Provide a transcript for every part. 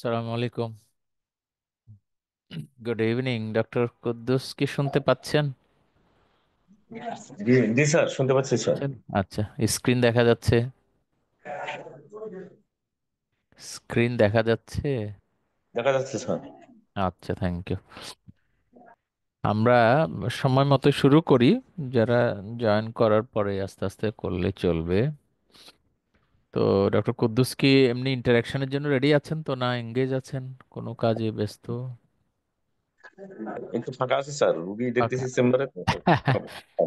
আসসালামু আলাইকুম। Good evening, doctor Kuddus, কি শুনতে পাচ্ছেন? জি জি স্যার, শুনতে পাচ্ছি স্যার। পাচ্ছেন? আচ্ছা, স্ক্রিন দেখা যাচ্ছে। স্ক্রিন দেখা যাচ্ছে। দেখা যাচ্ছে স্যার। আচ্ছা, থ্যাংক ইউ। আমরা সময় মতো শুরু করি। যারা জয়েন করার পরে আস্তে আস্তে করলে চলবে। তো ডক্টর কুদ্দুস কি এমনি ইন্টারাকশনের জন্য রেডি আছেন তো, না এঙ্গেজ আছেন কোনো কাজে ব্যস্ত? একটু ফাঁকা আছে স্যার, রুগী ফাঁকা। দেখতেছি চেম্বারে তো তো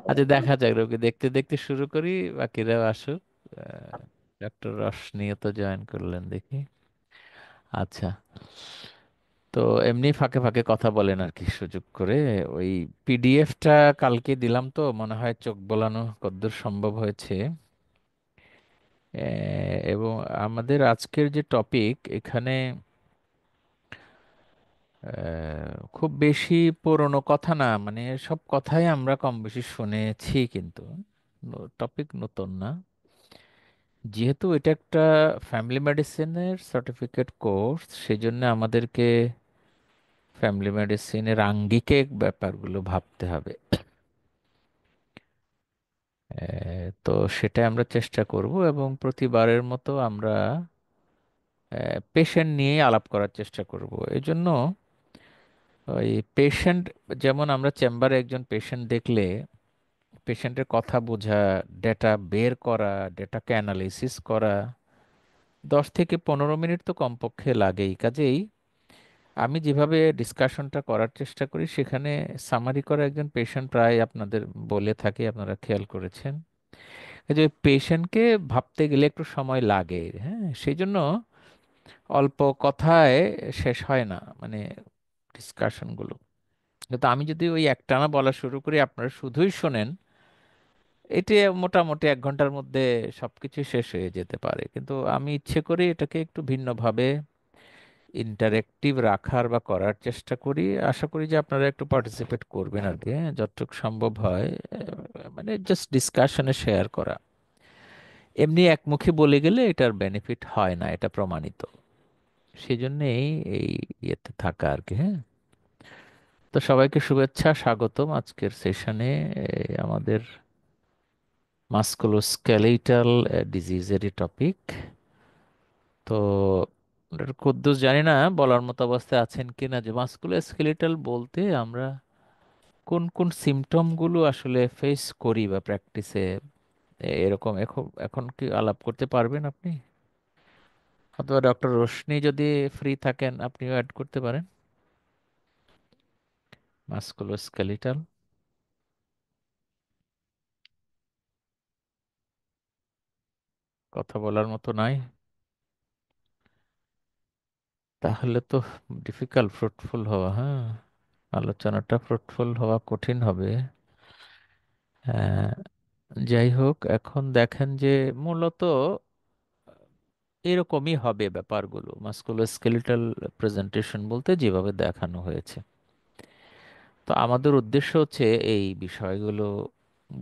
আচ্ছা, দেখা যাক, রোগী দেখতে দেখতে শুরু করি, বাকিরাও আসুক। ডক্টর রশনি তো জয়েন করলেন দেখি। আচ্ছা, তো এমনি ফাঁকে ফাঁকে কথা বলেন আর কি, সুযোগ করে। ওই পিডিএফটা কালকে দিলাম, তো মনে হয় চোখ বোলানো কদ্দূর সম্ভব হয়েছে। এবং আমাদের আজকের যে টপিক এখানে খুব বেশি পুরনো কথা না, মানে সব কথাই আমরা কম বেশি শুনেছি, কিন্তু টপিক নতুন না। যেহেতু এটা একটা ফ্যামিলি মেডিসিনের সার্টিফিকেট কোর্স, সেই জন্য আমাদেরকে ফ্যামিলি মেডিসিনের আঙ্গিকে ব্যাপারগুলো ভাবতে হবে। তো সেটাই আমরা চেষ্টা করব, এবং প্রতিবারের মতো আমরা পেশেন্ট নিয়ে আলাপ করার চেষ্টা করব। এই জন্য ওই পেশেন্ট, যেমন আমরা চেম্বারে একজন পেশেন্ট দেখলে পেশেন্টের কথা বোঝা, ডেটা বের করা, ডেটাকে অ্যানালিসিস করা 10 থেকে 15 মিনিট তো কমপক্ষে লাগেই। কাজেই আমি যেভাবে ডিসকাশনটা করার চেষ্টা করি, সেখানে সামারি করা একজন পেশেন্ট প্রায় আপনাদের বলে থাকে, আপনারা খেয়াল করেছেন। এই যে পেশেন্টকে ভাবতে গেলে একটু সময় লাগে, হ্যাঁ, সেই জন্য অল্প কথায় শেষ হয় না, মানে ডিসকাশনগুলো। কিন্তু আমি যদি ওই একটানা বলা শুরু করি, আপনারা শুধুই শোনেন, এটি মোটামুটি 1 ঘন্টার মধ্যে সবকিছু শেষ হয়ে যেতে পারে। কিন্তু আমি ইচ্ছে করি এটাকে একটু ভিন্নভাবে ইন্টারেক্টিভ রাখার বা করার চেষ্টা করি। আশা করি যে আপনারা একটু পার্টিসিপেট করবেন আর কি, হ্যাঁ, যতটুকু সম্ভব হয়। মানে জাস্ট ডিসকাশনে শেয়ার করা। এমনি একমুখী বলে গেলে এটার বেনিফিট হয় না, এটা প্রমাণিত। সেই জন্যেই এই ইয়েতে থাকা আর কি, হ্যাঁ। তো সবাইকে শুভেচ্ছা, স্বাগতম আজকের সেশনে। আমাদের মাস্কুলোস্কেলেটাল ডিজিজেরই টপিক। তো ডক্টর কুদ্দুস, জানি না বলার মতো অবস্থায় আছেন কিনা, যে মাস্কুলোস্কেলেটাল বলতে আমরা কোন কোন সিমটম গুলো আসলে ফেস করি বা প্র্যাকটিসে, এরকম এখন এখন কি আলাপ করতে পারবেন আপনি? অথবা ডক্টর রোশনি যদি ফ্রি থাকেন, আপনিও অ্যাড করতে পারেন। মাস্কুলোস্কেলিটাল কথা বলার মতো নাই, তাহলে তো ডিফিকাল্ট ফ্রুটফুল হওয়া, হ্যাঁ, আলোচনাটা ফ্রুটফুল হওয়া কঠিন হবে। আহ, যাই হোক, এখন দেখেন যে মূলত এরকমই হবে ব্যাপারগুলো। মাস্কুলোস্কেলিটাল প্রেজেন্টেশন বলতে যেভাবে দেখানো হয়েছে, তো আমাদের উদ্দেশ্য হচ্ছে এই বিষয়গুলো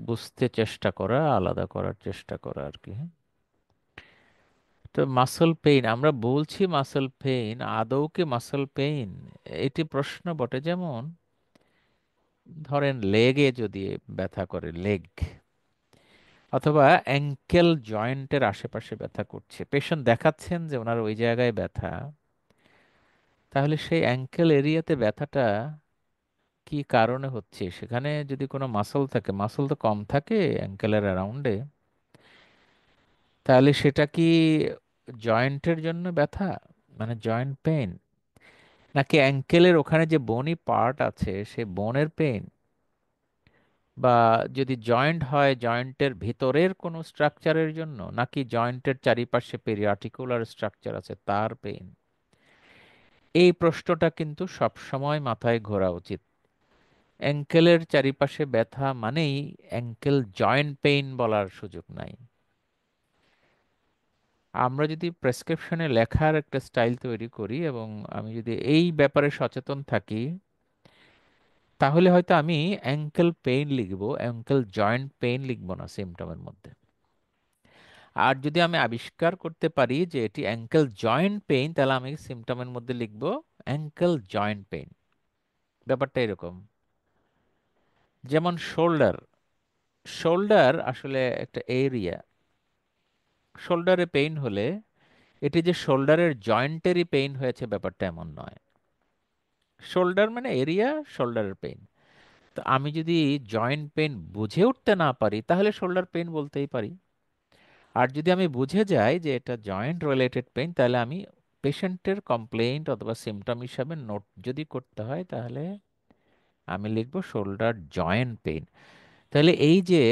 বুঝতে চেষ্টা করা, আলাদা করার চেষ্টা করা আর কি, হ্যাঁ। তো মাসল পেইন আমরা বলছি, মাসল পেইন আদৌ কি মাসল পেইন? এটি প্রশ্ন বটে। যেমন ধরেন লেগে যদি ব্যথা করে, লেগ অথবা অ্যাঙ্কেল জয়েন্টের আশেপাশে ব্যথা করছে, পেশেন্ট দেখাচ্ছেন যে ওনার ওই জায়গায় ব্যথা, তাহলে সেই অ্যাঙ্কেল এরিয়াতে ব্যথাটা কি কারণে হচ্ছে? সেখানে যদি কোনো মাসল থাকে, মাসল তো কম থাকে অ্যাঙ্কেলের অ্যারাউন্ডে, তাহলে সেটা কি জয়েন্টের জন্য ব্যথা, মানে জয়েন্ট পেইন, নাকি অ্যাঙ্কেলের ওখানে যে বনি পার্ট আছে সে বোনের পেইন, বা যদি জয়েন্ট হয় জয়েন্টের ভিতরের কোনো স্ট্রাকচারের জন্য, নাকি জয়েন্টের চারিপাশে পেরিআর্টিকুলার স্ট্রাকচার আছে তার পেইন? এই প্রশ্নটা কিন্তু সব সময় মাথায় ঘোরা উচিত। অ্যাঙ্কেলের চারিপাশে ব্যথা মানেই অ্যাঙ্কেল জয়েন্ট পেইন বলার সুযোগ নাই। আমরা যদি প্রেসক্রিপশনে লেখার একটা স্টাইল তৈরি করি, এবং আমি যদি এই ব্যাপারে সচেতন থাকি, তাহলে হয়তো আমি অ্যাঙ্কেল পেইন লিখবো, অ্যাঙ্কেল জয়েন্ট পেইন লিখবো না সিমটমের মধ্যে। আর যদি আমি আবিষ্কার করতে পারি যে এটি অ্যাঙ্কেল জয়েন্ট পেইন, তাহলে আমি সিমটমের মধ্যে লিখব অ্যাঙ্কেল জয়েন্ট পেইন। ব্যাপারটা এরকম। যেমন শোল্ডার, শোল্ডার আসলে একটা এরিয়া। শোল্ডারে পেইন হলে এটি যে শোল্ডারের জয়েন্টেরই পেইন হয়েছে ব্যাপারটা এমন নয়। শোল্ডার মানে এরিয়া, শোল্ডারের পেইন। তো আমি যদি জয়েন্ট পেইন বুঝে উঠতে না পারি তাহলে শোল্ডার পেইন বলতেই পারি। আর যদি আমি বুঝে যাই যে এটা জয়েন্ট রিলেটেড পেইন, তাহলে আমি পেশেন্টের কমপ্লেইন্ট অথবা সিমটম হিসাবে নোট যদি করতে হয় তাহলে আমি লিখব শোল্ডার জয়েন্ট পেইন। তাহলে এই যে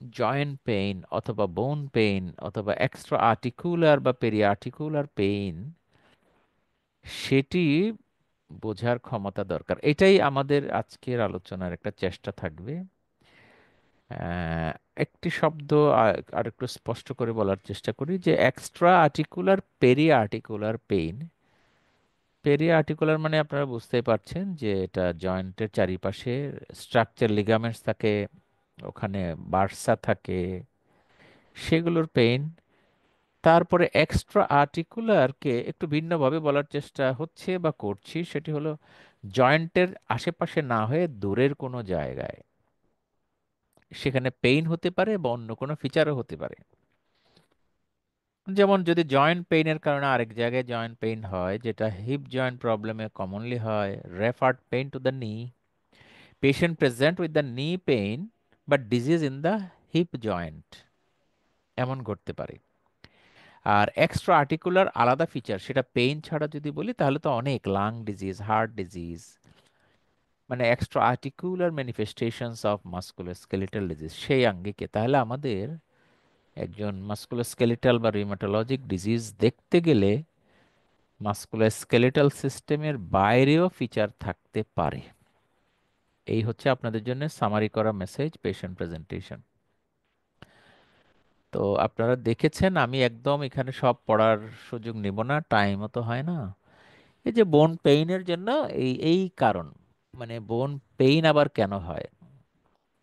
জয়েন্ট পেইন অথবা বোন পেইন অথবা এক্সট্রা আর্টিকুলার বা পেরি আর্টিকুলার পেইন, সেটি বোঝার ক্ষমতা দরকার। এটাই আমাদের আজকের আলোচনার একটা চেষ্টা থাকবে। আহ, একটি শব্দ আর একটু স্পষ্ট করে বলার চেষ্টা করি যে extra articular peri articular pain. Peri articular মানে আপনারা বুঝতেই পারছেন যে এটা জয়েন্টের চারিপাশে স্ট্রাকচার লিগামেন্টস থাকে, ওখানে বার্সা থাকে, সেগুলোর পেইন। তারপরে এক্সট্রা আর্টিকুলারকে একটু ভিন্নভাবে বলার চেষ্টা হচ্ছে বা করছি, সেটি হলো জয়েন্টের আশেপাশে না হয়ে দূরের কোনো জায়গায়, সেখানে পেইন হতে পারে বা অন্য কোনো ফিচারও হতে পারে। যেমন যদি জয়েন্ট পেইনের কারণে আরেক জায়গায় জয়েন্ট পেইন হয়, যেটা হিপ জয়েন্ট প্রবলেমে কমনলি হয়, রেফার্ড পেইন টু দ্য নি, পেশেন্ট প্রেজেন্ট উইথ দ্য নি pain but disease in the hip joint, এমন ঘটতে পারে। আর এক্সট্রা আর্টিকুলার আলাদা ফিচার, সেটা পেইন ছাড়া যদি বলি তাহলে তো অনেক, লাং ডিজিজ, হার্ট ডিজিজ, মানে extra articular manifestations of musculoskeletal disease সেই আঙ্গিকে। তাহলে আমাদের একজন মাস্কুলোস্কেলিটাল বা রিউমাটোলজিক ডিজিজ দেখতে গেলে মাস্কুলোস্কেলিটাল সিস্টেমের বাইরেও ফিচার থাকতে পারে। এই হচ্ছে আপনাদের জন্য সামারি করা মেসেজ, পেশেন্ট প্রেজেন্টেশন। তো আপনারা দেখেছেন আমি একদম এখানে সব পড়ার সুযোগ নিব না, টাইমও তো হয় না। এই যে বোন পেইনের জন্য এই এই কারণ, মানে বোন পেইন আবার কেন হয়,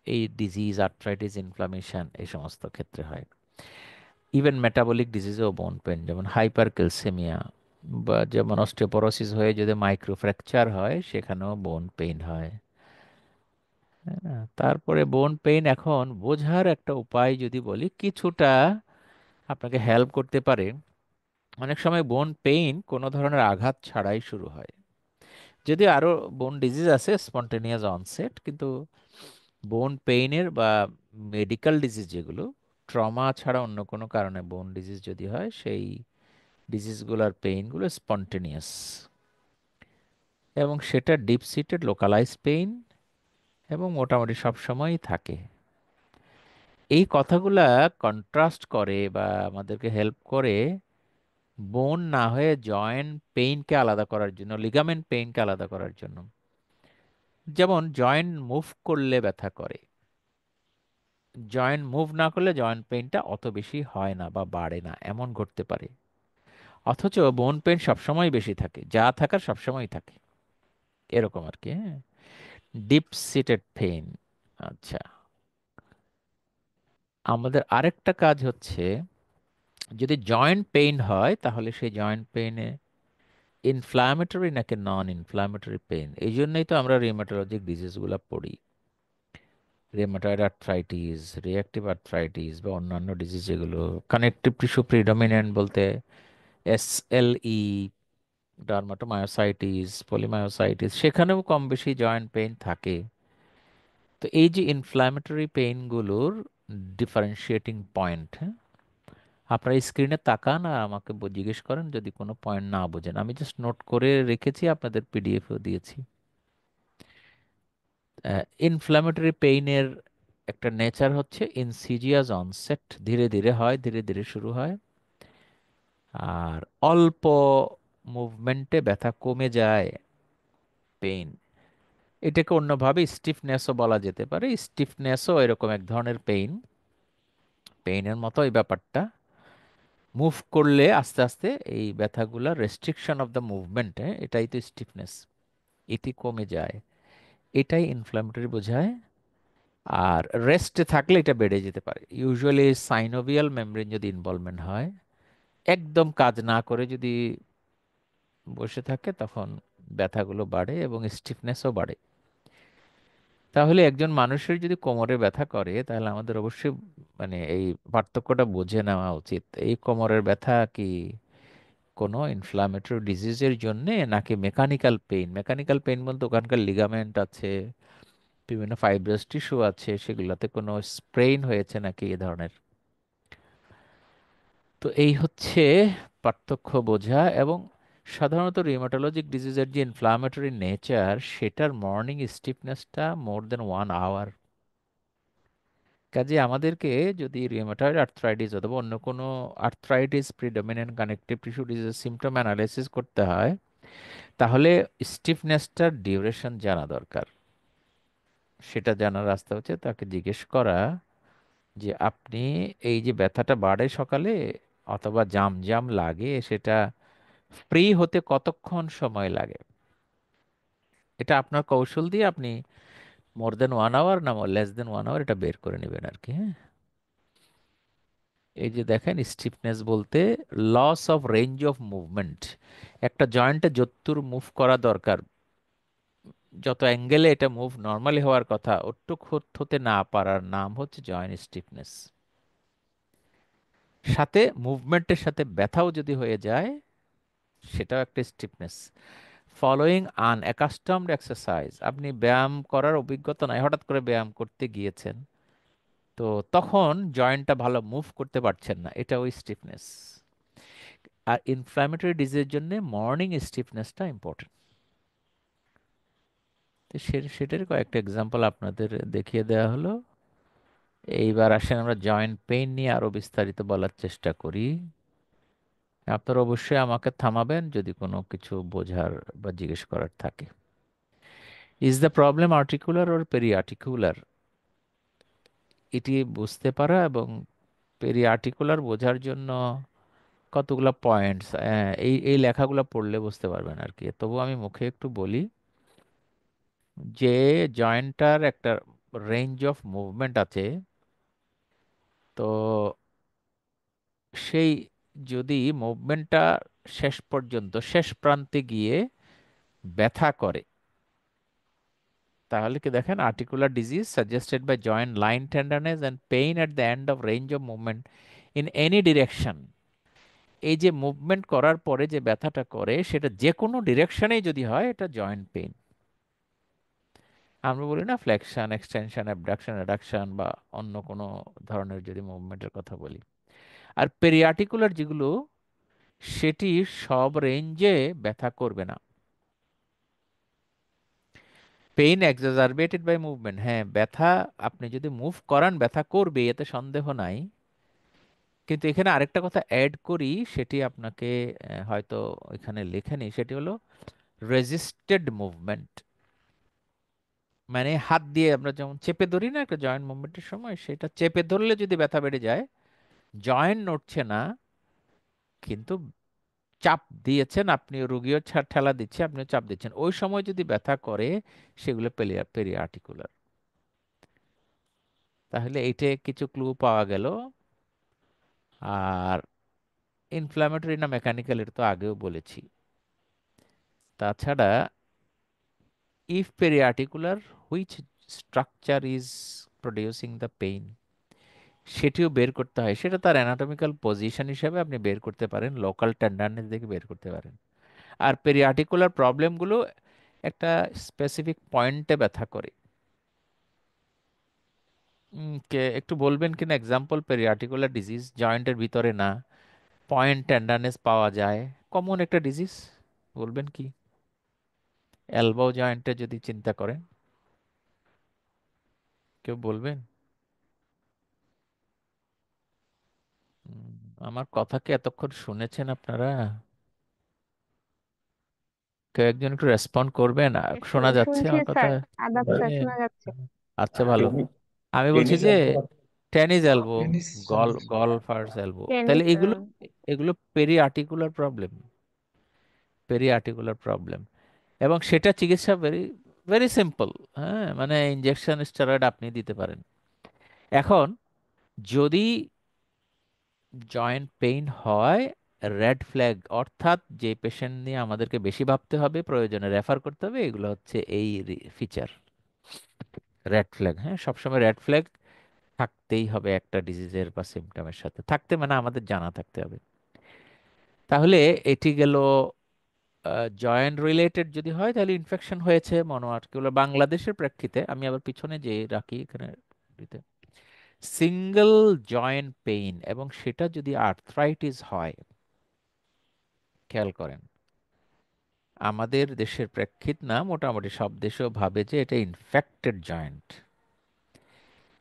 এই ডিজিজ, আর্থ্রাইটিস, ইনফ্লামেশন এই সমস্ত ক্ষেত্রে হয়। ইভেন মেটাবলিক ডিজিজেও বোন পেন, যেমন হাইপার ক্যালসেমিয়া বা যেমন অস্টিওপোরোসিস হয়ে যদি মাইক্রো ফ্র্যাকচার হয় সেখানেও বোন পেইন হয়। হ্যাঁ, তারপরে বোন পেইন এখন বোঝার একটা উপায় যদি বলি, কিছুটা আপনাকে হেল্প করতে পারে। অনেক সময় বোন পেইন কোনো ধরনের আঘাত ছাড়াই শুরু হয়। যদি আরো বোন ডিজিজ আছে স্পন্টেনিয়াস অনসেট, কিন্তু বোন পেইনের বা মেডিকেল ডিজিজ যেগুলো ট্রমা ছাড়া অন্য কোনো কারণে বোন ডিজিজ যদি হয়, সেই ডিজিজগুলোর পেইনগুলো স্পন্টেনিয়াস এবং সেটা ডিপ সিটেড লোকালাইজ পেইন এবং মোটামুটি সব সময়ই থাকে। এই কথাগুলা কন্ট্রাস্ট করে বা আমাদেরকে হেল্প করে বোন না হয়ে জয়েন্ট পেইনকে আলাদা করার জন্য, লিগামেন্ট পেইনকে আলাদা করার জন্য। যেমন জয়েন্ট মুভ করলে ব্যথা করে, জয়েন্ট মুভ না করলে জয়েন্ট পেইনটা অত বেশি হয় না বা বাড়ে না, এমন ঘটতে পারে। অথচ বোন পেইন সবসময় বেশি থাকে, যা থাকার সবসময় থাকে, এরকম আর কি। হ্যাঁ, ডিপ সিটেড পেইন। আচ্ছা, আমাদের আরেকটা কাজ হচ্ছে, যদি জয়েন্ট পেইন হয় তাহলে সেই জয়েন্ট পেইনে ইনফ্ল্যামেটরি নাকি নন ইনফ্ল্যামেটরি পেইন। এই জন্যই তো আমরা রিউমাটোলজিক ডিজিজগুলো পড়ি। রিউমাটয়েড আর্থ্রাইটিস, রিঅ্যাক্টিভ আর্থ্রাইটিস বা অন্যান্য ডিজিজ যেগুলো কানেকটিভ টিস্যু প্রিডমিনেন্ট বলতে এসএলই, ডার্মাটোমায়োসাইটিস, পলিমায়োসাইটিস, সেখানেও কম বেশি জয়েন্ট পেইন থাকে। তো এই যে ইনফ্ল্যামেটরি পেইনগুলোর ডিফারেন্সিয়েটিং পয়েন্ট, হ্যাঁ, আপনারা স্ক্রিনে তাকান আর আমাকে জিজ্ঞেস করেন যদি কোনো পয়েন্ট না বোঝেন। আমি জাস্ট নোট করে রেখেছি, আপনাদের পিডিএফও দিয়েছি। ইনফ্ল্যামেটরি পেইনের একটা নেচার হচ্ছে ইনসিজিয়াস অনসেট, ধীরে ধীরে হয়, ধীরে ধীরে শুরু হয়, আর অল্প মুভমেন্টে ব্যথা কমে যায়, পেইন। এটাকে অন্যভাবে স্টিফনেসও বলা যেতে পারে। স্টিফনেসও এরকম এক ধরনের পেইন, পেইনের মতো এই ব্যাপারটা। মুভ করলে আস্তে আস্তে এই ব্যথাগুলা, রেস্ট্রিকশন অফ দ্য মুভমেন্ট, এটাই তো স্টিফনেস, এটি কমে যায়, এটাই ইনফ্ল্যামেটরি বোঝায়। আর রেস্টে থাকলে এটা বেড়ে যেতে পারে। ইউজুয়ালি সাইনোভিয়াল মেমব্রেন যদি ইনভলভমেন্ট হয়, একদম কাজ না করে যদি বসে থাকে, তখন ব্যথাগুলো বাড়ে এবং স্টিফনেসও বাড়ে। তাহলে একজন মানুষের যদি কোমরে ব্যথা করে, তাহলে আমাদের অবশ্যই মানে এই পার্থক্যটা বুঝে নেওয়া উচিত। এই কোমরের ব্যথা কি কোনো ইনফ্লামেটরি ডিজিজের জন্যে, নাকি মেকানিক্যাল পেইন? মেকানিক্যাল পেইন বলতে ওখানকার লিগামেন্ট আছে, বিভিন্ন ফাইব্রাস টিস্যু আছে, সেগুলোতে কোনো স্প্রেইন হয়েছে নাকি, এ ধরনের। তো এই হচ্ছে পার্থক্য বোঝা। এবং সাধারণত রিউমাটোলজিক ডিজিজের যে ইনফ্লামেটরি নেচার, সেটার মর্নিং স্টিফনেসটা মোর দেন 1 আওয়ার। কাজে আমাদেরকে যদি রিউমাটয়েড আর্থ্রাইটিস অথবা অন্য কোনো আর্থ্রাইটিস প্রিডমিনেন্ট কানেকটিভ টিস্যু ডিজিজের সিমটম অ্যানালাইসিস করতে হয়, তাহলে স্টিফনেসটার ডিউরেশন জানা দরকার। সেটা জানার রাস্তা হচ্ছে তাকে জিজ্ঞেস করা যে আপনি এই যে ব্যথাটা বাড়ে সকালে অথবা জাম জাম লাগে, সেটা ফ্রি হতে কতক্ষণ সময় লাগে। এটা আপনার কৌশল দিয়ে আপনি মোর দেন 1 আওয়ার না লেস দেন 1 আওয়ার এটা বের করে নেবেন আর কি। হ্যাঁ, এই যে দেখেন, স্টিফনেস বলতে loss of range of movement. একটা জয়েন্টে যতদূর মুভ করা দরকার, যত অ্যাঙ্গেলে এটা মুভ নর্মালি হওয়ার কথা, ওটুক হতে না পারার নাম হচ্ছে জয়েন্ট স্টিফনেস। সাথে মুভমেন্টের সাথে ব্যথাও যদি হয়ে যায়, সেটাও একটা স্টিফনেস। ফলোয়িং আনঅ্যাকাস্টমড এক্সারসাইজ, আপনি ব্যায়াম করার অভিজ্ঞতা নাই, হঠাৎ করে ব্যায়াম করতে গিয়েছেন, তো তখন জয়েন্টটা ভালো মুভ করতে পারছেন না, এটা ওই স্টিফনেস। আর ইনফ্ল্যামেটরি ডিজিজের জন্য মর্নিং স্টিফনেসটা ইম্পর্টেন্ট। তো সেটার কয়েকটা এক্সাম্পল আপনাদের দেখিয়ে দেওয়া হলো। এইবার আসেন আমরা জয়েন্ট পেইন নিয়ে আরো বিস্তারিত বলার চেষ্টা করি। আপনারা অবশ্যই আমাকে থামাবেন যদি কোনো কিছু বোঝার বা জিজ্ঞেস করার থাকে। Is the problem articular or periarticular? এটি বুঝতে পারা এবং পেরিআর্টিকুলার বোঝার জন্য কতগুলো পয়েন্টস, এই এই লেখাগুলো পড়লে বুঝতে পারবেন আর কি। তবু আমি মুখে একটু বলি যে জয়েন্টটার একটা রেঞ্জ অফ মুভমেন্ট আছে। তো সেই যদি মুভমেন্টটা শেষ পর্যন্ত শেষ প্রান্তে গিয়ে ব্যথা করে, তাহলে কি দেখেন, articular disease suggested by joint line tenderness and pain at the end of range of movement in any direction. এই যে মুভমেন্ট করার পরে যে ব্যথাটা করে, সেটা যে কোনো ডিরেকশনেই যদি হয়, এটা জয়েন্ট পেইন। আমরা বলি না ফ্লেকশন, এক্সটেনশন, অ্যাবডাকশন, অ্যাডাকশন, বা অন্য কোনো ধরনের যদি মুভমেন্টের কথা বলি। আর পেরিআর্টিকুলার যেগুলো, সেটি সব রেঞ্জে ব্যথা করবে না। পেইন এক্সাজারবেটেড বাই মুভমেন্ট, হ্যাঁ ব্যথা আপনি যদি মুভ করান ব্যথা করবে, এতে সন্দেহ নাই। কিন্তু এখানে আরেকটা কথা অ্যাড করি, সেটি আপনাকে হয়তো এখানে লেখেনি, সেটি হলো রেজিস্টেড মুভমেন্ট। মানে হাত দিয়ে আমরা যেমন চেপে ধরি না একটা জয়েন্ট মুভমেন্টের সময়, সেটা চেপে ধরলে যদি ব্যথা বেড়ে যায়, জয়েন্ট নড়ছে না, কিন্তু চাপ দিয়েছেন আপনি, রুগীও ঠেলা দিচ্ছে, আপনিও চাপ দিচ্ছেন, ওই সময় যদি ব্যথা করে, সেগুলো পেরিআর্টিকুলার। তাহলে এইটা কিছু ক্লু পাওয়া গেল। আর ইনফ্ল্যামেটরি না মেকানিক্যাল, এটা তো আগেও বলেছি। তাছাড়া if periarticular, which structure is producing the pain, সেটিও বের করতে হয়। সেটা তার অ্যানাটমিক্যাল পজিশন হিসাবে আপনি বের করতে পারেন, লোকাল টেন্ডারনেস দেখে বের করতে পারেন। আর পেরিআর্টিকুলার প্রবলেমগুলো একটা স্পেসিফিক পয়েন্টে ব্যথা করে। কে একটু বলবেন কিনা এক্সাম্পল, পেরিআর্টিকুলার ডিজিজ জয়েন্টের ভিতরে না, পয়েন্ট টেন্ডারনেস পাওয়া যায়, কমন একটা ডিজিজ, বলবেন কি? এলবো জয়েন্টে যদি চিন্তা করেন, কেউ বলবেন? উম, আমার কথা কি এতক্ষণ শুনেছেন আপনারা? কেউ একজন একটু রেসপন্ড করবেন? শোনা যাচ্ছে শুনছি আমার কথা? স্যার, আদাব স্যার, স্যার, শোনা যাচ্ছে। আচ্ছা, ভালো। টেনিস আমি বলছি টেনিস যে elbow. Tennis elbow, tennis golfer's elbow, তাহলে টেনিস। এগুলো এগুলো peri articular problem. Peri articular problem, এবং সেটা চিকিৎসা ভেরি ভেরি সিম্পল। হ্যাঁ, মানে ইনজেকশন স্টেরয়েড আপনি দিতে পারেন। এখন যদি জয়েন্ট পেইন হয়, রেড ফ্ল্যাগ অর্থাৎ যে পেশেন্ট নিয়ে আমাদেরকে বেশি ভাবতে হবে, প্রয়োজনে রেফার করতে হবে, এগুলো হচ্ছে এই ফিচার, রেড ফ্ল্যাগ। হ্যাঁ, সবসময় রেড ফ্ল্যাগ থাকতেই হবে একটা ডিজিজের বা সিমটমের সাথে, থাকতে মানে আমাদের জানা থাকতে হবে। তাহলে এটি গেল জয়েন্ট রিলেটেড। যদি হয় তাহলে ইনফেকশন হয়েছে মনোআর্টিকুলার। বাংলাদেশের প্রেক্ষিতে আমি আবার পিছনে যে রাখি এখানে, সিঙ্গেল জয়েন্ট পেইন এবং সেটা যদি আর্থ্রাইটিস হয়, খেয়াল করেন, আমাদের দেশের প্রেক্ষিত না, মোটামুটি সব দেশেও ভাবে যে এটা ইনফেক্টেড জয়েন্ট।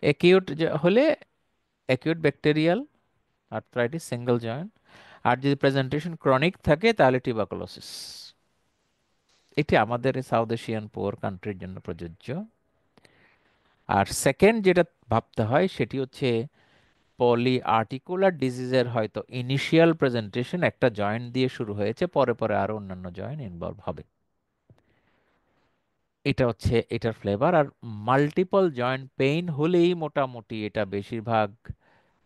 একিউট হলে acute bacterial arthritis single joint, আর যদি প্রেজেন্টেশন ক্রনিক থাকে তাহলে টিউবারকুলোসিস। এটি আমাদের সাউথ এশিয়ান পোর কান্ট্রির জন্য প্রযোজ্য। আর সেকেন্ড যেটা ভাবতে হয় সেটি হচ্ছে পলি আর্টিকুলার ডিজিজের হয়তো ইনিশিয়াল প্রেজেন্টেশন একটা জয়েন্ট দিয়ে শুরু হয়েছে, পরে পরে আরো অন্যান্য জয়েন্ট ইনভলভ হবে। এটা হচ্ছে এটার ফ্লেভার। আর মাল্টিপল জয়েন্ট পেইন হলেই মোটামুটি এটা বেশিরভাগ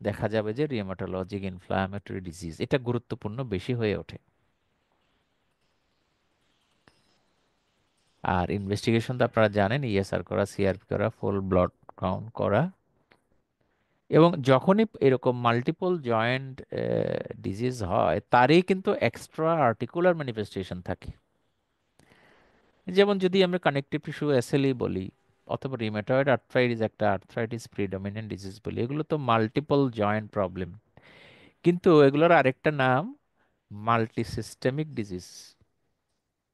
দেখা যাবে যে রিউমাটোলজিক ইনফ্লামেটরি ডিজিজ, এটা গুরুত্বপূর্ণ বেশি হয়ে ওঠে। আর ইনভেস্টিগেশন তো আপনারা জানেন, ইএসআর করা, সিআরপি করা, ফুল ব্লাড কাউন্ট করা। এবং যখনই এরকম মাল্টিপল জয়েন্ট ডিজিজ হয় তারই কিন্তু এক্সট্রা আর্টিকুলার ম্যানিফেস্টেশন থাকে। যেমন যদি আমরা কানেকটিভ টিস্যু এসএলই বলি, অথবা রিমেটয়েড আর্থ্রাইটিস একটা আর্থ্রাইটিস প্রিডমিনেন্ট ডিজিজ বলি, এগুলো তো মাল্টিপল জয়েন্ট প্রবলেম। কিন্তু এগুলোর আরেকটা নাম মাল্টি সিস্টেমিক ডিজিজ।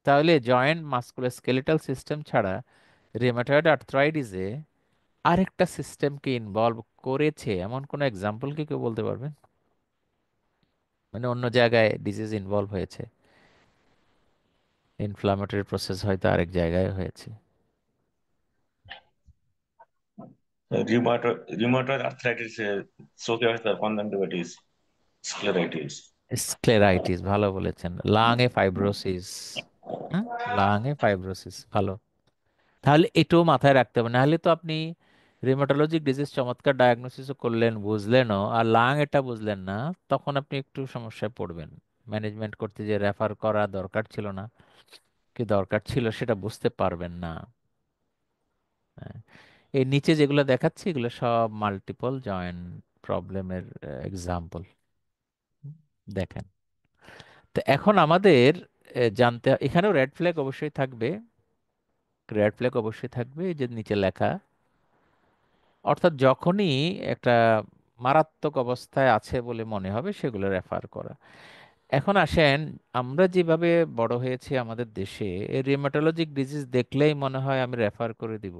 তাহলে জয়েন্ট মাস্কুলোস্কেলেটাল সিস্টেম ছাড়া রিমেটয়েড আর্থ্রাইটিসে আরেকটা সিস্টেমকে ইনভলভ করেছে এমন কোনো এক্সাম্পল কি কেউ বলতে পারবেন? মানে অন্য জায়গায় ডিজিজ ইনভলভ হয়েছে, ইনফ্লামেটরি প্রসেস হয়তো আরেক জায়গায় হয়েছে। Rheumatoid arthritis, psoriasis conjunctivitis, scleritis. Scleritis, ভালো বলেছেন। লাং এ ফাইব্রোসিস। হ্যাঁ, লাং এ ফাইব্রোসিস, ভালো। তাহলে এটাও মাথায় রাখতে হবে, নাহলে তো আপনি রিউমাটোলজিক ডিজিজ চমৎকার ডায়াগনোসিসও করলেন, বুঝলেনও, আর লাং এটা বুঝলেন না, তখন আপনি একটু সমস্যায় পড়বেন। ম্যানেজমেন্ট করতে যে রেফার করা দরকার ছিল না, কি দরকার ছিল সেটা বুঝতে পারবেন না। হ্যাঁ, এই নিচে যেগুলো দেখাচ্ছি এগুলো সব মাল্টিপল জয়েন্ট প্রবলেমের এক্সাম্পল। দেখেন, তো এখন আমাদের এখানেও রেড ফ্ল্যাগ অবশ্যই থাকবে। রেড ফ্ল্যাগ অবশ্যই থাকবে, এই যে নিচে লেখা, অর্থাৎ যখনই একটা মারাত্মক অবস্থায় আছে বলে মনে হবে সেগুলো রেফার করা। এখন আসেন, আমরা যেভাবে বড় হয়েছি আমাদের দেশে, রিউমাটোলজিক ডিজিজ দেখলেই মনে হয় আমি রেফার করে দিব।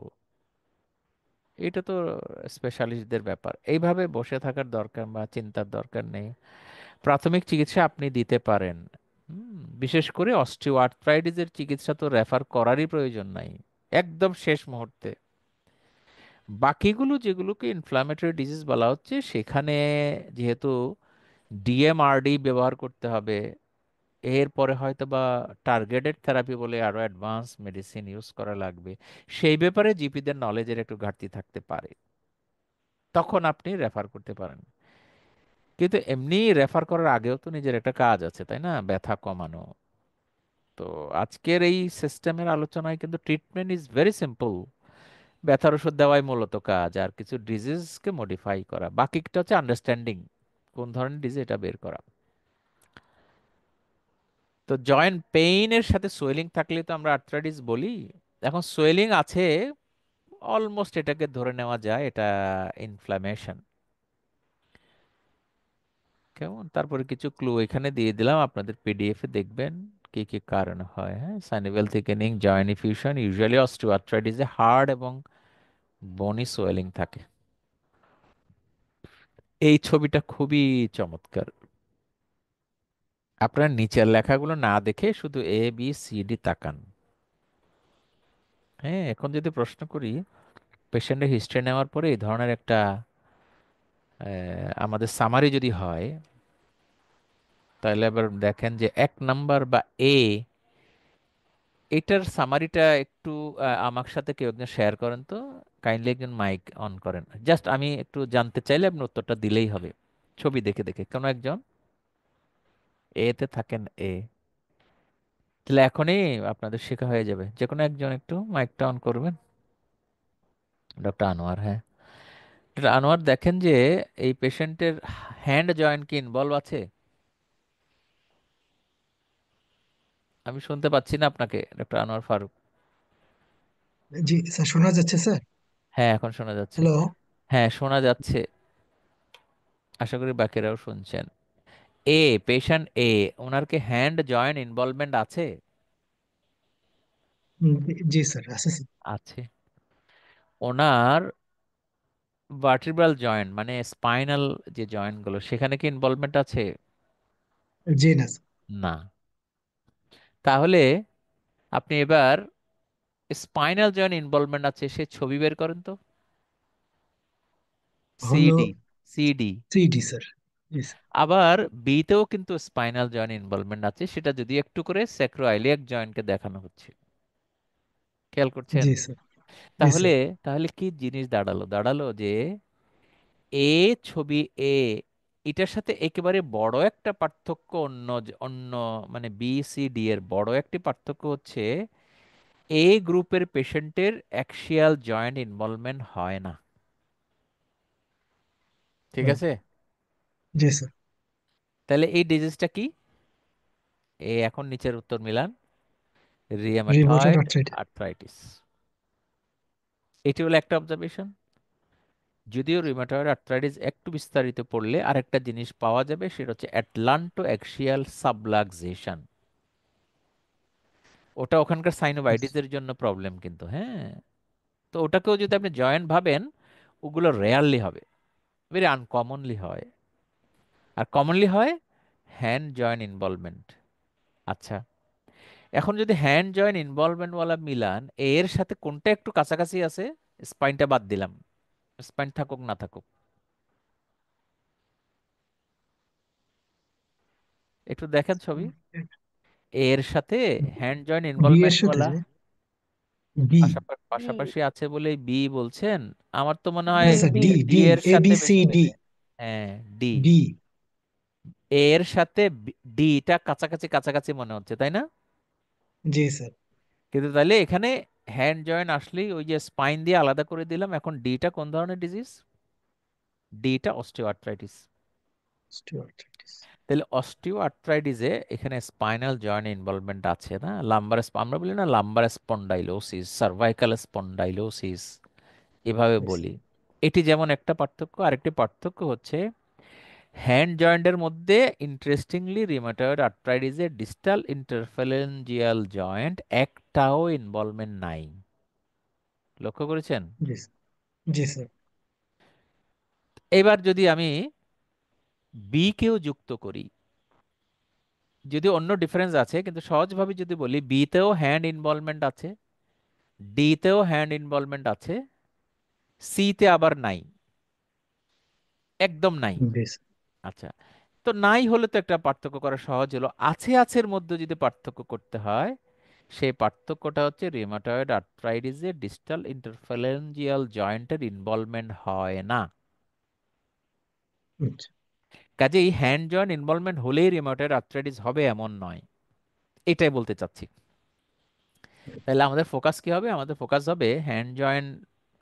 এটা তো স্পেশালিস্টদের ব্যাপার, এইভাবে বসে থাকার দরকার বা চিন্তার দরকার নেই। প্রাথমিক চিকিৎসা আপনি দিতে পারেন। বিশেষ করে অস্টিও আর্থ্রাইটিসের চিকিৎসা তো রেফার করারই প্রয়োজন নাই, একদম শেষ মুহূর্তে। বাকিগুলো যেগুলোকে ইনফ্লামেটরি ডিজিজ বলা হচ্ছে সেখানে যেহেতু ডিএমআরডি ব্যবহার করতে হবে, এরপরে হয়তো বা টার্গেটেড থেরাপি বলে আরো অ্যাডভান্স মেডিসিন ইউজ করা লাগবে, সেই ব্যাপারে জিপিদের নলেজের একটু ঘাটতি থাকতে পারে, তখন আপনি রেফার করতে পারেন। কিন্তু এমনি রেফার করার আগেও তো নিজের একটা কাজ আছে, তাই না? ব্যথা কমানো। তো আজকের এই সিস্টেমের আলোচনায় কিন্তু ট্রিটমেন্ট ইজ ভেরি সিম্পল। ব্যথার ওষুধ দেওয়াই মূলত কাজ, আর কিছু ডিজিজকে মডিফাই করা, বাকিটা হচ্ছে আন্ডারস্ট্যান্ডিং কোন ধরনের ডিজিজ এটা বের করা। তো জয়েন্ট পেইনের সাথে সোয়েলিং থাকলে তো আমরা আর্থ্রাইটিস বলি। এখন সোয়েলিং আছে, অলমোস্ট এটাকে ধরে নেওয়া যায় এটা ইনফ্লামেশন। কেমন? তারপরে কিছু ক্লু এখানে দিয়ে দিলাম, আপনাদের পিডিএফ এ দেখবেন কি কি কারণে হয়। হ্যাঁ, synovial thickening, joint effusion, usually অস্টিওআর্থ্রাইটিসে হার্ড এবং বনি সোয়েলিং থাকে। এই ছবিটা খুবই চমৎকার। আপনার নিচের লেখাগুলো না দেখে শুধু এ বি সি ডি তাকান। হ্যাঁ, এখন যদি প্রশ্ন করি, পেশেন্টের হিস্ট্রি নেওয়ার পরে এই ধরনের একটা আমাদের সামারি যদি হয়, তাহলে আবার দেখেন যে 1 নাম্বার বা এ এটার সামারিটা একটু আমার সাথে কেউ একজন শেয়ার করেন তো, কাইন্ডলি একজন মাইক অন করেন, জাস্ট আমি একটু জানতে চাইলে আপনি উত্তরটা দিলেই হবে, ছবি দেখে দেখে কোনো একজন। এতে থাকেন এ, তাহলে এখনই আপনাদের শেখা হয়ে যাবে, যে কোনো একজন একটু মাইকটা অন করবেন। ডক্টর আনোয়ার, হ্যাঁ। ডক্টর আনোয়ার, দেখেন যে এই পেশেন্টের হ্যান্ড জয়েন্ট কি ইনভলভ আছে? আমি শুনতে পাচ্ছি না আপনাকে, ডক্টর আনোয়ার ফারুক। জি স্যার, শোনা যাচ্ছে স্যার? হ্যাঁ, এখন শোনা যাচ্ছে। হ্যালো। হ্যাঁ, শোনা যাচ্ছে। আশা করি বাকিরাও শুনছেন। এ, পেশেন্ট এ, ওনার কি হ্যান্ড জয়েন্ট ইনভলভমেন্ট আছে? জি স্যার, আছে স্যার। আছে। ওনার ভার্টিব্রাল জয়েন্ট মানে স্পাইনাল যে জয়েন্টগুলো সেখানে কি ইনভলভমেন্ট আছে? জি না স্যার। না। তাহলে আপনি এবার স্পাইনাল জয়েন্ট ইনভলভমেন্ট আছে সে ছবি বের করেন তো। হলো সিডি, সিডি। CD sir. জি স্যার। আবার বিতেও কিন্তু স্পাইনাল জয়েন্ট ইনভলভমেন্ট আছে, সেটা যদি একটু করে স্যাক্রোইলিয়াক জয়েন্টকে দেখানো হচ্ছে, খেয়াল করছেন? জি স্যার। জি তাহলে স্যার। তাহলে কি জিনিস দাঁড়ালো? দাঁড়ালো যে এ, ছবি এ, এটার সাথে একেবারে বড় একটা পার্থক্য অন্য অন্য মানে বি সি ডি এর বড় একটি পার্থক্য হচ্ছে এ গ্রুপের পেশেন্টের অ্যাক্সিয়াল জয়েন্ট ইনভলভমেন্ট হয় না। ঠিক হুম, আছে? জি স্যার। তাহলে এই ডিজিজটা কি? এ, এখন নিচের উত্তর মিলান। Rheumatoid rheumatoid arthritis. আর্থ্রাইটিস। এটি হলো একটা অবজারভেশন। যদিও রিউমাটয়েড আর্থ্রাইটিস একটু বিস্তারিত পড়লে আরেকটা জিনিস পাওয়া যাবে, সেটা হচ্ছে অ্যাটলান্টো অ্যাক্সিয়াল সাবলাক্সেশন। ওটা ওখানকার সাইনোভাইটিসের জন্য প্রবলেম কিন্তু, হ্যাঁ। তো ওটাকেও যদি আপনি জয়েন্ট ভাবেন, ওগুলো রেয়ারলি হবে, ভেরি আনকমনলি হয়। আর কমনলি হয় হ্যান্ড জয়েন্ট ইনভলভমেন্ট। আচ্ছা, এখন যদি হ্যান্ড জয়েন্ট ইনভলভমেন্ট ওয়ালা মিলান, এর সাথে কোনটা একটু কাছাকাছি আছে? স্পাইনটা বাদ দিলাম, স্পাইন থাকুক না থাকুক, একটু দেখেন ছবি। এর সাথে হ্যান্ড জয়েন্ট বি এর ইনভলভমেন্ট সাথে ওয়ালা যে বি। পাশাপাশি আছে বলে বি বলছেন। আমার তো মনে না হয় sir, D, D D D, এর এ সাথে বি সি বেশি ডি। মিলে। হ্যাঁ, ডি। বি। এর সাথে ডিটা কাছাকাছি কাছাকাছি মনে হচ্ছে, তাই না? জি স্যার। কিন্তু তাহলে এখানে হ্যান্ড জয়েন্ট আসলেই ওই যে স্পাইন দিয়ে আলাদা করে দিলাম। এখন ডিটা কোন ধরনের ডিজিজ? ডিটা অস্টিওআর্থ্রাইটিস। অস্টিওআর্থ্রাইটিস। তাহলে অস্টিওআর্থ্রাইটিসে এখানে স্পাইনাল জয়েন্ট ইনভলভমেন্ট আছে না, লাম্বার, আমরা বলি না লাম্বার স্পন্ডাইলোসিস, সার্ভাইকাল স্পন্ডাইলোসিস, এভাবে বলি। এটি যেমন একটা পার্থক্য, আরেকটি পার্থক্য হচ্ছে হ্যান্ড জয়েন্টের মধ্যে ইন্টারেস্টিংলি রিউমাটয়েড আর্থ্রাইটিসে ডিস্টাল ইন্টারফ্যালেঞ্জিয়াল জয়েন্ট একটাও ইনভলভমেন্ট নাই। লক্ষ্য করেছেন? জি স্যার। জি স্যার। এবার যদি আমি বি কেও যুক্ত করি, যদি অন্য ডিফারেন্স আছে কিন্তু সহজভাবে যদি বলি বি তেও হ্যান্ড ইনভলভমেন্ট আছে, ডি তেও হ্যান্ড ইনভলভমেন্ট আছে, সি তে আবার নাই, একদম নাই। জি স্যার। আচ্ছা, তো নাই হলে তো একটা পার্থক্য করা সহজ হলো। আছে আছের মধ্যে যদি পার্থক্য করতে হয়, সেই পার্থক্যটা হচ্ছে রিউমাটয়েড আর্থ্রাইটিসে ডিস্টাল ইন্টারফ্যালেঞ্জিয়াল জয়েন্টের ইনভলভমেন্ট হয় না। আচ্ছা। কাজেই হ্যান্ড জয়েন্ট ইনভলভমেন্ট হলেই রিউমাটয়েড আর্থ্রাইটিস হবে এমন নয়, এটাই বলতে চাচ্ছি। তাহলে আমাদের ফোকাস কি হবে? আমাদের ফোকাস হবে হ্যান্ড জয়েন্ট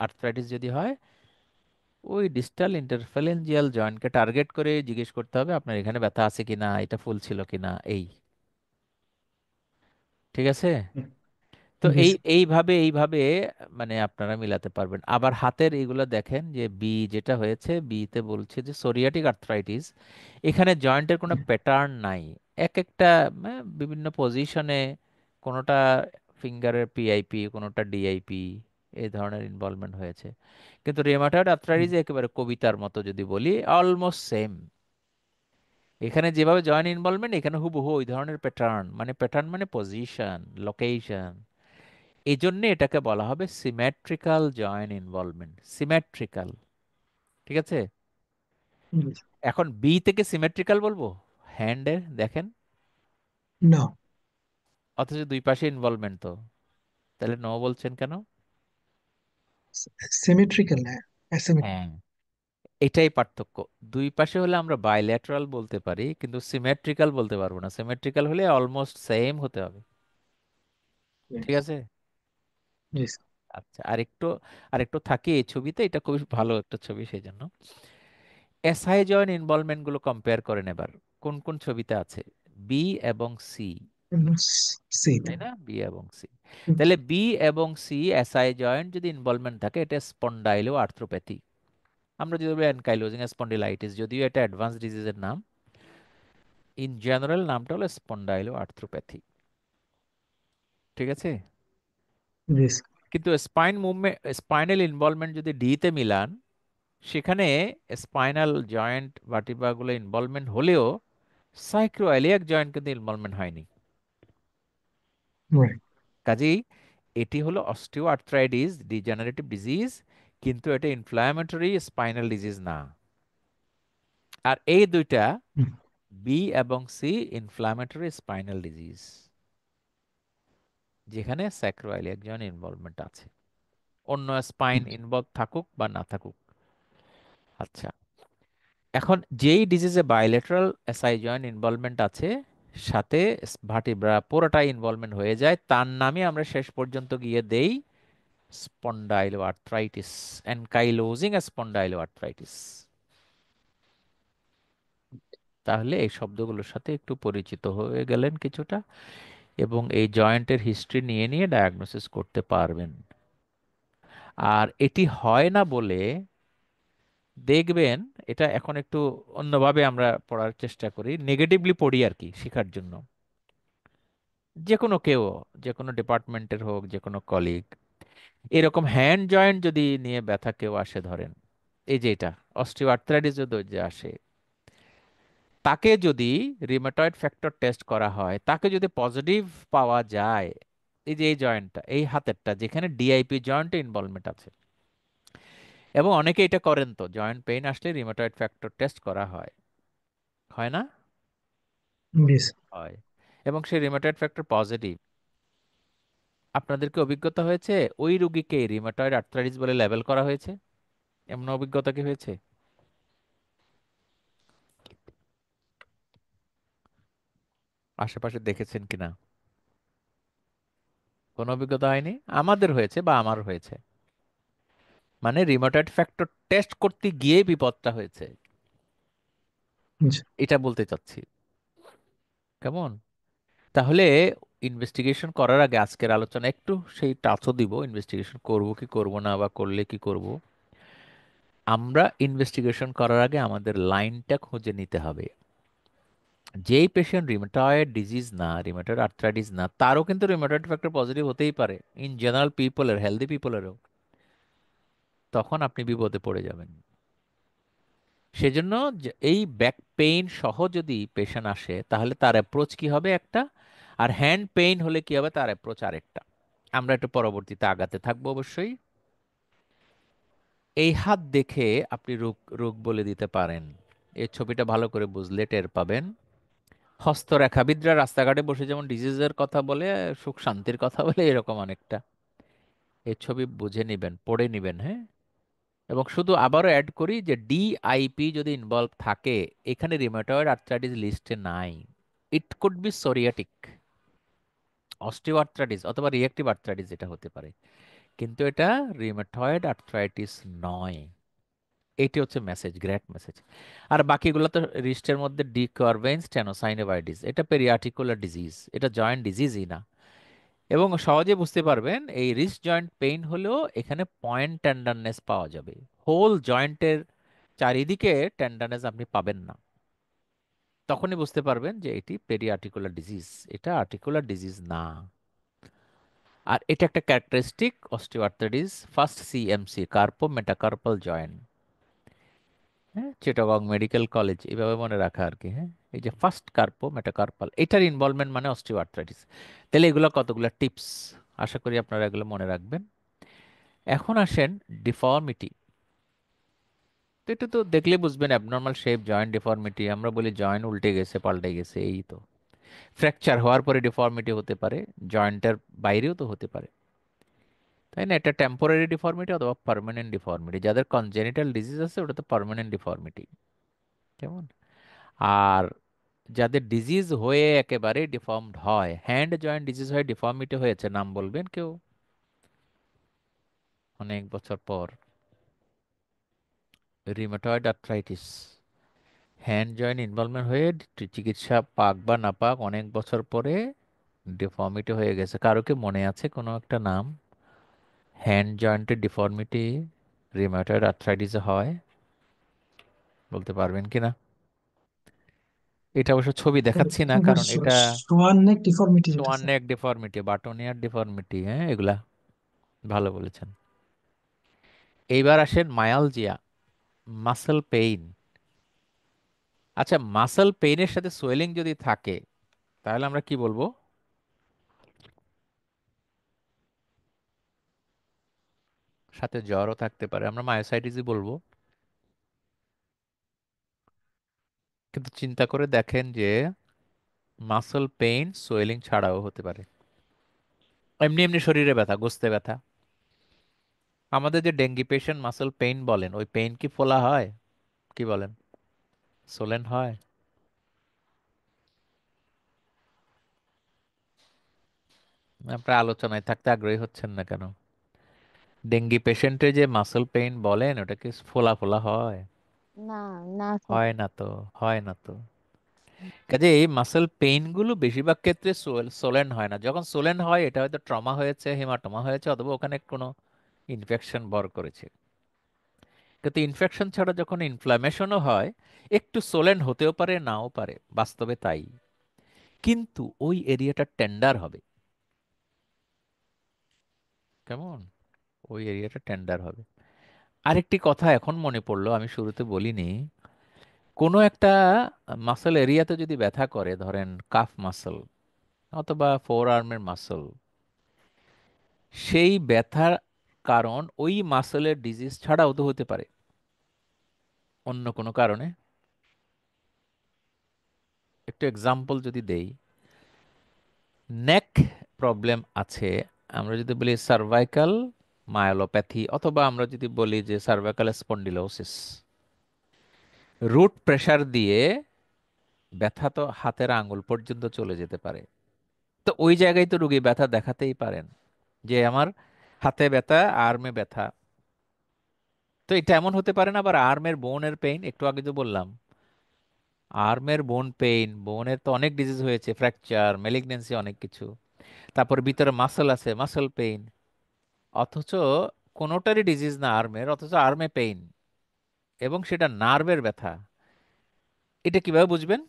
আর্থ্রাইটিস যদি হয়, ওই ডিস্টাল ইন্টারফ্যালেঞ্জিয়াল জয়েন্টকে টার্গেট করে জিজ্ঞেস করতে হবে আপনার এখানে ব্যথা আছে কিনা, এটা ফুল ছিল কিনা, এই। ঠিক আছে? তো জি এই স্যার। এইভাবে এইভাবে মানে আপনারা মিলাতে পারবেন। আবার হাতের এইগুলো দেখেন যে বি যেটা হয়েছে, বি তে বলছে যে সোরিয়াটিক আর্থ্রাইটিস, এখানে জয়েন্টের কোনো প্যাটার্ন নাই, এক একটা বিভিন্ন পজিশনে, কোনোটা ফিঙ্গারের পিআইপি, কোনোটা ডিআইপি, এই ধরনের ইনভলভমেন্ট হয়েছে। কিন্তু রেমাটয়েড আর্থ্রাইটিস একেবারে কবিতার মতো যদি বলি, অলমোস্ট সেম। এখানে যেভাবে জয়েন্ট ইনভলভমেন্ট, এখানে হুবহু ওই ধরনের প্যাটার্ন, মানে প্যাটার্ন মানে পজিশন, লোকেশন। এই জন্য এটাকে বলা হবে সিমেট্রিক্যাল জয়েন্ট ইনভলভমেন্ট, সিমেট্রিক্যাল। ঠিক আছে? জি স্যার। এখন বি থেকে সিমেট্রিক্যাল বলবো হ্যান্ডের, দেখেন। না। অথচ দুই পাশে ইনভলভমেন্ট তো, তাহলে নো বলছেন কেন? সিমেট্রিক্যাল না, অ্যাসিমেট্রিক। হ্যাঁ, এটাই পার্থক্য। দুই পাশে হলে আমরা বাইল্যাটারাল বলতে পারি, কিন্তু সিমেট্রিক্যাল বলতে পারবো না। সিমেট্রিক্যাল হলে অলমোস্ট সেম হতে হবে। ঠিক আছে। জি স্যার। আচ্ছা, আরেকটু থাকি এই ছবিতে, এটা খুবই ভালো একটা ছবি সেই জন্য। এসআই জয়েন্ট ইনভলভমেন্ট গুলো কম্পেয়ার করেন এবার। কোন কোন ছবিতে আছে? বি এবং সি, সি। তাই না? বি এবং সি। তাহলে বি এবং সি এসআই জয়েন্ট যদি ইনভলভমেন্ট থাকে, এটা স্পন্ডাইলো আর্থ্রোপ্যাথি। আমরা যদি বলি অ্যানকাইলোজিং স্পন্ডিলাইটিস, যদিও এটা অ্যাডভান্স ডিজিজের নাম, ইন জেনারেল নামটা হলো স্পন্ডাইলো আর্থ্রোপ্যাথি। ঠিক আছে। জি স্যার। কিন্তু স্পাইন মুভমেন্ট, স্পাইনাল ইনভলভমেন্ট যদি ডি তে মিলান, সেখানে স্পাইনাল জয়েন্ট ভার্টিব্রাগুলো ইনভলভমেন্ট হলেও সাইক্রোএলিয়াক জয়েন্ট কিন্তু ইনভলভমেন্ট হয়নি। রাইট। কাজেই এটি হলো অস্টিও আর্থ্রাইটিস, ডিজেনারেটিভ ডিজিজ, কিন্তু এটা ইনফ্ল্যামেটরি স্পাইনাল ডিজিজ না। আর এই দুইটা, বি এবং সি, ইনফ্ল্যামেটরি স্পাইনাল ডিজিজ, যেখানে স্যাক্রোইলিয়াক জয়েন্ট ইনভলভমেন্ট আছে, অন্য স্পাইন ইনভলভ থাকুক বা না থাকুক। আচ্ছা, এখন যেই ডিজিজে বাইলেটারাল এসআই জয়েন্ট ইনভলভমেন্ট আছে, সাথে ভার্টিব্রা পুরোটাই ইনভলভমেন্ট হয়ে যায়, তার নামে আমরা শেষ পর্যন্ত গিয়ে দেই spondylo arthritis, ankylosing spondylo arthritis. তাহলে এই শব্দগুলোর সাথে একটু পরিচিত হয়ে গেলেন কিছুটা, এবং এই জয়েন্টের হিস্ট্রি নিয়ে নিয়ে ডায়াগনোসিস করতে পারবেন। আর এটি হয় না বলে দেখবেন, এটা এখন একটু অন্যভাবে আমরা পড়ার চেষ্টা করি, নেগেটিভলি পড়ি আর কি, শেখার জন্য। যে কোনো কেউ, যে কোনো ডিপার্টমেন্টের হোক, যে কোনো কলিগ, এরকম হ্যান্ড জয়েন্ট যদি নিয়ে ব্যথা কেউ আসে ধরেন, এই যে এটা অস্টিও আর্থ্রাইটিস যদি যে আসে, তাকে যদি রিমেটয়েড ফ্যাক্টর টেস্ট করা হয়, তাকে যদি পজিটিভ পাওয়া যায়, এই যে এই জয়েন্টটা, এই হাতেরটা যেখানে ডিআইপি জয়েন্টে ইনভলভমেন্ট আছে, এবং অনেকে এটা করেন, তো জয়েন্ট পেইন আসলে রিমেটয়েড ফ্যাক্টর টেস্ট করা হয়, হয় না? জি স্যার। হয়। এবং সেই রিমেটয়েড ফ্যাক্টর পজিটিভ, আপনাদেরকে অভিজ্ঞতা হয়েছে ওই রুগীকে রিমেটয়েড আর্থ্রাইটিস বলে লেবেল করা হয়েছে? এমন অভিজ্ঞতা কি হয়েছে? আশেপাশে দেখেছেন কিনা? কোনো অভিজ্ঞতা হয়নি? আমাদের হয়েছে, বা আমার হয়েছে। মানে রিমেটয়েড ফ্যাক্টর টেস্ট করতে গিয়ে বিপদটা হয়েছে, জি। এটা বলতে চাচ্ছি। কেমন? তাহলে ইনভেস্টিগেশন করার আগে আজকের আলোচনা একটু সেই টাচও দিব, ইনভেস্টিগেশন করব কি করব না, বা করলে কি করব। আমরা ইনভেস্টিগেশন করার আগে আমাদের লাইনটা খুঁজে নিতে হবে। যেই পেশেন্ট রিমেটয়েড ডিজিজ না, রিমেটয়েড আর্থ্রাইটিস না, তারও কিন্তু রিমেটয়েড ফ্যাক্টর পজিটিভ হতেই পারে, ইন জেনারেল পিপলের, হেলদি পিপলেরও। তখন আপনি বিপদে পড়ে যাবেন। সেজন্য এই ব্যাক পেইন সহ যদি পেশেন্ট আসে, তাহলে তার অ্যাপ্রোচ কি হবে একটা, আর হ্যান্ড পেইন হলে কি হবে তার অ্যাপ্রোচ আরেকটা। আমরা একটু পরবর্তীতে আগাতে থাকবো অবশ্যই। এই হাত দেখে আপনি রোগ রোগ বলে দিতে পারেন, এই ছবিটা ভালো করে বুঝলে টের পাবেন। হস্তরেখাবিদরা রাস্তাঘাটে বসে যেমন ডিজিজের কথা বলে, সুখ শান্তির কথা বলে, এরকম অনেকটা। এই ছবি বুঝে নিবেন, পড়ে নিবেন, হ্যাঁ। এবং শুধু আবারও অ্যাড করি যে ডিআইপি যদি ইনভলভ থাকে, এখানে রিমেটয়েড আর্থ্রাইটিস লিস্টে নাই। It could be psoriatic osteo arthritis অথবা রিঅ্যাক্টিভ আর্থ্রাইটিস, যেটা হতে পারে, কিন্তু এটা রিমেটয়েড আর্থ্রাইটিস নয়। এটি হচ্ছে মেসেজ, গ্রেট মেসেজ। আর বাকিগুলো তো লিস্টের মধ্যে ডিকারভেন্স স্টেনোসাইনোভাইটিস, এটা পেরিআর্টিকুলার ডিজিজ, এটা জয়েন্ট ডিজিজই না। এবং সহজে বুঝতে পারবেন, এই রিস্ট জয়েন্ট পেইন হলেও এখানে পয়েন্ট টেন্ডারনেস পাওয়া যাবে, হোল জয়েন্টের চারিদিকে টেন্ডারনেস আপনি পাবেন না। তখনই বুঝতে পারবেন যে এটি পেরি আর্টিকুলার ডিজিজ, এটা আর্টিকুলার ডিজিজ না। আর এটা একটা characteristic osteoarthritis first CMC, carpometacarpal joint. হ্যাঁ, চিটাগং মেডিকেল কলেজ, এইভাবে মনে রাখা আর কি, হ্যাঁ। এই যে ফার্স্ট কার্পো মেটাকার্পাল, এটার ইনভলভমেন্ট মানে অস্টিওআর্থ্রাইটিস। তাহলে এগুলো কতগুলো টিপস, আশা করি আপনারা এগুলো মনে রাখবেন। এখন আসেন ডিফর্মিটি। তো এটা তো দেখলে বুঝবেন অ্যাবনর্মাল শেপ, জয়েন্ট ডিফর্মিটি, আমরা বলি জয়েন্ট উল্টে গেছে, পাল্টে গেছে, এই তো। ফ্র্যাকচার হওয়ার পরে ডিফর্মিটি হতে পারে, জয়েন্টের বাইরেও তো হতে পারে, তাই না? এটা টেম্পোরারি ডিফর্মিটি অথবা পার্মানেন্ট ডিফর্মিটি। যাদের কনজেনিটাল ডিজিজ আছে ওটা তো পার্মানেন্ট ডিফর্মিটি, কেমন? আর যাদের ডিজিজ হয়ে একেবারে ডিফর্মড হয়, হ্যান্ড জয়েন্ট ডিজিজ হয়ে ডিফর্মিটি হয়েছে, নাম বলবেন কেউ অনেক বছর পর? রিমেটয়েড আর্থ্রাইটিস, হ্যান্ড জয়েন্ট ইনভলভমেন্ট হয়ে চিকিৎসা পাক বা না পাক অনেক বছর পরে ডিফর্মিটি হয়ে গেছে। কারো কি মনে আছে কোনো একটা নাম হ্যান্ড জয়েন্টের ডিফর্মিটি রিমেটয়েড আর্থ্রাইটিসে হয়? বলতে পারবেন কিনা? এটা অবশ্য ছবি দেখাচ্ছি না, কারণ এটা সোয়ান নেক ডিফর্মিটি যেটা সোয়ান স্যার। নেক ডিফর্মিটি, বাটনিয়ার ডিফর্মিটি, হ্যাঁ এগুলা ভালো বলেছেন। এইবার আসেন মায়ালজিয়া, মাসল পেইন। আচ্ছা, মাসল পেইনের সাথে সোয়েলিং যদি থাকে তাহলে আমরা কি বলবো? সাথে জ্বরও থাকতে পারে, আমরা মায়োসাইটিসই বলবো। কিন্তু চিন্তা করে দেখেন যে মাসল পেইন সোয়েলিং ছাড়াও হতে পারে। এমনি এমনি শরীরে ব্যথা, গোস্তে ব্যথা। আমাদের যে ডেঙ্গি পেশেন্ট মাসল পেইন বলেন, ওই পেইন কি ফোলা হয়? কি বলেন? সোলেন হয়? আপনার আলোচনায় থাকতে আগ্রহী হচ্ছেন না কেন? ডেঙ্গি পেশেন্টে যে মাসল পেইন বলেন ওটা কি ফোলা ফোলা হয়? না, না স্যার। হয় না তো, হয় না তো। কাজে এই মাসল পেইন গুলো বেশিরভাগ ক্ষেত্রে সোলেন হয় না। যখন সোলেন হয় এটা হয়তো ট্রমা হয়েছে, হেমাটোমা হয়েছে, অথবা ওখানে কোনো ইনফেকশন ভর করেছে। কিন্তু ইনফেকশন ছাড়া যখন ইনফ্লামেশনও হয়, একটু সোলেন হতেও পারে, নাও পারে, বাস্তবে তাই। কিন্তু ওই এরিয়াটা টেন্ডার হবে, কেমন? ওই এরিয়াটা টেন্ডার হবে। আরেকটি কথা এখন মনে পড়লো, আমি শুরুতে বলিনি। কোনো একটা মাসল এরিয়াতে যদি ব্যথা করে, ধরেন কাফ মাসল অথবা ফোর আর্মের মাসল, সেই ব্যথার কারণ ওই মাসলের ডিজিজ ছাড়াও তো হতে পারে অন্য কোনো কারণে। একটু এক্সাম্পল যদি দেই, নেক প্রবলেম আছে, আমরা যদি বলি সার্ভাইকাল মায়োলোপ্যাথি, অথবা আমরা যদি বলি যে সার্ভাইকাল স্পন্ডিলোসিস, রুট প্রেসার দিয়ে ব্যথা তো হাতের আঙ্গুল পর্যন্ত চলে যেতে পারে। তো ওই জায়গায় তো রুগী ব্যথা দেখাতেই পারেন যে আমার হাতে ব্যথা, আর্মে ব্যথা। তো এটা এমন হতে পারে না আবার আর্মের বোনের পেইন, একটু আগে তো বললাম আর্মের বোন পেইন, বোনের তো অনেক ডিজিজ হয়েছে, ফ্র্যাকচার, ম্যালিগন্যান্সি, অনেক কিছু। তারপর ভিতরে মাসল আছে, মাসল পেইন, অথচ কোনোটারই ডিজিজ না আর্মের, অথচ আর্মে পেইন, এবং সেটা নার্ভের ব্যথা। এটা কিভাবে বুঝবেন?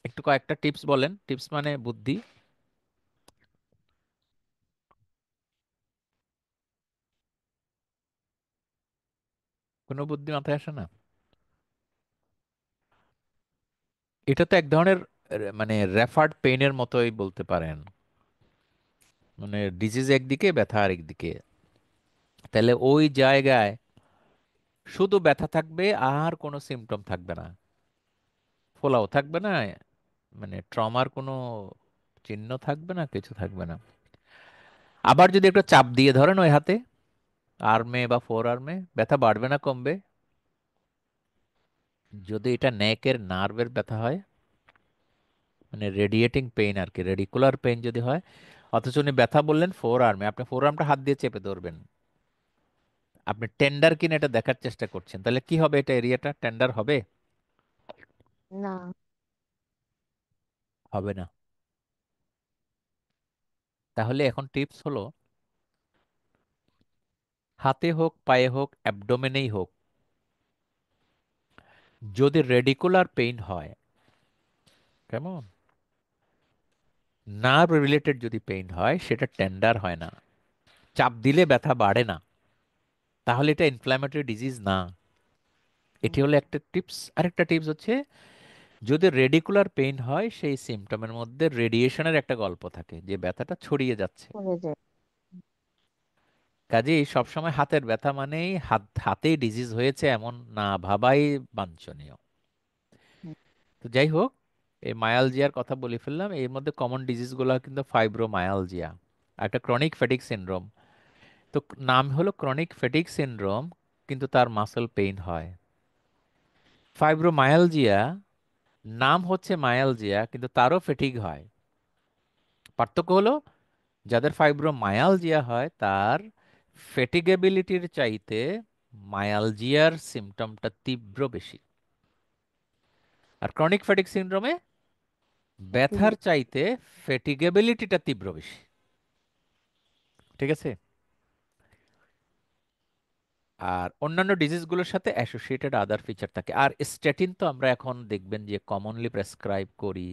একটু কয়েকটা টিপস বলেন, টিপস মানে বুদ্ধি। কোনো বুদ্ধি মাথায় আসে না? এটা তো এক ধরনের মানে রেফার্ড পেইনের মতোই বলতে পারেন, মানে ডিজিজ একদিকে, ব্যথা আরেকদিকে। তাহলে ওই জায়গায় শুধু ব্যথা থাকবে, আর কোনো সিমটম থাকবে না, ফোলাও থাকবে না, মানে ট্রমার কোনো চিহ্ন থাকবে না, কিছু থাকবে না। আবার যদি একটু চাপ দিয়ে ধরেন ওই হাতে, আর্মে বা ফোর আর্মে, ব্যথা বাড়বে না, কমবে? যদি এটা নেকের নার্ভের ব্যথা হয়, মানে রেডিয়েটিং পেইন আর কি, রেডিকুলার পেইন যদি হয়, অথচ উনি ব্যথা বললেন ফোর আর্মে, আপনি ফোর আর্মটা হাত দিয়ে চেপে ধরবেন, আপনি টেন্ডার কিনা এটা দেখার চেষ্টা করছেন, তাহলে কি হবে? এটা এরিয়াটা টেন্ডার হবে? না। হবে না। তাহলে এখন টিপস হলো, হাতে হোক, পায়ে হোক, অ্যাবডোমেনেই হোক, যদি রেডিকুলার পেইন হয়, কেমন, নার্ভ রিলেটেড যদি পেইন হয়, সেটা টেন্ডার হয় না, চাপ দিলে ব্যথা বাড়ে না, তাহলে এটা ইনফ্ল্যামেটরি ডিজিজ না। এটি হলো একটা টিপস। আরেকটা টিপস হচ্ছে, যদি রেডিকুলার পেইন হয়, সেই সিমটমের মধ্যে রেডিয়েশনের একটা গল্প থাকে, যে ব্যথাটা ছড়িয়ে যাচ্ছে। পড়ে যায়। কাজেই সবসময় হাতের ব্যথা মানেই হাতেই ডিজিজ হয়েছে এমন না ভাবাই বাঞ্ছনীয়। তো যাই হোক, এই মায়ালজিয়ার কথা বলে ফেললাম। এর মধ্যে কমন ডিজিজগুলো কিন্তু ফাইব্রোমায়ালজিয়া, একটা ক্রনিক ফ্যাটিক সিনড্রোম। তো নাম হলো ক্রনিক ফ্যাটিক সিনড্রোম, কিন্তু তার মাসল পেইন হয়। ফাইব্রোমায়ালজিয়া নাম হচ্ছে মায়ালজিয়া, কিন্তু তারও ফেটিক হয়। পার্থক্য হলো, যাদের ফাইব্রোমায়ালজিয়া হয় তার ফেটিগেবিলিটির চাইতে মায়ালজিয়ার সিমটমটা তীব্র বেশি। আর ক্রনিক ফ্যাটিক সিনড্রোমে ব্যথার fatigue, চাইতে ফেটিগেবিলিটিটা তীব্র বেশি। ঠিক আছে? আর অন্যান্য ডিজিজগুলোর সাথে অ্যাসোসিয়েটেড আদার ফিচার থাকে। আর স্ট্যাটিন তো আমরা এখন দেখবেন যে কমনলি প্রেসক্রাইব করি।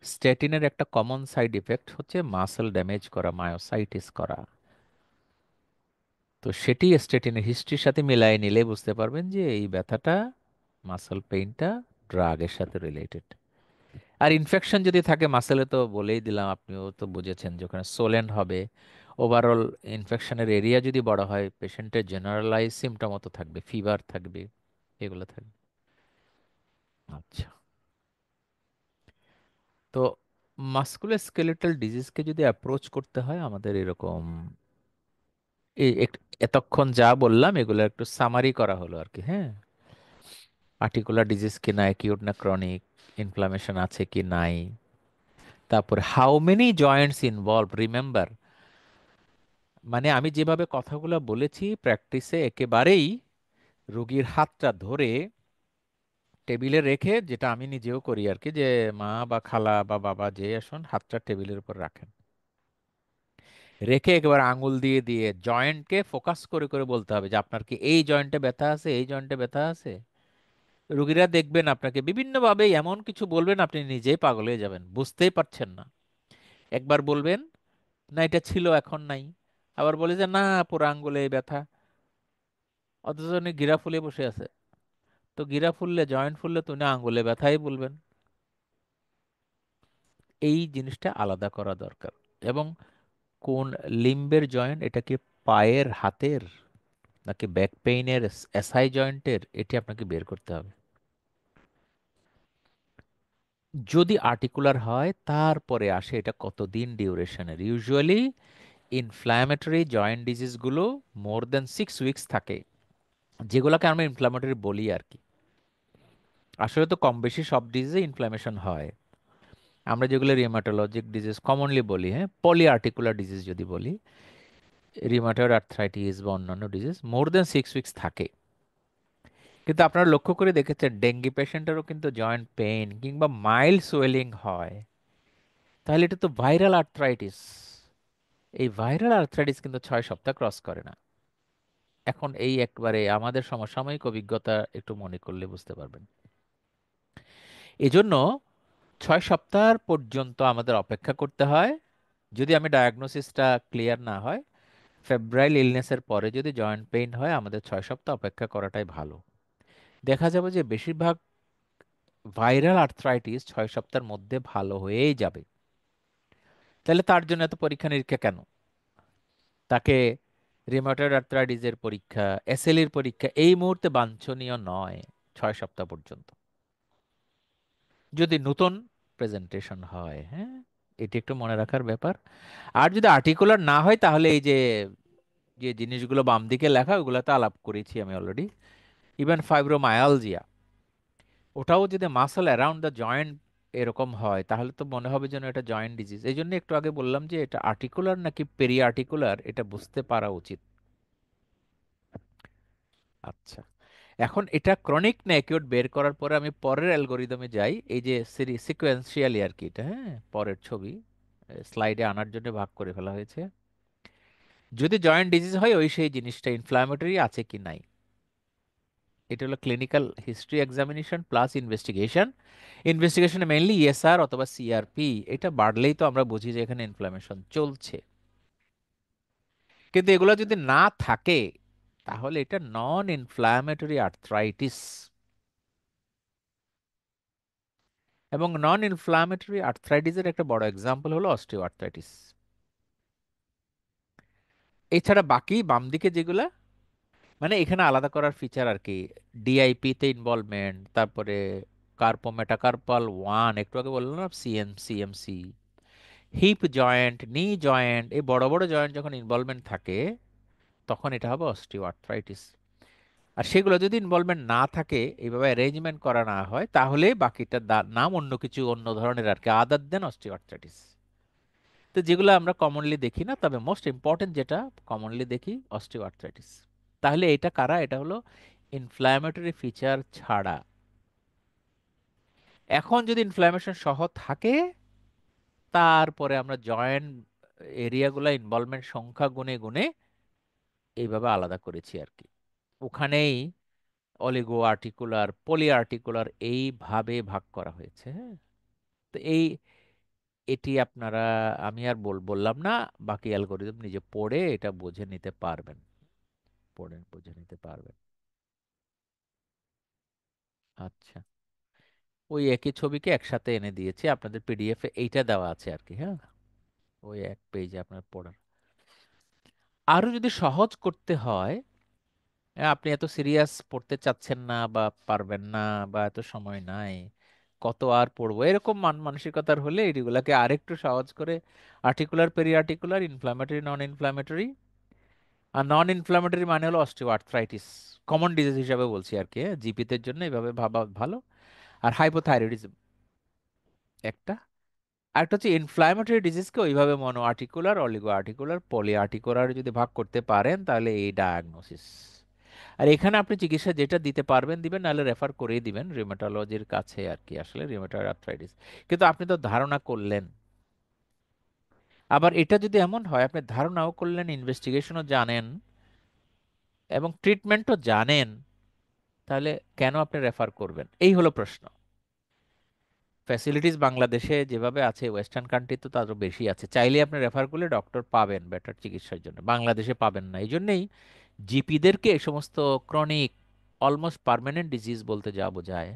স্ট্যাটিনের একটা কমন সাইড ইফেক্ট হচ্ছে মাসল ড্যামেজ করা, মায়োসাইটিস করা। তো সেটি স্ট্যাটিনের হিস্ট্রির সাথে মিলাই নিলে বুঝতে পারবেন যে এই ব্যথাটা, মাসল পেইনটা ড্রাগের সাথে রিলেটেড। আর ইনফেকশন যদি থাকে মাসেলে, তো বলেই দিলাম, আপনিও তো বুঝেছেন, যেখানে সোলেন হবে, ওভারঅল ইনফেকশনের এরিয়া যদি বড় হয়, পেশেন্টের জেনারেলাইজ সিমটমও তো থাকবে, ফিভার থাকবে, এগুলো থাকবে। আচ্ছা, তো মাস্কুলোস্কেলেটাল ডিজিজকে যদি অ্যাপ্রোচ করতে হয়, আমাদের এরকম এতক্ষণ যা বললাম এগুলো একটু সামারি করা হলো আর কি। হ্যাঁ, আর্টিকুলার ডিজিজ কি না, অ্যাকিউট না ক্রনিক, ইনফ্লামেশন আছে কি নাই, তারপরে how many Joints involve, remember, মানে আমি যেভাবে কথাগুলো বলেছি প্র্যাকটিসে একেবারেই রোগীর হাতটা ধরে টেবিলে রেখে, যেটা আমি নিজেও করি আর কি, যে মা বা খালা বা বাবা যে আসুন, হাতটা টেবিলের উপর রাখেন, রেখে একেবারে আঙুল দিয়ে দিয়ে জয়েন্টকে ফোকাস করে করে বলতে হবে যে আপনার কি এই জয়েন্টে ব্যথা আছে, এই জয়েন্টে ব্যথা আছে। রুগীরা দেখবেন আপনাকে বিভিন্নভাবে এমন কিছু বলবেন, আপনি নিজেই পাগল হয়ে যাবেন, বুঝতেই পারছেন না। একবার বলবেন না এটা ছিল এখন নাই, আবার বলে যে না পুরো আঙ্গুলে এই ব্যথা, অথচ উনি গিরা ফুলে বসে আছে। তো গিরা ফুললে, জয়েন্ট ফুললে তো উনি আঙ্গুলে ব্যথাই বলবেন। এই জিনিসটা আলাদা করা দরকার। এবং কোন লিম্বের জয়েন্ট, এটা কি পায়ের, হাতের, নাকি ব্যাক পেইনের এসআই জয়েন্টের, এটি আপনাকে বের করতে হবে। যদি আর্টিকুলার হয় তারপরে আসে এটা কতদিন ডিউরেশনের। ইউজুয়ালি ইনফ্ল্যামেটরি জয়েন্ট ডিজিজগুলো মোর দ্যান 6 উইকস থাকে, যেগুলোকে আমরা ইনফ্ল্যামেটরি বলি আর কি। আসলে তো কম বেশি সব ডিজিজে ইনফ্ল্যামেশন হয়। আমরা যেগুলো রিউমাটোলজিক ডিজিজ কমনলি বলি, হ্যাঁ, পলি আর্টিকুলার ডিজিজ যদি বলি, রিউমাটয়েড আর্থ্রাইটিস বা অন্যান্য ডিজিজ মোর দ্যান 6 উইকস থাকে। কিন্তু আপনারা লক্ষ্য করে দেখেছেন ডেঙ্গি পেশেন্টেরও কিন্তু জয়েন্ট পেইন কিংবা মাইল্ড সোয়েলিং হয়। তাহলে এটা তো ভাইরাল আর্থ্রাইটিস। এই ভাইরাল আর্থ্রাইটিস কিন্তু 6 সপ্তাহ ক্রস করে না। এখন এই একবারে আমাদের সমসাময়িক অভিজ্ঞতা একটু মনে করলে বুঝতে পারবেন। এজন্য 6 সপ্তাহ পর্যন্ত আমাদের অপেক্ষা করতে হয়। যদি আমি ডায়াগনোসিসটা ক্লিয়ার না হয়, ফেব্রাইল ইলনেসের পরে যদি জয়েন্ট পেইন হয়, আমাদের 6 সপ্তাহ অপেক্ষা করাটাই ভালো। দেখা যাবে যে বেশিরভাগ ভাইরাল আর্থ্রাইটিস 6 সপ্তাহের মধ্যে ভালো হয়েই যাবে। তাহলে তার জন্য এত পরীক্ষা নিরীক্ষা কেন? তাকে রিউমাটয়েড আর্থ্রাইটিসের পরীক্ষা, এসএলইর পরীক্ষা এই মুহূর্তে বাঞ্ছনীয় নয় 6 সপ্তাহ পর্যন্ত, যদি নতুন প্রেজেন্টেশন হয়। হ্যাঁ, এটি একটু মনে রাখার ব্যাপার। আর যদি আর্টিকুলার না হয়, তাহলে এই যে যে জিনিসগুলো বাম দিকে লেখা, ওগুলোতে আলাপ করেছি আমি অলরেডি। ইভেন ফাইব্রোমায়ালজিয়া, ওটাও যদি মাসল অ্যারাউন্ড দ্য জয়েন্ট এরকম হয়, তাহলে তো মনে হবে যেন এটা জয়েন্ট ডিজিজ। এই জন্য একটু আগে বললাম যে এটা আর্টিকুলার নাকি পেরি আর্টিকুলার, এটা বুঝতে পারা উচিত। আচ্ছা, এখন এটা ক্রনিক না অ্যাকিউট বের করার পরে আমি পরের অ্যালগোরিদমে যাই। এই যে সিকোয়েন্সিয়ালি আর কি, এটা হ্যাঁ পরের ছবি স্লাইডে আনার জন্য ভাগ করে ফেলা হয়েছে। যদি জয়েন্ট ডিজিজ হয়, ওই সেই জিনিসটা ইনফ্ল্যামেটরি আছে কি নাই, এটা হলো clinical history examination plus investigation. ইনভেস্টিগেশনে মেইনলি ইএসআর অথবা সিআরপি, এটা বাড়লেই তো আমরা বুঝি যে এখানে ইনফ্ল্যামেশন চলছে। কিন্তু এগুলো যদি না থাকে, তাহলে এটা নন ইনফ্ল্যামেটরি আর্থ্রাইটিস। এবং নন ইনফ্ল্যামেটরি আর্থ্রাইটিসের একটা বড় এক্সাম্পল হলো অস্টিও আর্থ্রাইটিস। এছাড়া বাকি বাম দিকে যেগুলা, মানে এখানে আলাদা করার ফিচার আর কি, ডিআইপি তে ইনভলভমেন্ট, তারপরে কার্পো মেটাকার্পাল 1, একটু আগে বললাম না, সিএমসি, হিপ জয়েন্ট, নি জয়েন্ট, এই বড় বড় জয়েন্ট যখন ইনভলভমেন্ট থাকে তখন এটা হবে অস্টিও আর্থ্রাইটিস। আর সেগুলো যদি ইনভলভমেন্ট না থাকে, এইভাবে অ্যারেঞ্জমেন্ট করা না হয়, তাহলে বাকিটা নাম অন্য কিছু, অন্য ধরনের আর কি, আদার দেন অস্টিও আর্থ্রাইটিস। তো যেগুলো আমরা কমনলি দেখি না, তবে মোস্ট ইম্পর্টেন্ট যেটা কমনলি দেখি অস্টিও আর্থ্রাইটিস। তাহলে এটা কারা? এটা হলো ইনফ্ল্যামেটরি ফিচার ছাড়া। এখন যদি ইনফ্ল্যামেশন সহ থাকে, তারপরে আমরা জয়েন্ট এরিয়াগুলো ইনভলভমেন্ট সংখ্যা গুনে গুনে এইভাবে আলাদা করেছি আর কি। ওখানেই অলিগো আর্টিকুলার, পলি আর্টিকুলার এইভাবে ভাগ করা হয়েছে। হ্যাঁ, তো এটি আপনারা, আমি আর বললাম না, বাকি অ্যালগোরিদম নিজে পড়ে এটা বুঝে নিতে পারবেন, পড়ে বুঝে নিতে পারবেন। আচ্ছা, ওই একই ছবিকে একসাথে এনে দিয়েছি আপনাদের পিডিএফ এ, এইটা দেওয়া আছে আর কি। হ্যাঁ, ওই এক পেজে আপনার পড়ার। আরো যদি সহজ করতে হয়, আপনি এত সিরিয়াস পড়তে চাচ্ছেন না বা পারবেন না বা এত সময় নাই, কত আর পড়বো, এরকম মানসিকতার হলে এগুলাকে আরেকটু সহজ করে আর্টিকুলার, পেরি আর্টিকুলার, ইনফ্ল্যামেটরি, নন ইনফ্ল্যামেটরি। আর নন ইনফ্ল্যামেটরি মানে হলো অস্টিও আর্থ্রাইটিস, কমন ডিজিজ হিসাবে বলছি আর কি, জিপিদের জন্য এভাবে ভাবা ভালো। আর হাইপোথাইরয়েডিজম একটা। আরেকটা হচ্ছে ইনফ্ল্যামেটরি ডিজিজকে ওইভাবে মনো articular, oligo articular, poly articular যদি ভাগ করতে পারেন, তাহলে এই ডায়াগনোসিস। আর এখানে আপনি চিকিৎসা যেটা দিতে পারবেন দিবেন, নাহলে রেফার করেই দিবেন রিউমাটোলজির কাছে আর কি, আসলে রিউমাটয়েড আর্থ্রাইটিস। কিন্তু আপনি তো ধারণা করলেন। আবার এটা যদি এমন হয় আপনি ধারণাও করলেন, ইনভেস্টিগেশনও জানেন এবং ট্রিটমেন্টও জানেন, তাহলে কেন আপনি রেফার করবেন? এই হলো প্রশ্ন। ফ্যাসিলিটিস বাংলাদেশে যেভাবে আছে, ওয়েস্টার্ন কান্ট্রি তো তারও বেশি আছে, চাইলে আপনি রেফার করলে ডক্টর পাবেন বেটার চিকিৎসার জন্য, বাংলাদেশে পাবেন না। এই জন্যেই জিপিদেরকে এই সমস্ত ক্রনিক, অলমোস্ট পার্মানেন্ট ডিজিজ বলতে যা বোঝায়,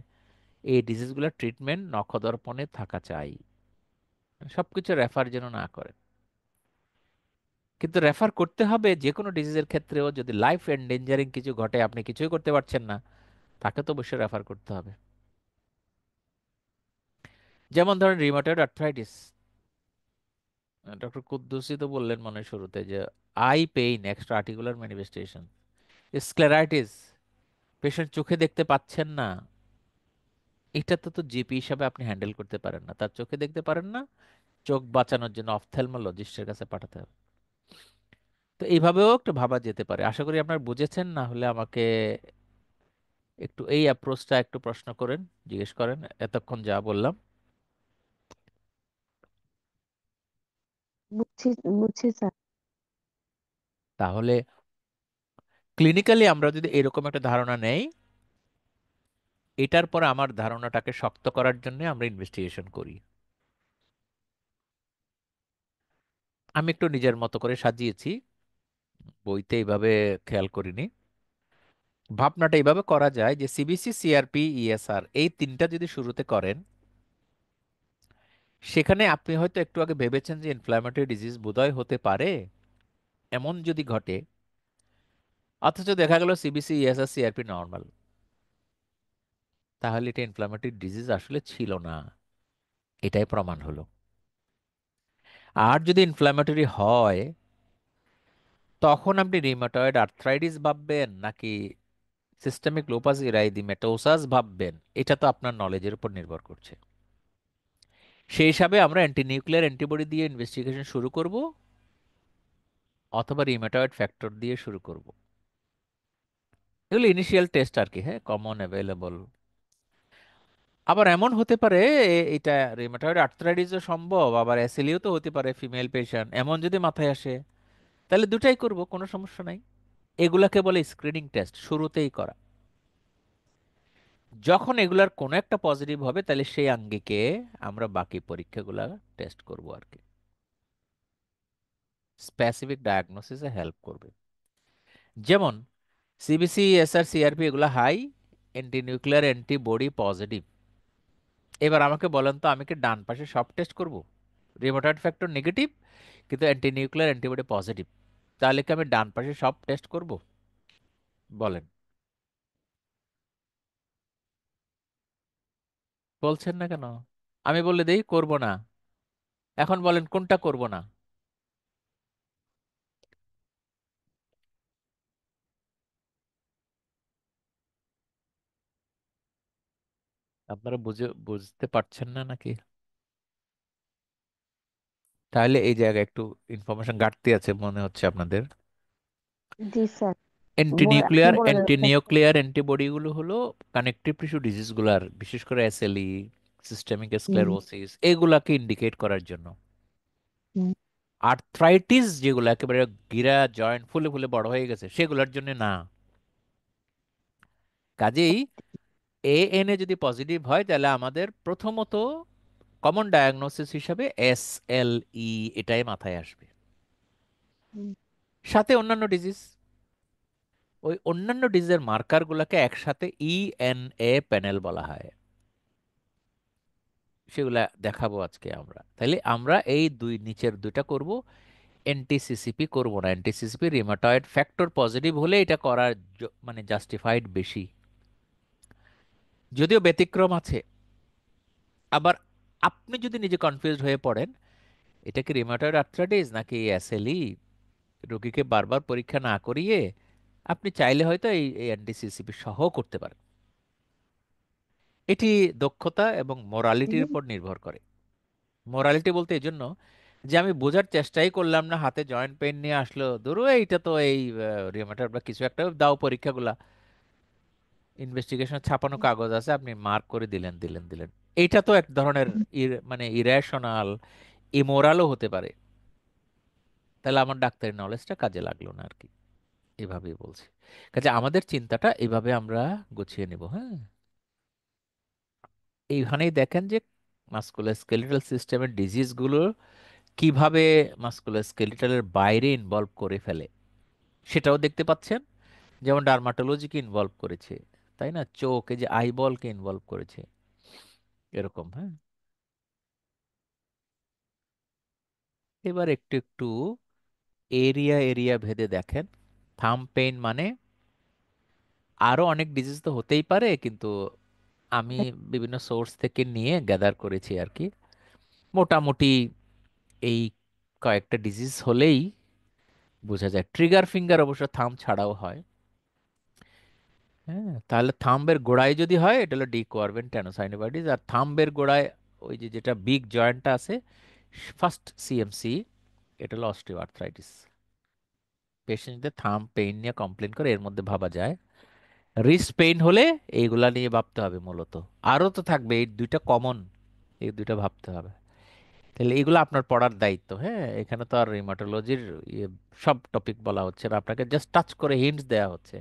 এই ডিজিজগুলোর ট্রিটমেন্ট নখদর্পণে থাকা চাই, সবকিছু রেফার যেন না করে। কিন্তু রেফার করতে হবে যে কোনো ডিজিজের ক্ষেত্রেও, যদি লাইফ এন্ডেঞ্জারিং কিছু ঘটে, আপনি কিছুই করতে পারছেন না, তাকে তো অবশ্যই রেফার করতে হবে। যেমন ধরেন রিউমাটয়েড আর্থ্রাইটিস, ডক্টর কুদ্দুসি তো বললেন মনে হয় শুরুতে যে I pain, extra articular manifestation. Scleritis, patient চোখে দেখতে পাচ্ছেন না, এটা তো জিপি হিসাবে আপনি হ্যান্ডেল করতে পারেন না, তার চোখে দেখতে পারেন না, চোখ বাঁচানোর জন্য অফথেলমোলজিস্টের কাছে পাঠাতে হবে। তো এইভাবেও একটু ভাবা যেতে পারে। আশা করি আপনার বুঝেছেন, না হলে আমাকে একটু এই অ্যাপ্রোচটা একটু প্রশ্ন করেন, জিজ্ঞেস করেন এতক্ষণ যা বললাম। বুঝছি, বুঝছি স্যার। তাহলে ক্লিনিক্যালি আমরা যদি এরকম একটা ধারণা নেই, এটার পর আমার ধারণাটাকে শক্ত করার জন্য আমরা ইনভেস্টিগেশন করি। আমি একটু নিজের মতো করে সাজিয়েছি, বইতে এইভাবে খেয়াল করিনি। ভাবনাটা এইভাবে করা যায় যে সিবিসি, সিআরপি, ইএসআর এই তিনটা যদি শুরুতে করেন, সেখানে আপনি হয়তো একটু আগে ভেবেছেন যে ইনফ্ল্যামেটরি ডিজিজ বোধহয় হতে পারে, এমন যদি ঘটে, অথচ দেখা গেল সিবিসি, ইএসআর, সিআরপি নর্মাল, তাহলে এটা ইনফ্ল্যামেটরি ডিজিজ আসলে ছিল না, এটাই প্রমাণ হলো। আর যদি ইনফ্ল্যামেটরি হয়, তখন আপনি রিউমাটয়েড আর্থ্রাইটিস ভাববেন নাকি সিস্টেমিক লুপাস ইরাইদিমেটোসাস ভাববেন, এটা তো আপনার নলেজের উপর নির্ভর করছে। সেই হিসাবে আমরা অ্যান্টি নিউক্লিয়ার অ্যান্টিবডি দিয়ে ইনভেস্টিগেশন শুরু করব, অথবা রিউমাটয়েড ফ্যাক্টর দিয়ে শুরু করব। এগুলো ইনিশিয়াল টেস্ট আর কি, হ্যাঁ, কমন অ্যাভেলেবল। আবার এমন হতে পারে এটা রিউমাটয়েড আর্থ্রাইটিসও সম্ভব, আবার অ্যাসিলিও তো হতে পারে ফিমেল পেশেন্ট, এমন যদি মাথায় আসে, তাহলে দুটাই করব, কোনো সমস্যা নাই। এগুলাকে বলে স্ক্রিনিং টেস্ট, শুরুতেই করা। যখন এগুলার কোনো একটা পজিটিভ হবে, তাহলে সেই আঙ্গিকে আমরা বাকি পরীক্ষাগুলা টেস্ট করব আর কি, স্পেসিফিক ডায়াগনোসিসে হেল্প করবে। যেমন সিবিসি, এসআর, সিআরপি এগুলো high anti nuclear antibody positive. এবার আমাকে বলেন তো, আমি কি ডান পাশে সব টেস্ট করব? রিউমাটয়েড ফ্যাক্টর নেগেটিভ কিন্তু অ্যান্টি নিউক্লিয়ার অ্যান্টিবডি পজিটিভ, তাহলে কি আমি ডান পাশে সব টেস্ট করব? বলেন। বলছেন না কেন? আমি বলে দেই করব না। এখন বলেন কোনটা করব না। আপনারা বুঝতে পারছেন না নাকি? তাহলে এই জায়গায় একটু ইনফরমেশন ঘাটতি আছে মনে হচ্ছে আপনাদের। জি স্যার। আপনি অ্যান্টিনিউক্লিয়ার বলে যাচ্ছেন। অ্যান্টিনিউক্লিয়ার অ্যান্টিবডিগুলো হলো কানেকটিভ টিস্যু ডিজিজগুলার, বিশেষ করে এসএলই, সিস্টেমিক হুম, স্ক্লেরোসিস, এগুলাকে ইন্ডিকেট করার জন্য। হুম, আর্থ্রাইটিস যেগুলো একেবারে গিরা জয়েন্ট ফুলে ফুলে বড় হয়ে গেছে সেগুলোর জন্য না। কাজেই এএনএ যদি পজিটিভ হয় তাহলে আমাদের প্রথমত কমন ডায়াগনোসিস হিসাবে এসএলই এটাই মাথায় আসবে, হুম, সাথে অন্যান্য ডিজিজ। ওই অন্যান্য ডিজিজের মার্কারগুলোকে একসাথে ইএনএ প্যানেল বলা হয়। সেগুলা দেখাবো আজকে আমরা। তাহলে আমরা এই নিচের দুইটা করব, এনটিসিসিপি করব না। এনটিসিসিপি রিমাটয়েড ফ্যাক্টর পজিটিভ হলে এটা করার মানে জাস্টিফাইড বেশি, যদিও ব্যতিক্রম আছে। আবার আপনি যদি নিজে কনফিউজড হয়ে পড়েন এটা কি রিমাটয়েড আর্থ্রাইটিস নাকি এসএলই, রোগীকে বারবার পরীক্ষা না করিয়ে আপনি চাইলে হয়তো এই এনটিসিসিপি সহ করতে পারেন। এটি দক্ষতা এবং মোরালিটির হুম, উপর নির্ভর করে। মোরালিটি বলতে এই জন্য যে আমি বোঝার চেষ্টাই করলাম না, হাতে জয়েন্ট পেইন নিয়ে আসলো, ধরো এইটা তো এই রিউমাটয়েড বা কিছু একটা, দাও পরীক্ষাগুলা, ইনভেস্টিগেশন ছাপানো কাগজ আছে, আপনি মার্ক করে দিলেন দিলেন দিলেন। এইটা তো এক ধরনের মানে ইরেশনাল, ইমোরালও হতে পারে। তাহলে আমার ডাক্তারি নলেজটা কাজে লাগলো না আর কি। এভাবেই বলছি। কাজে আমাদের চিন্তাটা এভাবে আমরা গুছিয়ে নেব। হ্যাঁ, এইখানেই দেখেন যে মাস্কুলোস্কেলিটাল সিস্টেমের ডিজিজগুলো কিভাবে মাস্কুলোস্কেলিটালের বাইরে ইনভলভ করে ফেলে সেটাও দেখতে পাচ্ছেন। যেমন ডার্মাটোলজিকে ইনভলভ করেছে, তাই না? চোখ, এই যে আইবলকে ইনভলভ করেছে, এরকম। হ্যাঁ, এবার একটু একটু এরিয়া এরিয়া ভেদে দেখেন। থাম্ব পেইন মানে আরো অনেক ডিজিজ তো হতেই পারে, কিন্তু আমি বিভিন্ন সোর্স থেকে নিয়ে গ্যাদার করেছি আর কি। মোটামুটি এই কয়েকটা ডিজিজ হলেই বোঝা যায়। ট্রিগার ফিঙ্গার অবশ্য থাম্ব ছাড়াও হয়। হ্যাঁ, তাহলে থাম্বের গোড়ায় যদি হয় এটা হলো ডিকোয়ারভেন্ট ট্যানোসাইনোভাইটিস, আর থাম্বের গোড়ায় ওই যে যেটা বিগ জয়েন্টটা আছে, ফার্স্ট সিএমসি, এটা হলো অস্টিও আর্থ্রাইটিস। পেশেন্টদের থাম্ব পেইন নিয়ে কমপ্লেন করে, এর মধ্যে ভাবা যায়। রিস্ট পেইন হলে এইগুলা নিয়ে ভাবতে হবে মূলত। আরও তো থাকবে, এই দুইটা কমন, এই দুইটা ভাবতে হবে। তাহলে এগুলো আপনার পড়ার দায়িত্ব। হ্যাঁ, এখানে তো আর রিমাটোলজির সব টপিক বলা হচ্ছে না, আপনাকে জাস্ট টাচ করে হিন্টস দেওয়া হচ্ছে,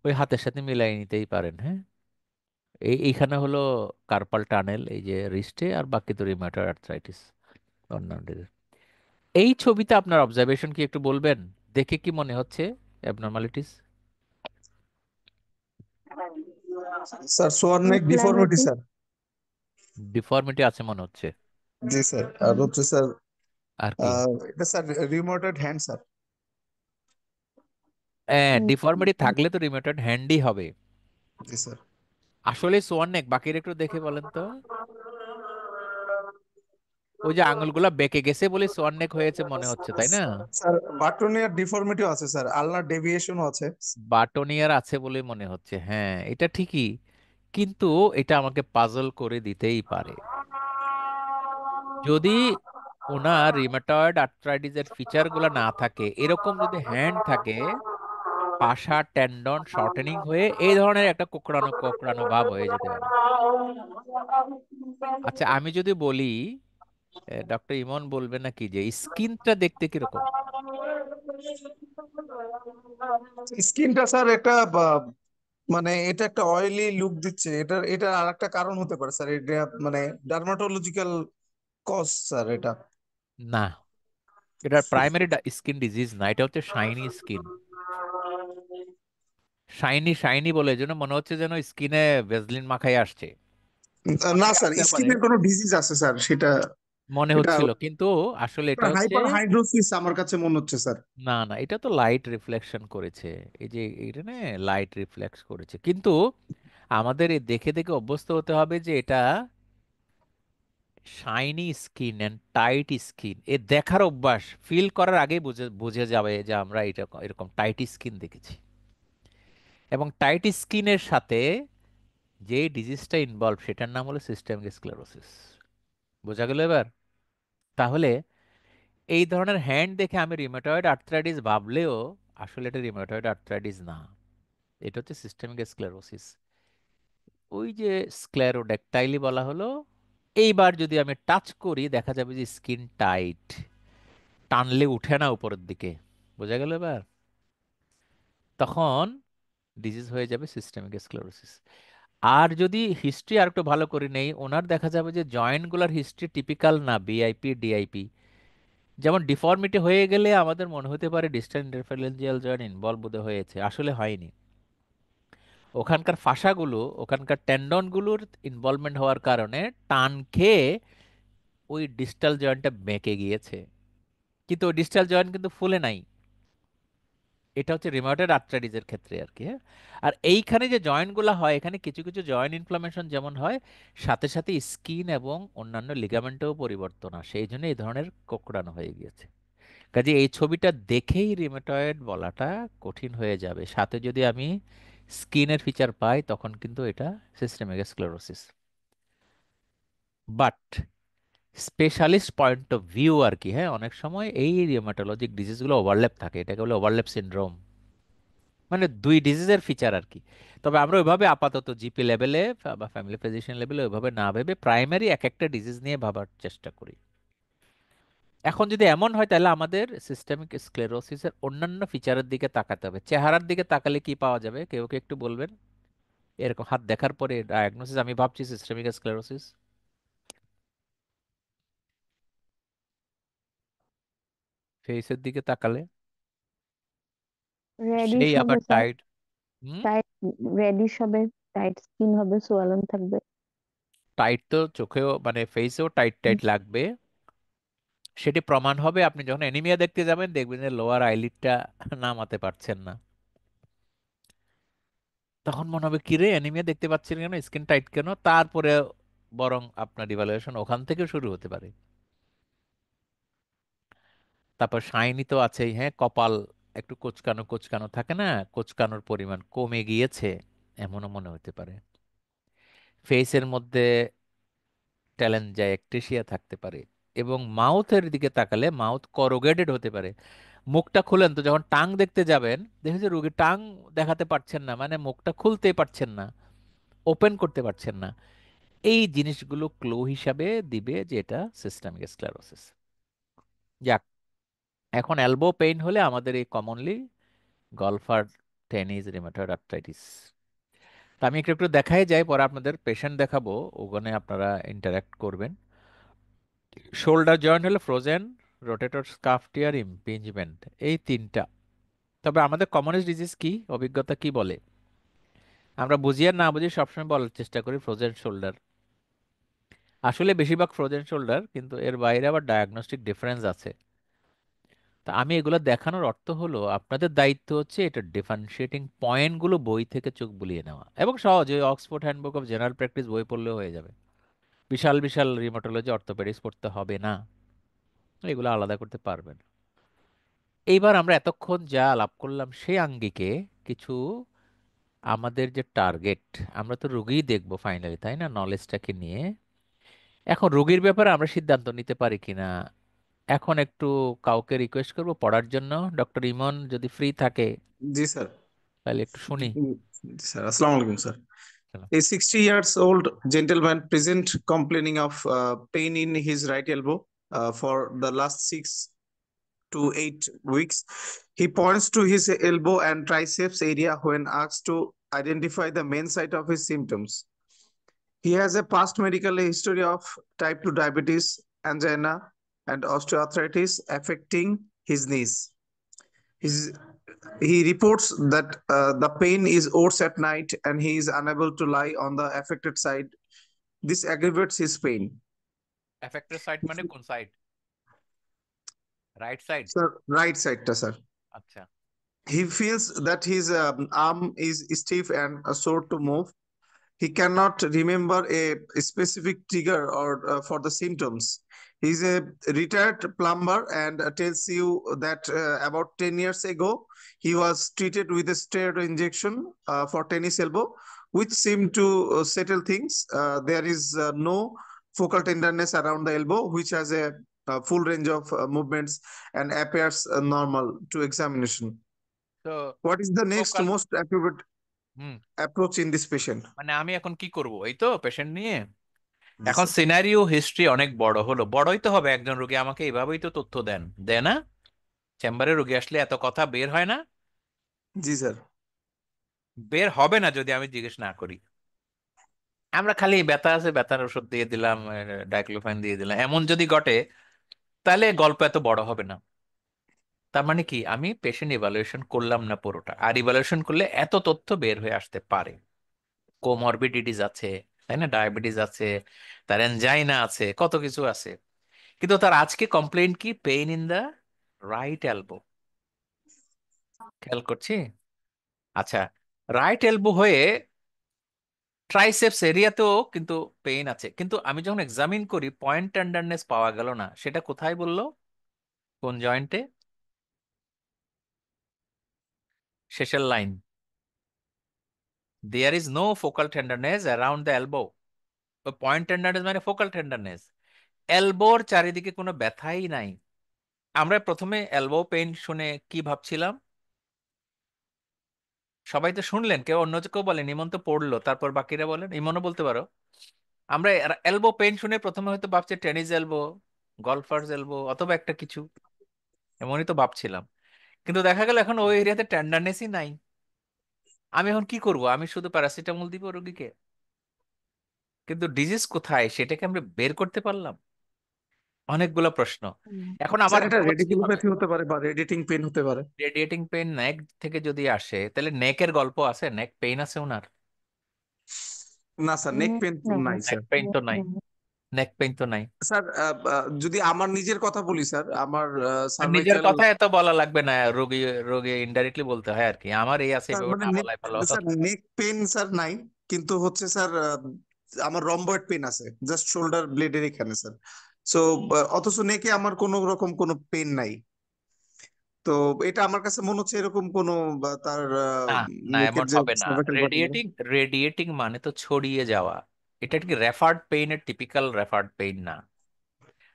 ওই হাতের সাথে মিলাই নিতেই পারেন। হ্যাঁ, এইখানে হলো কার্পাল টানেল এই যে রিস্টে, আর বাকি তো রিমাটয়েড আর্থ্রাইটিস অন্যান্য disease। এই ছবিতে আপনার অবজারভেশন কি একটু বলবেন? দেখে কি মনে হচ্ছে অ্যাবনর্মালিটিস? স্যার সোয়ার নেক ডিফর্মিটি ইনফ্ল্যামেটরি। স্যার। ডিফর্মিটি আছে মনে হচ্ছে। জি স্যার। আর হুম, হচ্ছে স্যার আর কি? এটা স্যার রিমোটেড হ্যান্ড স্যার। হ্যাঁ, হুম, ডিফর্মিটি থাকলে তো রিমেটেড হ্যান্ডই হবে। জি স্যার। আসলে সোয়ান নেক, বাকির একটু দেখে বলেন তো। ওই যে আঙুলগুলা বেঁকে গেছে বলে সোয়ান নেক হয়েছে মনে হচ্ছে, তাই না? স্যার বাটনিয়ার ডিফর্মিটিও আছে স্যার, আলনার ডেভিয়েশনও আছে। বাটনিয়ার আছে বলে মনে হচ্ছে, হ্যাঁ এটা ঠিকই। কিন্তু এটা আমাকে পাজল করে দিতেই পারে। যদি ওনার রিমেটয়েড আর্থ্রাইটিসের ফিচারগুলো না থাকে, এরকম যদি হ্যান্ড থাকে, পাশা টেন্ডন শর্টেনিং হয়ে এই ধরনের একটা কোঁকড়ানো কোঁকড়ানো ভাব হয়ে যেতে পারে। আচ্ছা, আমি যদি বলি, ডক্টর ইমন বলবে নাকি যে স্কিনটা দেখতে কিরকম? স্কিনটা স্যার একটা মানে এটা একটা অয়েলি লুক দিচ্ছে, এটা আর একটা কারণ হতে পারে স্যার, এটা মানে ডার্মাটোলজিক্যাল কজ স্যার এটা। না, এটা প্রাইমারি স্কিন ডিজিজ না, এটা হচ্ছে শাইনি স্কিন। শাইনি শাইনি বলে এই জন্য মনে হচ্ছে যেন স্কিনে ভেজলিন মাখাই আসছে। না অনেকে স্যার, আসতে পারে স্কিনের কোনো ডিজিজ আছে স্যার, সেটা মনে সেটা হচ্ছিল, কিন্তু আসলে এটা হচ্ছে, হাইপার হাইড্রোসিস আমার কাছে মনে হচ্ছে স্যার। না না, এটা তো লাইট রিফ্লেকশন করেছে। এই যে এটা না, লাইট রিফ্লেক্স করেছে। কিন্তু আমাদের এই দেখে দেখে অভ্যস্ত হতে হবে যে এটা shiny skin and tight skin, এ দেখার অভ্যাস, ফিল করার আগেই বুঝে বুঝে যাবে যে আমরা এটা এরকম টাইট স্কিন দেখেছি। এবং টাইট স্কিনের সাথে যে ডিজিজটা ইনভলভ সেটার নাম হলো সিস্টেমিক স্ক্লেরোসিস। বোঝা গেল এবার? তাহলে এই ধরনের হ্যান্ড দেখে আমি রিউমাটয়েড আর্থ্রাইটিস ভাবলেও আসলে এটা রিউমাটয়েড আর্থ্রাইটিস না, এটা হচ্ছে সিস্টেমিক স্ক্লেরোসিস। ওই যে স্ক্লেরোড্যাকটাইলি বলা হলো। এইবার যদি আমি টাচ করি দেখা যাবে যে স্কিন টাইট, টানলে উঠে না উপরের দিকে। বোঝা গেল এবার? তখন ডিজিজ হয়ে যাবে সিস্টেমিক স্ক্লেরোসিস। আর যদি হিস্ট্রি আর একটু ভালো করে নেই, ওনার দেখা যাবে যে জয়েন্টগুলোর হিস্ট্রি টিপিক্যাল না, বিআইপি ডিআইপি। যেমন ডিফর্মিটি হয়ে গেলে আমাদের মনে হতে পারে ডিস্টাল ইন্টারফেরেন্সিয়াল জয়েন্ট ইনভলভ বোধহয় হয়েছে, আসলে হয়নি। ওখানকার ফাসাগুলো, ওখানকার টেন্ডনগুলোর ইনভলভমেন্ট হওয়ার কারণে টান খেয়ে ওই ডিস্টাল জয়েন্টটা বেঁকে গিয়েছে, কিন্তু ওই ডিস্টাল জয়েন্ট কিন্তু ফুলে নাই। এটা হচ্ছে রিউমাটয়েড আর্থ্রাইটিসের ক্ষেত্রে আর কি, হ্যাঁ। আর এইখানে যে জয়েন্টগুলো হয়, এখানে কিছু কিছু জয়েন্ট ইনফ্লামেশন যেমন হয়, সাথে সাথে স্কিন এবং অন্যান্য লিগামেন্টেও পরিবর্তন আসে, এই জন্য এই ধরনের কোঁকড়ানো হয়ে গিয়েছে। কাজে এই ছবিটা দেখেই রিউমাটয়েড বলাটা কঠিন হয়ে যাবে। সাথে যদি আমি স্কিনের ফিচার পাই তখন কিন্তু এটা systemic sclerosis. But specialist point of view আর কি, হ্যাঁ, অনেক সময় এই রিউমাটোলজিক ডিজিজগুলো ওভারল্যাপ থাকে, এটাকে বলে ওভারল্যাপ সিনড্রোম, মানে দুই ডিজিজের ফিচার আর কি। তবে আমরা ওইভাবে আপাতত জিপি লেভেলে বা ফ্যামিলি ফিজিশিয়ান লেভেলে ওইভাবে না ভেবে প্রাইমারি এক একটা ডিজিজ নিয়ে ভাবার চেষ্টা করি। এখন যদি এমন হয় তাহলে আমাদের সিস্টেমিক স্ক্লেরোসিসের অন্যান্য ফিচারের দিকে তাকাতে হবে। চেহারার দিকে তাকালে কি পাওয়া যাবে, কেউ কি একটু বলবেন? এরকম হাত দেখার পরে ডায়াগনোসিস আমি ভাবছি সিস্টেমিক স্ক্লেরোসিস। ফেসের দিকে তাকালে রেডিশ সেই হবে আবার স্যার, টাইট। হুম। টাইট, রেডিশ হবে, টাইট স্কিন হবে, সোয়ালেন থাকবে। টাইট তো চোখেও মানে ফেসেও টাইট টাইট লাগবে। সেটি প্রমাণ হবে আপনি যখন অ্যানিমিয়া দেখতে যাবেন, দেখবেন যে লোয়ার আইলিডটা নামাতে পারছেন না। তখন মনে হবে কি রে, অ্যানিমিয়া দেখতে পাচ্ছেন কেন, স্কিন টাইট কেন? তারপরে বরং আপনার ইভালুয়েশন ওখান থেকে শুরু হতে পারে। তারপর শাইনি তো আছেই, হ্যাঁ, কপাল একটু কোঁচকানো কোঁচকানো থাকে না, কোঁচকানোর পরিমাণ কমে গিয়েছে, এমনও মনে হতে পারে। ফেসের মধ্যে টেলেনজাইক্টেসিয়া থাকতে পারে। এবং মাউথের দিকে তাকালে মাউথ করোগেটেড হতে পারে। মুখটা খুলেন তো, যখন টাং দেখতে যাবেন দেখেন যে রুগী টাং দেখাতে পারছেন না, মানে মুখটা খুলতেই পারছেন না, ওপেন করতে পারছেন না। এই জিনিসগুলো ক্লু হিসাবে দিবে যে এটা সিস্টেমিক স্ক্লেরোসিস। যাক, এখন এলবো পেইন হলে আমাদের এই commonly golfer, tennis, rheumatoid arthritis. তো আমি একটু একটু দেখাই যাই, পরে আপনাদের পেশেন্ট দেখাবো, ওখানে আপনারা ইন্টারাক্ট করবেন। শোল্ডার জয়েন্ট হলো ফ্রোজেন, রোটেটর স্কাফ টিয়ার, ইমপিঞ্জমেন্ট, এই তিনটা। তবে আমাদের কমনেস্ট ডিজিজ কি, অভিজ্ঞতা কি বলে? আমরা বুঝি আর না বুঝি সবসময় বলার চেষ্টা করি ফ্রোজেন শোল্ডার। আসলে বেশিরভাগ ফ্রোজেন শোল্ডার, কিন্তু এর বাইরে আবার ডায়াগনস্টিক ডিফারেন্স আছে। তা আমি এগুলো দেখানোর অর্থ হলো আপনাদের দায়িত্ব হচ্ছে এটা ডিফারেন্সিয়েটিং পয়েন্টগুলো বই থেকে চোখ বুলিয়ে নেওয়া, এবং সহজে Oxford handbook of general practice বই পড়লেও হয়ে যাবে। বিশাল বিশাল রিউমাটোলজি অর্থোপেডিক্স পড়তে হবে না, এগুলো আলাদা করতে পারবেন। এইবার আমরা এতক্ষণ যা আলাপ করলাম সেই আঙ্গিকে কিছু আমাদের যে টার্গেট, আমরা তো রুগীই দেখবো ফাইনালি, তাই না, নলেজটাকে নিয়ে। এখন রুগীর ব্যাপারে আমরা সিদ্ধান্ত নিতে পারি কিনা, এখন একটু কাউকে রিকোয়েস্ট করবো পড়ার জন্য। ডক্টর ইমন যদি ফ্রি থাকে জি স্যার। তাহলে একটু শুনি। জি স্যার, আসসালামু আলাইকুম sir. A 60 years old gentleman present complaining of pain in his right elbow for the last 6 to 8 weeks. He points to his elbow and triceps area when asked to identify the main site of his symptoms. He has a past medical history of type 2 diabetes, angina, and osteoarthritis affecting his knees. His, he reports that the pain is worse at night and he is unable to lie on the affected side. This aggravates his pain. Affected side মানে কোন side? Right side? Sir, right side, sir. আচ্ছা। He feels that his arm is stiff and sore to move. he cannot remember a specific trigger or for the symptoms. He's a retired plumber and tells you that about 10 years ago he was treated with a steroid injection for tennis elbow, which seemed to settle things. There is no focal tenderness around the elbow, which has a full range of movements and appears normal to examination. তো What is the next focal most appropriate hmm approach in this patient? মানে আমি এখন কি করব, এই তো patient নিয়ে Yes, এখন sir. সিনারিও হিস্ট্রি অনেক বড় হলো, বড়ই তো হবে, একজন রোগী আমাকে এইভাবেই তো তথ্য দেন, দেয় না? চেম্বারে রোগী আসলে এত কথা বের হয় না, জি স্যার। বের হবে না যদি আমি জিজ্ঞেস না করি। আমরা খালি ব্যথা আছে, ব্যথার ওষুধ দিয়ে দিলাম, ডাইক্লোফেন দিয়ে দিলাম, এমন যদি ঘটে তাহলে গল্প এত বড় হবে না। তার মানে কি, আমি পেশেন্ট ইভালুয়েশন করলাম না পুরোটা, আর ইভালুয়েশন করলে এত তথ্য বের হয়ে আসতে পারে। কোমরবিডিটিস আছে, তাই না, ডায়াবেটিস আছে, তার এনজাইনা আছে, কত কিছু আছে। কিন্তু তার আজকে কমপ্লেইন কি, pain in the right elbow. খেয়াল করছি। আচ্ছা, রাইট এলবো হয়ে ট্রাইসেপস এরিয়াতেও কিন্তু পেইন আছে, কিন্তু আমি যখন এক্সামিন করি পয়েন্ট টেন্ডারনেস পাওয়া গেল না। সেটা কোথায় বললো, কোন জয়েন্টে? শেষের line, there is no focal tenderness around the elbow. Point tenderness মানে ফোকাল টেন্ডারনেস, এলবোর চারিদিকে কোনো ব্যথাই নাই। আমরা প্রথমে এলবো পেইন শুনে কি ভাবছিলাম? সবাই তো শুনলেন, কেউ অন্য কেউ বলেন, ইমন তো পড়লো, তারপর বাকিরা বলেন, ইমনও বলতে পারো। আমরা এলবো পেইন শুনে প্রথমে হয়তো ভাবছি টেনিস এলবো, গলফার্স এলবো, অথবা একটা কিছু, এমনই তো ভাবছিলাম। কিন্তু দেখা গেল এখন ওই এরিয়াতে টেন্ডারনেসই নাই। আমি এখন কি করব? আমি শুধু প্যারাসিটামল দিব রোগীকে, কিন্তু ডিজিজ কোথায় সেটাকে আমরা বের করতে পারলাম? অনেকগুলো প্রশ্ন। হুম। এখন স্যার আমার এটা অ্যাপ্রোচ কি হবে? রেডিকুলোপ্যাথি হতে পারে বা রেডিয়েটিং পেন হতে পারে। রেডিয়েটিং পেইন নেক থেকে যদি আসে, তাহলে নেকের গল্প আছে, নেক পেইন আছে ওনার? না স্যার, নেক পেন নাই। নাই নেক স্যার। পেইন তো নাই, নাই। নেক পেইন তো নাই। স্যার যদি আমার নিজের কথা বলি স্যার, আমার আর নিজের সার্ভাইকাল, কথা এত বলা লাগবে না, রোগী রোগী ইনডাইরেক্টলি বলতে হয় আর কি, আমার এই আছে স্যার এভাবে মানে না নেক, বলাই ভালো। স্যার নেক পেন স্যার নাই, কিন্তু হচ্ছে স্যার আমার রম্বয়েড পেন আছে জাস্ট শোল্ডার ব্লেডের এখানে স্যার। সো অথচ নেকে আমার কোনো রকম কোনো পেন নাই। তো এটা আমার কাছে মনে হচ্ছে এরকম কোনো তার না না, নেকের এমন যে হবে না। Cervical vertebra. রেডিয়েটিং, রেডিয়েটিং মানে তো ছড়িয়ে যাওয়া। এটা কি রেফার্ড পেইনের টিপিক্যাল রেফার্ড পেইন না।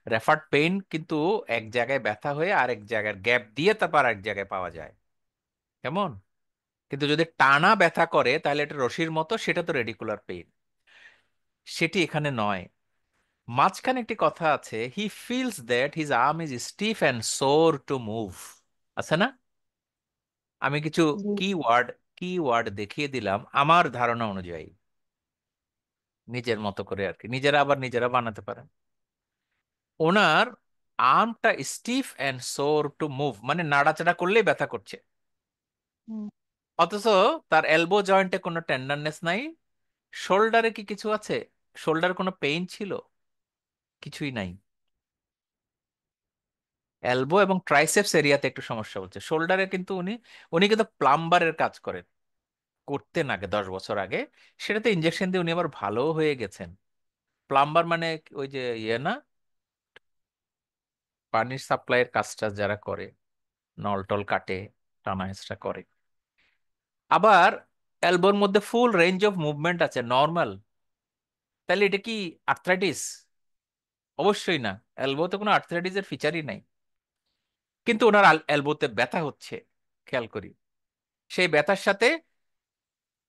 রেফার্ড পেইন কিন্তু এক জায়গায় ব্যথা হয়ে আরেক জায়গায় গ্যাপ দিয়ে তারপর আরেক জায়গায় পাওয়া যায়, কেমন? কিন্তু যদি টানা ব্যথা করে তাহলে এটা রশির মতো, সেটা তো রেডিকুলার পেইন। সেটি এখানে নয়। মাঝখানে একটি কথা আছে, he feels that his arm is stiff and sore to move, আছে না? আমি কিছু জি। কিওয়ার্ড কিওয়ার্ড দেখিয়ে দিলাম আমার ধারণা অনুযায়ী, নিজের মতো করে আর কি, নিজেরা আবার নিজেরা বানাতে পারেন। ওনার আর্মটা স্টিফ অ্যান্ড সোর টু মুভ মানে নাড়াচাড়া করলেই ব্যথা করছে, হুম। অথচ তার এলবো জয়েন্টে কোনো টেন্ডারনেস নাই। শোল্ডারে কি কিছু আছে? শোল্ডার কোনো পেইন ছিল? কিছুই নাই। এলবো এবং ট্রাইসেপস এরিয়াতে একটু সমস্যা হচ্ছে, শোল্ডারে কিন্তু উনি উনি কিন্তু প্লাম্বারের কাজ করেন, করতেন আগে 10 বছর আগে। সেটাতে ইনজেকশন দিয়ে উনি আবার ভালো হয়ে গেছেন। প্লাম্বার মানে ওই যে ইয়ে না, পানির সাপ্লাইয়ের কাজটা যারা করে, নল টল কাটে, টানা হেঁচড়া করে। আবার এলবোর মধ্যে ফুল রেঞ্জ অফ মুভমেন্ট আছে, নর্মাল। তাহলে এটা কি আর্থ্রাইটিস? অবশ্যই না, এলবোতে কোনো আর্থ্রাইটিসের ফিচারই নাই। কিন্তু ওনার এলবোতে ব্যথা হচ্ছে, খেয়াল করি। সেই ব্যথার সাথে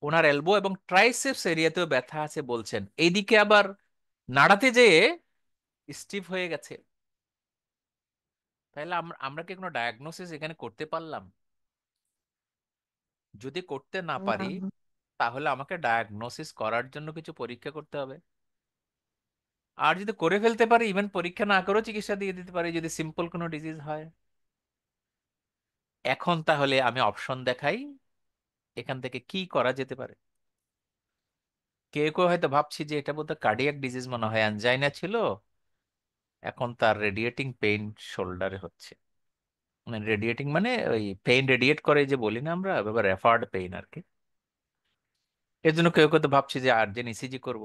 ওনার এলবো এবং ট্রাইসেপস এরিয়াতেও ব্যথা আছে বলছেন, এইদিকে আবার নাড়াতে যেয়ে স্টিফ হয়ে গেছে। তাহলে আমরা আমরা কি কোনো ডায়াগনোসিস এখানে করতে পারলাম? যদি করতে না পারি, না। তাহলে আমাকে ডায়াগনোসিস করার জন্য কিছু পরীক্ষা করতে হবে। আর যদি করে ফেলতে পারি, ইভেন পরীক্ষা না করেও চিকিৎসা দিয়ে দিতে পারি যদি সিম্পল কোনো ডিজিজ হয়। এখন তাহলে আমি অপশন দেখাই, এখান থেকে কি করা যেতে পারে। কেউ কেউ হয়তো ভাবছি যে এটা বোধহয় কার্ডিয়াক ডিজিজ মনে হয়, অ্যানজাইনা ছিল, এখন তার রেডিয়েটিং পেইন শোল্ডারে হচ্ছে। মানে রেডিয়েটিং মানে ওই পেইন রেডিয়েট করে যে বলি না আমরা, ব্যাপার রেফার্ড পেইন আর কি। এর জন্য কেউ কেউ তো ভাবছি যে আর্জেন্ট ইসিজি করব,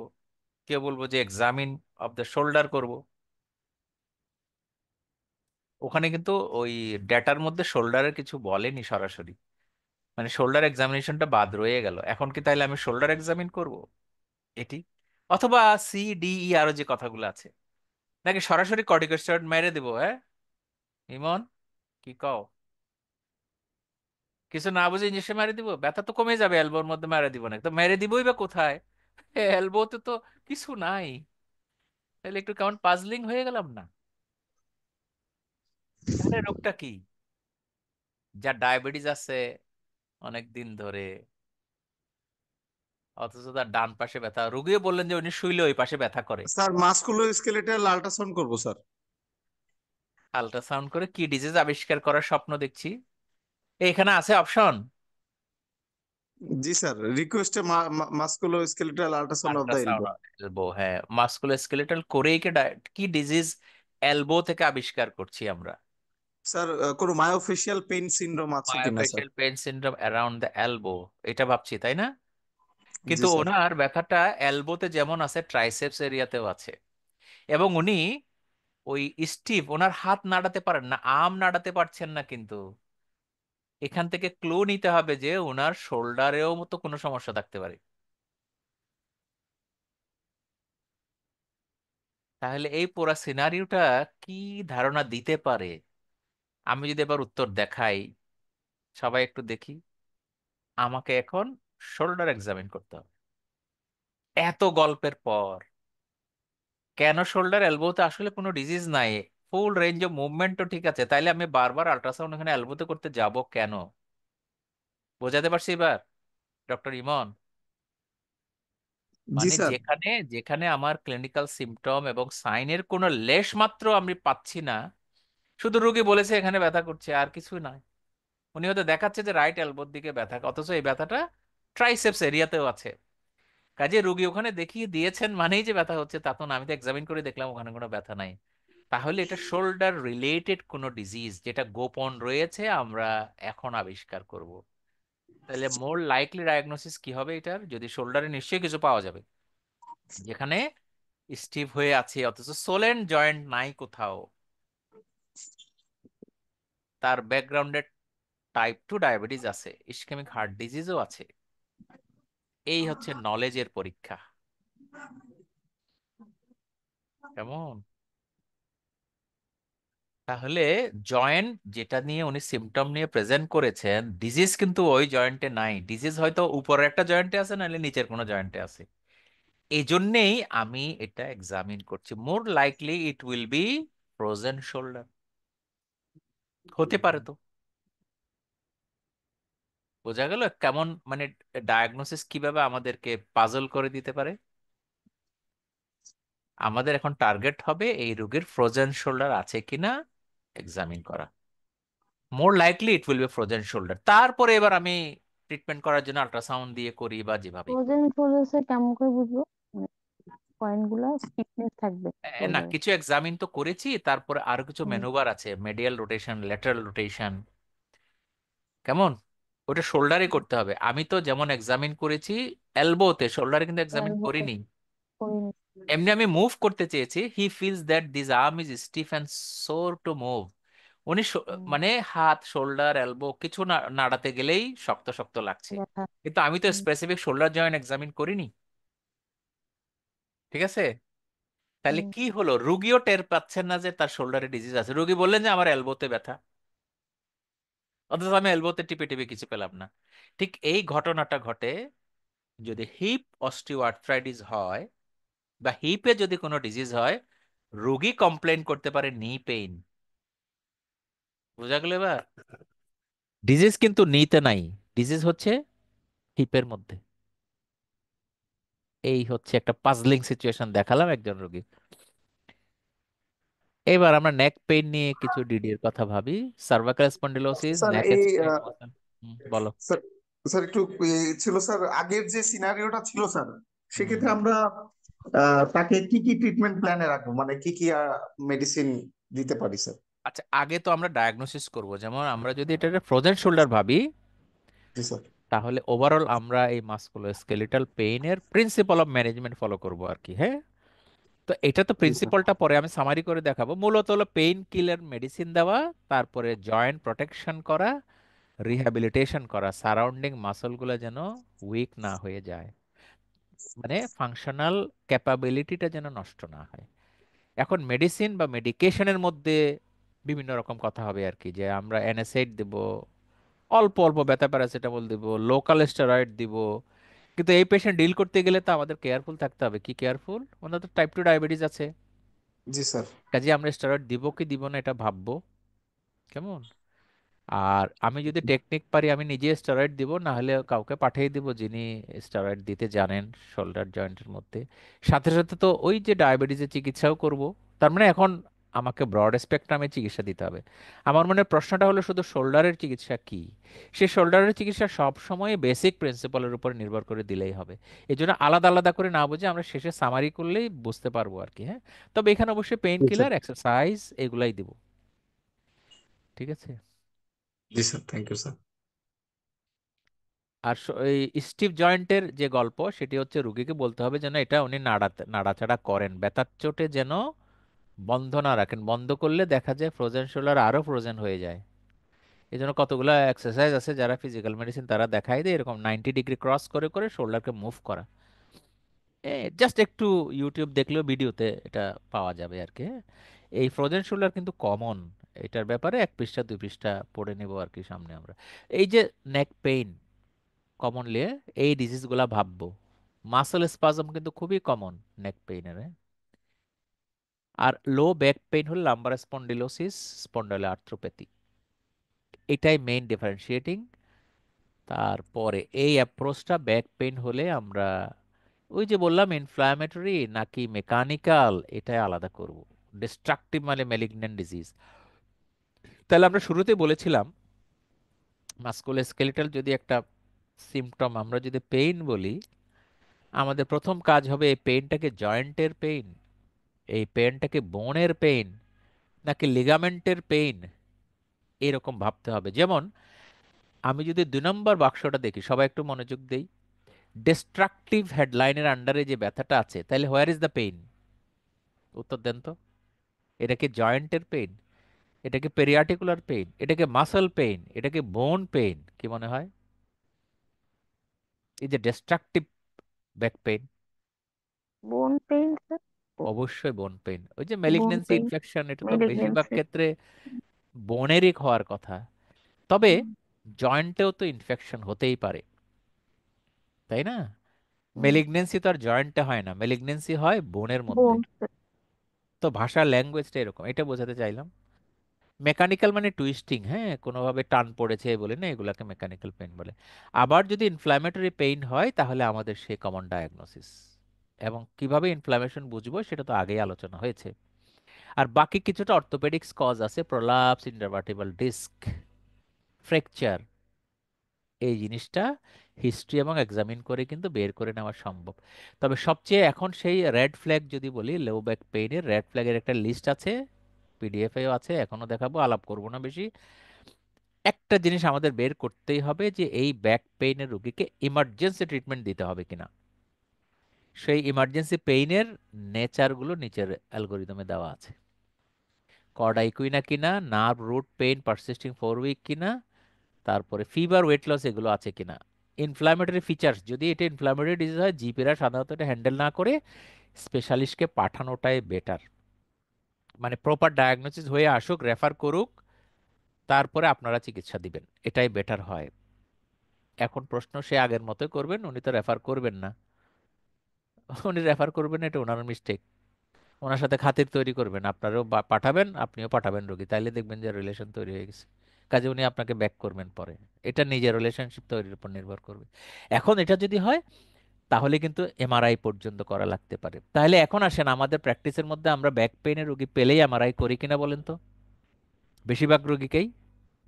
কেউ বলবো যে এক্সামিন অফ দ্য শোল্ডার করব। ওখানে কিন্তু ওই ডেটার মধ্যে শোল্ডারের কিছু বলেনি সরাসরি, মানে শোল্ডার এক্সামিনেশনটা বাদ রয়ে গেল। এখন কি তাইলে আমি শোল্ডার এক্সামিন করব এটি, অথবা সি ডি ই আরো যে কথাগুলো আছে, নাকি সরাসরি কর্টিকোস্টেরয়েড মেরে দেবো? হ্যাঁ ইমন, কি কও? কিছু না বুঝে ইঞ্জেকশন মেরে দিব, ব্যথা তো কমে যাবে, এলবোর মধ্যে মেরে দিব না তো মেরে দিবই বা কোথায়? এলবোতে তো কিছু নাই। তাহলে একটু কেমন পাজলিং হয়ে গেলাম না? তাহলে রোগটা কি? যার ডায়াবেটিস আছে অনেক দিন ধরে, অথচ তার ডান পাশে ব্যথা, রোগীও বললেন যে উনি শুইলে ওই পাশে ব্যথা করে। স্যার মাস্কুলোস্কেলেটাল আল্ট্রাসাউন্ড করবো স্যার। আল্ট্রাসাউন্ড করে কি ডিজিজ আবিষ্কার করার স্বপ্ন দেখছি? এখানে আছে অপশন জি স্যার, রিকোয়েস্টে musculoskeletal ultrasound of the elbow. Ultrasound elbow, হ্যাঁ মাস্কুলোস্কেলেটাল করেই কি ডিজিজ এলবো থেকে আবিষ্কার করছি আমরা? স্যার কোনো মায়োফেশিয়াল পেইন সিনড্রোম আছে কিনা sir? Myofascial pain syndrome around the elbow, এটা ভাবছি তাই না? জি কিন্তু স্যার। ওনার ব্যথাটা এলবোতে যেমন আছে ট্রাইসেপস এরিয়াতেও আছে, এবং উনি ওই স্টিভ, ওনার হাত নাড়াতে পারেন না, আর্ম নাড়াতে পারছেন না। কিন্তু এখান থেকে ক্লু নিতে হবে যে ওনার শোল্ডারেও মতো কোনো সমস্যা থাকতে পারে। তাহলে এই পুরো সিনারিওটা কি ধারণা দিতে পারে? আমি যদি এবার উত্তর দেখাই, সবাই একটু দেখি। আমাকে এখন শোল্ডার এক্সামিন করতে হবে এত গল্পের পর। কেন শোল্ডার? এলবোতে আসলে কোনো ডিজিজ নাই, ফুল রেঞ্জ অফ মুভমেন্ট তো ঠিক আছে, তাইলে আমি বারবার আল্ট্রাসাউন্ড এখানে এলবোতে করতে যাব কেন? বোঝাতে পারছি এবার ডক্টর ইমন? জি মানে স্যার। যেখানে যেখানে আমার ক্লিনিক্যাল সিম্পটম এবং সাইনের কোনো লেশ মাত্র আমি পাচ্ছি না, শুধু রোগী বলেছে এখানে ব্যথা করছে আর কিছু নাই, উনি হয়তো দেখাচ্ছে যে রাইট এলবোর দিকে ব্যথা, অথচ এই ব্যথাটা ট্রাইসেপস এরিয়াতেও আছে। কাজে রোগী ওখানে দেখিয়ে দিয়েছেন মানেই যে ব্যথা হচ্ছে তা তো না, আমি তো এক্সামিন করে দেখলাম ওখানে কোনো ব্যথা নাই। তাহলে এটা শোল্ডার রিলেটেড কোনো ডিজিজ যেটা গোপন রয়েছে, আমরা এখন আবিষ্কার করব। তাহলে মোর লাইকলি ডায়াগনোসিস কি হবে এটার? যদি শোল্ডারে নিশ্চয়ই কিছু পাওয়া যাবে যেখানে স্টিফ হয়ে আছে অথচ সোলেন জয়েন্ট নাই কোথাও, তার ব্যাকগ্রাউন্ডে টাইপ 2 ডায়াবেটিস আছে, ইসকেমিক হার্ট ডিজিজও আছে। এই হচ্ছে নলেজের পরীক্ষা। কেমন? তাহলে জয়েন্ট যেটা নিয়ে উনি সিমটম নিয়ে প্রেজেন্ট করেছেন, ডিজিজ কিন্তু ওই জয়েন্টে নাই, ডিজিজ হয়তো উপরের একটা জয়েন্টে আছে নাহলে নিচের কোনো জয়েন্টে আছে। এই জন্যেই আমি এটা এক্সামিন করছি। More likely it will be frozen shoulder, হতে পারে তো। বোঝা গেল কেমন মানে ডায়াগনোসিস কিভাবে আমাদেরকে পাজল করে দিতে পারে? আমাদের এখন টার্গেট হবে এই রোগীর ফ্রোজেন শোল্ডার আছে কিনা এক্সামিন করা। More likely it will be frozen shoulder, তারপরে এবার আমি ট্রিটমেন্ট করার জন্য আল্ট্রাসাউন্ড দিয়ে করি বা যেভাবেই করি। ফ্রোজেন শোল্ডার কেমন করে বুঝবো? পয়েন্ট গুলা স্টিফনেস থাকবে না শোল্ডারে? কিছু এক্সামিন তো করেছি, তারপরে আরো কিছু হুম। ম্যানুভার আছে, মেডিয়াল রোটেশন, ল্যাটারাল রোটেশন। কেমন? ওটা শোল্ডারে করতে হবে। আমি তো যেমন এক্সামিন করেছি এলবোতে, শোল্ডারে কিন্তু এক্সামিন এলবোতে করিনি। করিনি। এমনি আমি মুভ করতে চেয়েছি, he feels that this arm is stiff and sore to move. উনি হুম, মানে হাত, শোল্ডার, এলবো কিছু নাড়াতে গেলেই শক্ত শক্ত লাগছে। ব্যথা। কিন্তু আমি তো হুম, স্পেসিফিক শোল্ডার জয়েন্ট এক্সামিন করিনি। ঠিক আছে? তাহলে হুম। কি হলো, রুগীও টের পাচ্ছেন না যে তার শোল্ডারে ডিজিজ আছে, রুগী বললেন যে আমার এলবোতে ব্যথা, অথচ আমি এলবোতে টিপে টিপে কিছু পেলাম না। ঠিক এই ঘটনাটা ঘটে যদি হিপ অস্টিওআর্থ্রাইটিস হয় বা হিপে যদি কোনো ডিজিজ হয়, রোগী কমপ্লেন করতে পারে নি পেইন। বোঝা গেল এবার? ডিজিজ কিন্তু নিতে নাই, ডিজিজ হচ্ছে হিপের মধ্যে। এই হচ্ছে একটা পাজলিং সিচুয়েশন দেখালাম একজন রোগী। এবার আমরা নেক পেইন নিয়ে কিছু ডিডি এর কথা ভাবি। সার্ভাইকাল স্পন্ডিলোসিস, স্যার নেক এই স্ট্রেইন। বলো। স্যার, স্যার একটু ছিল স্যার, আগের যে সিনারিওটা ছিল স্যার, হুম। সেক্ষেত্রে আমরা তাকে কি কি ট্রিটমেন্ট প্ল্যানে রাখবো, মানে কি কি মেডিসিন দিতে পারি স্যার? আচ্ছা, আগে তো আমরা ডায়াগনোসিস করব, যেমন আমরা যদি এটা ফ্রোজেন শোল্ডার ভাবি, জি স্যার। তাহলে ওভারঅল আমরা এই মাস্কুলোস্কেলিটাল পেইনের প্রিন্সিপাল অফ ম্যানেজমেন্ট ফলো করব আর কি। হ্যাঁ, তো এটা তো জি স্যার। প্রিন্সিপালটা পরে আমি সামারি করে দেখাবো। মূলত হলো পেইন কিলার মেডিসিন দেওয়া, তারপরে জয়েন্ট প্রোটেকশন করা, রিহ্যাবিলিটেশন করা, সারাউন্ডিং মাসলগুলো যেন উইক না হয়ে যায়, মানে ফাংশনাল ক্যাপাবিলিটিটা যেন নষ্ট না হয়। এখন মেডিসিন বা মেডিকেশনের মধ্যে বিভিন্ন রকম কথা হবে আর কি, যে আমরা এনএসএইড দেব, অল্প অল্প ব্যথা প্যারাসিটামল দিব, লোকাল স্টেরয়েড দিব। কিন্তু এই পেশেন্ট ডিল করতে গেলে তো আমাদের কেয়ারফুল থাকতে হবে। কি কেয়ারফুল? ওনার তো টাইপ 2 ডায়াবেটিস আছে, জি স্যার। কাজে আমরা স্টেরয়েড দিব কি দিব না এটা ভাববো। কেমন? আর আমি যদি টেকনিক পারি আমি নিজে স্টেরয়েড দিব, না হলে কাউকে পাঠিয়ে দিব যিনি স্টেরয়েড দিতে জানেন শোল্ডার জয়েন্টের মধ্যে। সাথে সাথে তো ওই যে ডায়াবেটিসের চিকিৎসাও করব। তার মানে এখন আমাকে ব্রড স্পেকট্রামে চিকিৎসা দিতে হবে। আমার মনে হয় প্রশ্নটা হলো শুধু শোল্ডারের চিকিৎসা কি? সে শোল্ডারের চিকিৎসা সব সময় বেসিক প্রিন্সিপালের উপর নির্ভর করে দিলেই হবে। এই জন্য আলাদা আলাদা করে না বুঝে আমরা শেষে সামারি করলেই বুঝতে পারবো আর কি। হ্যাঁ, তবে এখানে অবশ্যই পেইন জি স্যার। কিলার, এক্সারসাইজ এগুলাই দিব। ঠিক আছে। জি স্যার, থ্যাংক ইউ স্যার। আর এই স্টিভ জয়েন্টের যে গল্প, সেটি হচ্ছে রুগীকে বলতে হবে যেন এটা উনি নাড়াচাড়া করেন, ব্যথার চোটে যেন বন্ধ না রাখেন। বন্ধ করলে দেখা যায় ফ্রোজেন শোল্ডার আরো ফ্রোজেন হয়ে যায়। এই জন্য কতগুলো এক্সারসাইজ আছে যারা ফিজিক্যাল মেডিসিন তারা দেখায় দেয়, এরকম 90 ডিগ্রি ক্রস করে করে শোল্ডারকে মুভ করা। জাস্ট একটু ইউটিউব দেখলেও ভিডিওতে এটা পাওয়া যাবে আর কি। হ্যাঁ? এই ফ্রোজেন শোল্ডার কিন্তু কমন, এটার ব্যাপারে 1 পৃষ্ঠা 2 পৃষ্ঠা পড়ে নেব আর কি সামনে আমরা। এই যে নেক পেইন কমনলি এই ডিজিজগুলা ভাববো। মাসল স্পাজম কিন্তু খুবই কমন নেক পেইনের। আর লো ব্যাক পেইন হলো লাম্বার স্পন্ডিলোসিস, স্পন্ডাইলোআর্থ্রোপ্যাথি। এটাই মেইন ডিফারেন্সিয়েটিং। তারপরে এই অ্যাপ্রোচটা ব্যাক পেইন হলে আমরা ওই যে বললাম ইনফ্ল্যামেটরি নাকি মেকানিক্যাল, এটাই আলাদা করব। ডিস্ট্রাকটিভ মানে ম্যালিগন্যান্ট ডিজিজ। তাহলে আমরা শুরুতে বলেছিলাম মাস্কুলোস্কেলিটাল যদি একটা সিম্পটম আমরা যদি পেইন বলি, আমাদের প্রথম কাজ হবে এই পেইনটাকে জয়েন্টের পেইন, এই পেইনটাকে বোনের পেইন, নাকি লিগামেন্টের পেইন, এরকম ভাবতে হবে। যেমন আমি যদি 2 নম্বর বাক্সটা দেখি, সবাই একটু মনোযোগ দেই। ডিস্ট্রাকটিভ হেডলাইনের আন্ডারে যে ব্যথাটা আছে, তাহলে হোয়ার ইজ দ্য পেইন? উত্তর দেন তো। এটা কি জয়েন্টের পেইন? এটা কি পেরিয়ার্টিকুলার পেইন? এটা কি মাসল পেইন? এটা কি বোন পেইন? কি মনে হয়? এই যে ডিস্ট্রাকটিভ ব্যাক পেইন, বোন পেইন স্যার। অবশ্যই বোন পেইন। ওই যে বোন ম্যালিগন্যান্সি পেইন, ইনফেকশন, এটা তো বেশিরভাগ মেলিগনেন্সি। ক্ষেত্রে বোনেরই হওয়ার কথা। তবে জয়েন্টেও তো ইনফেকশন হতেই পারে, তাই না? মেলিগন্যান্সি তো আর জয়েন্টে হয় না, মেলিগন্যান্সি হয় বোনের মধ্যে। বোন স্যার। তো ভাষার ল্যাঙ্গুয়েজটা এরকম, এটা বোঝাতে চাইলাম। মেকানিক্যাল মানে টুইস্টিং, হ্যাঁ, কোনোভাবে টান পড়েছে বলে না, এগুলাকে মেকানিক্যাল পেইন বলে। আবার যদি ইনফ্ল্যামেটরি পেইন হয় তাহলে আমাদের সেই কমন ডায়াগনোসিস, এবং কিভাবে ইনফ্ল্যামেশন বুঝবো সেটা তো আগেই আলোচনা হয়েছে। আর বাকি কিছুটা অর্থোপেডিক্স কজ আছে, প্রলাপস, ইন্টারভার্টিবল ডিস্ক, ফ্র্যাকচার, এই জিনিসটা হিস্ট্রি এবং এক্সামিন করে কিন্তু বের করে নেওয়া সম্ভব। তবে সবচেয়ে এখন সেই রেড ফ্ল্যাগ যদি বলি, লো ব্যাক পেইনের রেড ফ্ল্যাগের একটা লিস্ট আছে, পিডিএফেও আছে, এখনো দেখাবো, আলাপ করবো না বেশি। একটা জিনিস আমাদের বের করতেই হবে যে এই ব্যাক পেইনের রোগীকে ইমার্জেন্সি ট্রিটমেন্ট দিতে হবে কিনা। সেই ইমার্জেন্সি পেইনের নেচারগুলো নিচের অ্যালগোরিদমে দেওয়া আছে। কর্ডাইকুইনা কিনা, nerve root pain persisting 4 week কিনা, তারপরে ফিভার, ওয়েট লস এগুলো আছে কিনা। ইনফ্ল্যামেটরি ফিচার্স, যদি এটা ইনফ্ল্যামেটরি ডিজিজ হয় জিপিরা সাধারণত এটা হ্যান্ডেল না করে স্পেশালিস্টকে পাঠানোটাই বেটার। মানে প্রপার ডায়াগনোসিস হয়ে আসুক, রেফার করুক, তারপরে আপনারা চিকিৎসা দিবেন, এটাই বেটার হয়। এখন প্রশ্ন সে আগের মতোই করবেন, উনি তো রেফার করবেন না। উনি রেফার করবেন না, এটা ওনার মিস্টেক। ওনার সাথে খাতির তৈরি করবেন, আপনারও পাঠাবেন, আপনিও পাঠাবেন রোগী, তাইলে দেখবেন যে রিলেশন তৈরি হয়ে গেছে। কাজে উনি আপনাকে ব্যাক করবেন পরে। এটা নিজের রিলেশনশিপ তৈরির উপর নির্ভর করবে। এখন এটা যদি হয় তাহলে কিন্তু এমআরআই পর্যন্ত করা লাগতে পারে। তাহলে এখন আসেন আমাদের প্র্যাকটিসের মধ্যে আমরা ব্যাক পেইনের রোগী পেলেই এমআরআই করি কিনা বলেন তো? বেশিরভাগ রোগীকেই,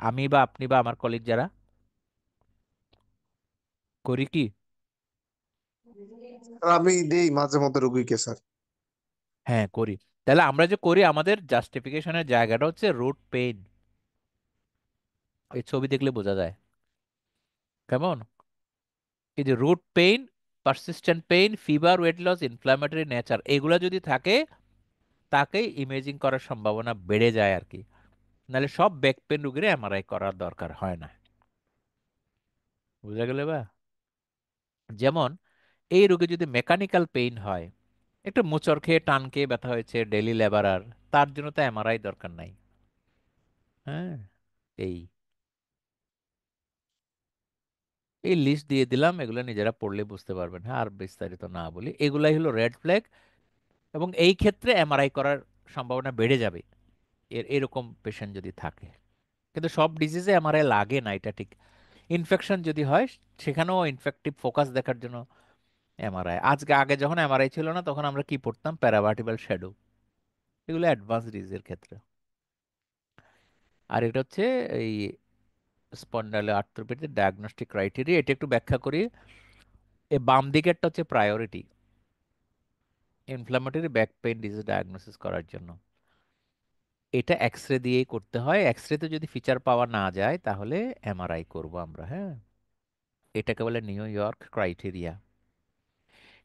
আমি বা আপনি বা আমার কলিগ যারা, করি কি? আমি দেই মাঝে মধ্যে রুগীকে স্যার। হ্যাঁ, করি। তাহলে আমরা যে করি আমাদের জাস্টিফিকেশনের জায়গাটা হচ্ছে রুট পেইন। এই ছবি দেখলে বোঝা যায়। কেমন? এই যে root pain, persistent pain, fever, weight loss, inflammatory nature, এগুলা যদি থাকে তাকেই ইমেজিং করার সম্ভাবনা বেড়ে যায় আর কি। নাহলে সব ব্যাক পেন রুগীরা এমআরআই করার দরকার হয় না। বুঝা গেল বা? যেমন এই রোগে যদি মেকানিক্যাল পেইন হয়, একটু মোচড় খেয়ে টান খেয়ে ব্যথা হয়েছে, ডেলি লেবারার, তার জন্য তো এমআরআই দরকার নাই। হ্যাঁ, এই এই লিস্ট দিয়ে দিলাম, এগুলো নিজেরা পড়লে বুঝতে পারবেন। হ্যাঁ, আর বিস্তারিত না বলি, এগুলাই হলো রেড ফ্ল্যাগ, এবং এই ক্ষেত্রে এমআরআই করার সম্ভাবনা বেড়ে যাবে এরকম পেশেন্ট যদি থাকে। কিন্তু সব ডিজিজে এমআরআই লাগে না, এটা ঠিক। ইনফেকশন যদি হয়, সেখানেও ইনফেক্টিভ ফোকাস দেখার জন্য এমআরআই। আগে যখন এমআরআই ছিল না, তখন আমরা কি পড়তাম? Paravertebral shadow. এগুলো অ্যাডভান্স ডিজিজের ক্ষেত্রে। আর এটা হচ্ছে এই স্পন্ডাইলো আর্থ্রোপ্যাথির ডায়াগনস্টিক ক্রাইটেরিয়া। এটা একটু ব্যাখ্যা করি। এই বাম দিকেরটা হচ্ছে priority inflammatory back pain disease diagnosis করার জন্য। এটা এক্স রে দিয়েই করতে হয়। এক্স রেতে যদি ফিচার পাওয়া না যায়, তাহলে এমআরআই করব আমরা। হ্যাঁ, এটাকে বলে নিউ ইয়র্ক ক্রাইটেরিয়া।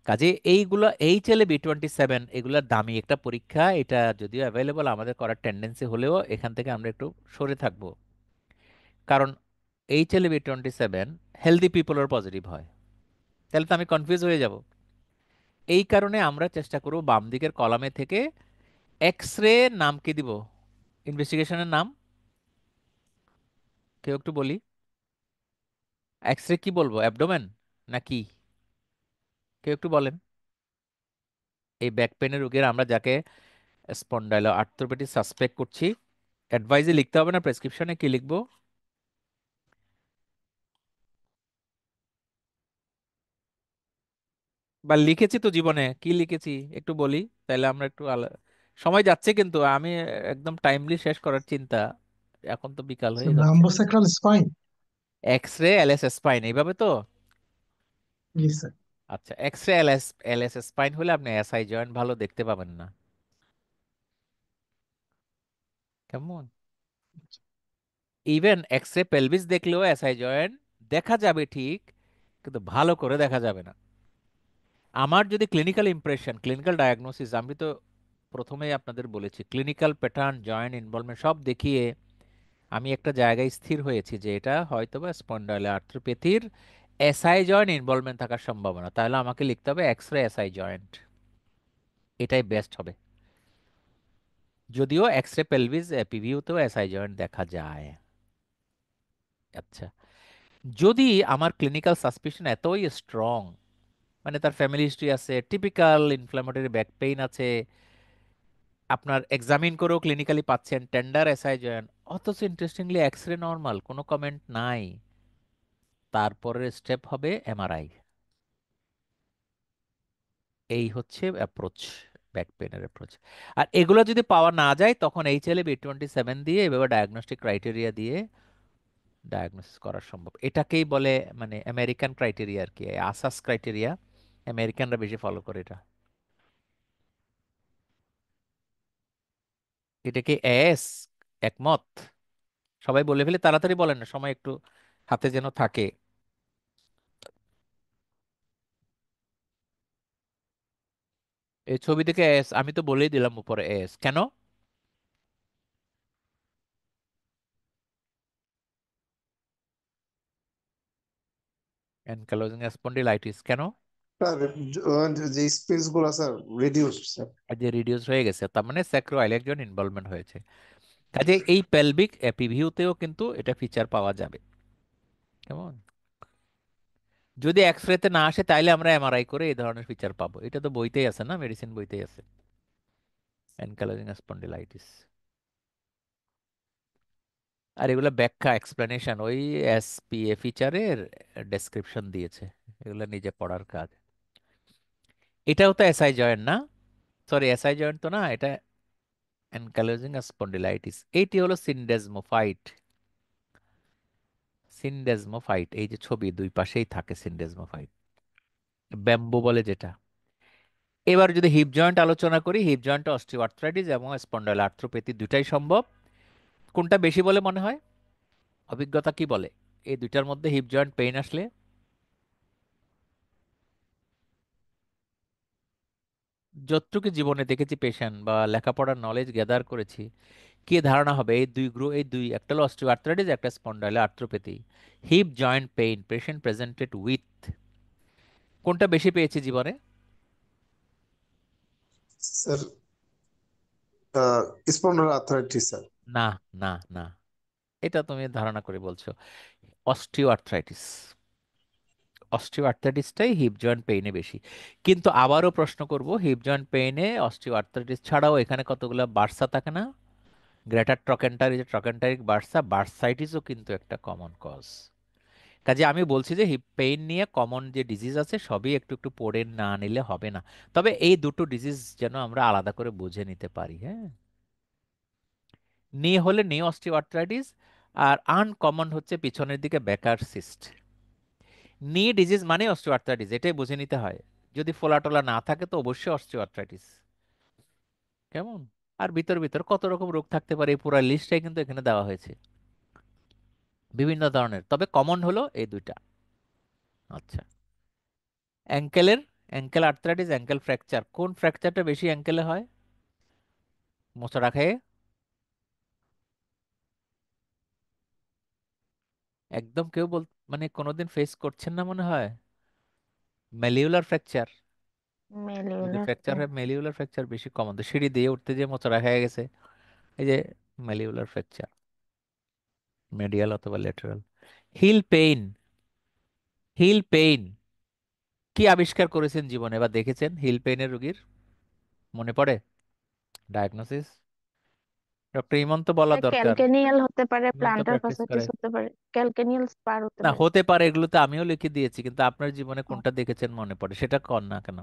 কাজে এইগুলো HLA-B27 এগুলোর দামি একটা পরীক্ষা। এটা যদিও অ্যাভেলেবল, আমাদের করার টেন্ডেন্সি হলেও এখান থেকে আমরা একটু সরে থাকব। কারণ HLA-B27 হেলদি পিপলের পজিটিভ হয়, তাহলে তো আমি কনফিউজ হয়ে যাব। এই কারণে আমরা চেষ্টা করব বাম দিকের কলামে থেকে এক্স রে নাম কি দিব? ইনভেস্টিগেশনের নাম কেউ একটু বলি। এক্স রে কি বলবো? অ্যাবডোমেন নাকি? কেউ একটু বলেন। এই ব্যাক পেনের রোগীর আমরা যাকে স্পন্ডাইলো আর্থ্রোপ্যাথি সাসপেক্ট করছি, অ্যাডভাইজে লিখতে হবে না, প্রেসক্রিপশনে কি লিখবো? বা লিখেছি তো জীবনে, কি লিখেছি একটু বলি, তাহলে আমরা একটু সময় যাচ্ছে কিন্তু আমি একদম টাইমলি শেষ করার চিন্তা। এখন তো বিকাল So হয়ে যাচ্ছে। lumbosacral spine. X ray LS spine, এইভাবে তো? Yes, sir. আচ্ছা, X ray LS LS spine হলে আপনি এসআই জয়েন্ট ভালো দেখতে পাবেন না। কেমন? ইভেন এক্স রে পেলভিস দেখলেও এসআই জয়েন্ট দেখা যাবে ঠিক, কিন্তু ভালো করে দেখা যাবে না। আমার যদি ক্লিনিক্যাল ইমপ্রেশন, ক্লিনিক্যাল ডায়াগনোসিস, আমি তো প্রথমেই আপনাদের বলেছি ক্লিনিক্যাল প্যাটার্ন, জয়েন্ট ইনভলভমেন্ট সব দেখিয়ে আমি একটা জায়গায় স্থির হয়েছি যে এটা হয়তোবা স্পন্ডাইলো আর্থ্রোপ্যাথির এসআই জয়েন্ট ইনভলভমেন্ট থাকার সম্ভাবনা। তাহলে আমাকে লিখতে হবে এক্স রে এসআই জয়েন্ট, এটাই বেস্ট হবে। যদিও X ray pelvis পিভিউতেও SI joint দেখা যায়। আচ্ছা, যদি আমার ক্লিনিক্যাল সাসপিশন এতই স্ট্রং, মানে তার ফ্যামিলি হিস্ট্রি আছে, টিপিক্যাল ইনফ্ল্যামেটরি ব্যাক পেইন আছে, আপনার এক্সামিন করেও ক্লিনিক্যালি পাচ্ছেন টেন্ডার এসআই জয়েন্ট, অথচ ইন্টারেস্টিংলি এক্স রে নর্মাল, কোনো কমেন্ট নাই, তারপরের স্টেপ হবে এমআরআই। এই হচ্ছে অ্যাপ্রোচ, ব্যাক পেনের অ্যাপ্রোচ। আর এগুলো যদি পাওয়া না যায়, তখন HLA-B27 দিয়ে এভাবে ডায়াগনস্টিক ক্রাইটেরিয়া দিয়ে ডায়াগনোসিস করা সম্ভব। এটাকেই বলে মানে আমেরিকান ক্রাইটেরিয়া আর কি, আসাস ক্রাইটেরিয়া। আমেরিকানরা বেশি ফলো করে এটা। এটাকে এস একমত? সবাই বলে ফেলে, তাড়াতাড়ি বলেন না, সময় একটু হাতে যেন থাকে। এই ছবি থেকে এস, আমি তো বলেই দিলাম উপরে এস কেন। অ্যানকালোজিং স্পন্ডিলাইটিস কেন? যে স্পেস গুলো স্যার রিডিউসড স্যার। আর যে রিডিউস হয়ে গেছে, তার মানে স্যাক্রোআইলেকজন ইনভলভমেন্ট হয়েছে। কাজে এই পেলভিক এপিভিউতেও কিন্তু এটা ফিচার পাওয়া যাবে। কেমন? যদি এক্স রেতে না আসে, তাইলে আমরা এমআরআই করে এই ধরনের ফিচার পাবো। এটা তো বইতেই আছে না, মেডিসিন বইতেই আছে, অ্যানকালোজিং স্পন্ডিলাইটিস। আর এগুলো ব্যাখ্যা, এক্সপ্লেনেশন ওই এসপিএ ফিচারের ডেসক্রিপশন দিয়েছে, এগুলো নিজে পড়ার কাজ। এটাও তো এসআই জয়েন্ট না? সরি, এসআই জয়েন্ট তো না, এটা অ্যানকালোজিং স্পন্ডিলাইটিস। এইটি হলো সিনডেজমোফাইট। সিনডেজমোফাইট, এই যে ছবি দুই পাশেই থাকে সিনডেজমোফাইট, ব্যাম্বু বলে যেটা। এবার যদি হিপ জয়েন্ট আলোচনা করি, হিপ জয়েন্ট অস্টিওআর্থ্রাইটিস এবং স্পন্ডাইল আর্থ্রোপ্যাথি দুটাই সম্ভব। কোনটা বেশি বলে মনে হয়? অভিজ্ঞতা কি বলে এই দুইটার মধ্যে হিপ জয়েন্ট পেইন আসলে? যতটুকু জীবনে দেখেছি পেশেন্ট বা লেখাপড়ার নলেজ গ্যাদার করেছি, কি ধারণা হবে এই দুই গ্রুপ, এই দুই, একটা হলো অস্টিওআর্থ্রাইটিস, একটা spondylo arthropathy, hip joint pain patient presented with, কোনটা বেশি পেয়েছি জীবনে? Sir, spondyloarthritis, sir. না, না, না, এটা তুমি ধারণা করে বলছো। অস্টিওআর্থ্রাইটিস, অস্টিওআর্থ্রাইটিসটাই হিপ জয়েন্ট পেইনে বেশি। কিন্তু আবারও প্রশ্ন করব, হিপ জয়েন্ট পেইনে অস্টিওআর্থ্রাইটিস ছাড়াও এখানে কতগুলো বার্সা থাকে না? গ্রেটার ট্রকেন্টার, এই যে ট্রকেন্টারিক বার্সা, বার্সাইটিসও কিন্তু একটা কমন কজ। কাজে আমি বলছি যে হিপ পেইন নিয়ে কমন যে ডিজিজ আছে সবই একটু একটু পড়ে না নিলে হবে না। তবে এই দুটো ডিজিজ যেন আমরা আলাদা করে বুঝে নিতে পারি। হ্যাঁ, নি হলে নি অস্টিওআর্থ্রাইটিস, আর আনকমন হচ্ছে পিছনের দিকে বেকার সিস্ট। নি ডিজিজ মানে অস্টিওআর্থ্রাইটিস, এটাই বুঝে নিতে হয়। যদি ফোলা টোলা না থাকে তো অবশ্যই অস্টিওআর্থ্রাইটিস। কেমন? আর ভিতর ভিতর কত রকম রোগ থাকতে পারে এই পুরো লিস্টটাই কিন্তু এখানে দেওয়া হয়েছে, বিভিন্ন ধরনের, তবে কমন হলো এই দুইটা। আচ্ছা, অ্যাঙ্কেলের, অ্যাঙ্কেল আর্থ্রাইটিস, অ্যাঙ্কেল ফ্র্যাকচার, কোন ফ্র্যাকচারটা বেশি অ্যাঙ্কেলে হয়? মোচড়া খেয়ে? একদম কেউ মানে কোনোদিন ফেস করছেন না মনে হয়। ম্যালিউলার ফ্র্যাকচার, যদি মেলিউলার ফ্র্যাকচার হয় ম্যালিউলার ফ্র্যাকচার বেশি কমন, তো সিঁড়ি দিয়ে উঠতে যে মোচড়া খেয়ে গেছে, এই যে ম্যালিউলার ফ্র্যাকচার, মেডিয়াল অথবা lateral. Heel pain, heel pain কি আবিষ্কার করেছেন জীবনে বা দেখেছেন হিল পেইনের রোগীর? মনে পড়ে? ডায়াগনোসিস ডক্টর ইমন তো বলা দরকার, ক্যালকেনিয়াল হতে পারে, ইমন তো প্লান্টার প্র্যাকটিস ফাসাইটিস করে। হতে পারে, ক্যালকেনিয়াল স্পার হতে না, পারে। হতে পারে, এগুলো তো আমিও লিখে দিয়েছি, কিন্তু আপনার জীবনে ও, কোনটা দেখেছেন মনে পড়ে সেটা কর না কেন?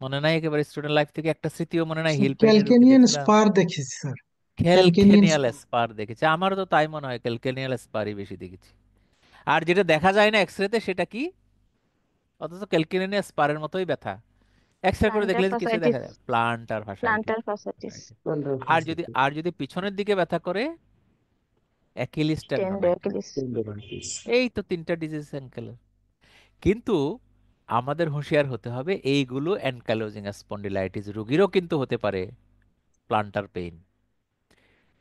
মনে নাই একেবারে? স্টুডেন্ট লাইফ থেকে একটা স্মৃতিও মনে নাই স্যার হিল পেইনের রুগী ক্যালকেনিয়ান দেখছিলাম? স্পার দেখেছি স্যার। ক্যালকেনিয়ান ক্যালকেনিয়াল স্পার দেখেছি, আমারও তো তাই মনে হয়, ক্যালকেনিয়াল স্পারই বেশি দেখেছি। আর যেটা দেখা যায় না এক্সরেতে সেটা কি? অথচ ক্যালকেনিয়াল স্পারের মতোই ব্যথা, এক্সরে করে প্লান্টার দেখলে কিছু দেখা ফাসাইটিস, যায়, প্লান্টার ফাসাইটিস। প্লান্টার ফাসাইটিস, আর যদি পিছনের দিকে ব্যথা করে, অ্যাকিলিস টেন্ডোনাইটিস। স্টেন্ডোএকিলিস। এই তো তিনটা ডিজিজ অ্যাঙ্কেলের। কিন্তু আমাদের হুঁশিয়ার হতে হবে, এইগুলো অ্যানকাইলোজিং স্পন্ডিলাইটিস রোগীরও কিন্তু হতে পারে প্লান্টার পেইন।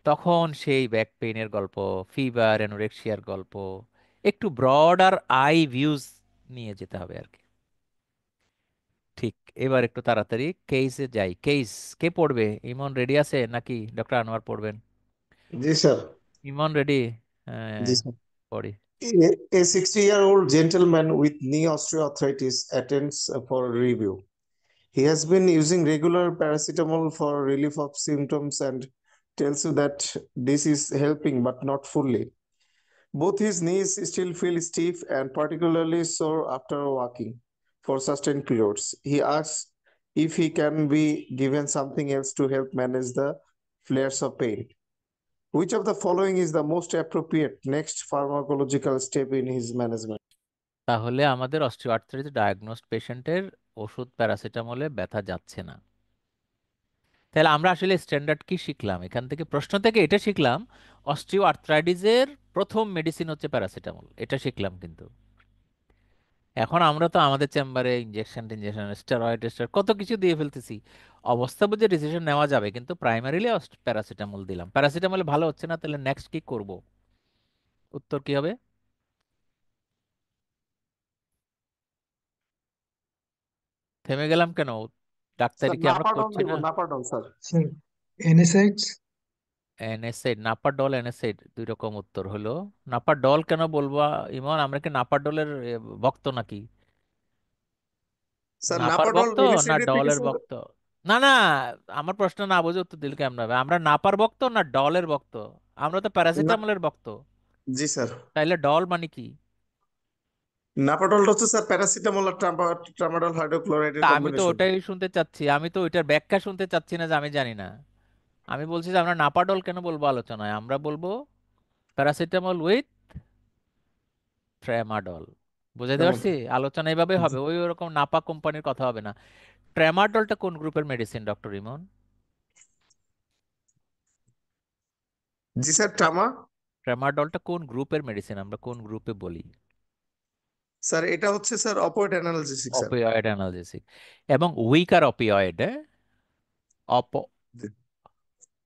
তখন সেই ব্যাক পেইনের গল্প, ফিভার, অ্যানোরেক্সিয়ার গল্প, একটু ব্রডার আই ভিউজ নিয়ে যেতে হবে আর কি। ঠিক, এবার একটু তাড়াতাড়ি কেসে যাই। কেস কে পড়বে? ইমন রেডি আছে নাকি ডক্টর আনোয়ার পড়বেন? Yes, sir. ইমন রেডি? হ্যাঁ, Yes, sir. পড়ি। A 60-year-old gentleman with knee osteoarthritis attends for review. He has been using regular paracetamol for relief of symptoms and tells you that this is helping but not fully. Both his knees still feel stiff and particularly sore after walking for sustained periods. He asks if he can be given something else to help manage the flares of pain. Which of the following is the most appropriate next pharmacological step in his management? তাহলে আমাদের osteoarthritis diagnosed পেশেন্টের ওষুধ প্যারাসিটামলে ব্যথা যাচ্ছে না। তাহলে আমরা আসলে স্ট্যান্ডার্ড কি শিখলাম এখান থেকে? প্রশ্ন থেকে এটা শিখলাম, অস্টিওআর্থ্রাইটিসের প্রথম মেডিসিন হচ্ছে প্যারাসিটামল, এটা শিখলাম। কিন্তু এখন আমরা তো আমাদের চেম্বারে ইনজেকশন টিনজেকশন, স্টেরয়েড কত কিছু দিয়ে ফেলতেছি। অবস্থা বুঝে ডিসিশন নেওয়া যাবে, কিন্তু প্রাইমারিলি প্যারাসিটামল দিলাম, প্যারাসিটামলে ভালো হচ্ছে না, তাহলে নেক্সট কি করব? উত্তর কি হবে? থেমে গেলাম কেন? Sir, ডাক্তারি কি আমরা Napadol করছি দিব, না? Napadol, sir. Sir NSAIDs. NSAID, Napadol, NSAID দুই রকম উত্তর হলো। নাপারডল কেন বলবো? ইমন, আমরা কি নাপারডলের ভক্ত নাকি? Sir, নাপার Napadol ভক্ত না NSAID থেকে ডলের sir, ভক্ত? না, না, আমার প্রশ্ন না বুঝে উত্তর দিল কেমন হবে? আমরা নাপার ভক্ত না ডলের ভক্ত? আমরা তো না, প্যারাসিটামলের ভক্ত। জি স্যার। তাইলে ডল মানে কি? নাপাডল হচ্ছে স্যার প্যারাসিটামল আর ট্রামাডল হাইড্রোক্লোরাইডের তা আমি তো কম্বিনেশন। ওটাই শুনতে চাচ্ছি, আমি তো ওইটার ব্যাখ্যা শুনতে চাচ্ছি না যে আমি জানি না। আমি বলছি যে আমরা নাপাডল কেন বলবো আলোচনায়, আমরা বলবো প্যারাসিটামল উইথ ট্রেমাডল। বুঝাইতে পারছি? আলোচনা এইভাবে হবে, ওই ওরকম নাপা কোম্পানির কথা হবে না। ট্রেমাডলটা কোন গ্রুপের মেডিসিন ডক্টর ইমন? জি স্যার, ট্রামা। ট্রেমাডলটা কোন গ্রুপের মেডিসিন, আমরা কোন গ্রুপে বলি? স্যার এটা হচ্ছে sir opioid analgesic sir. Opioid analgesic এবং উইকার অপিওয়েড, হ্যাঁ,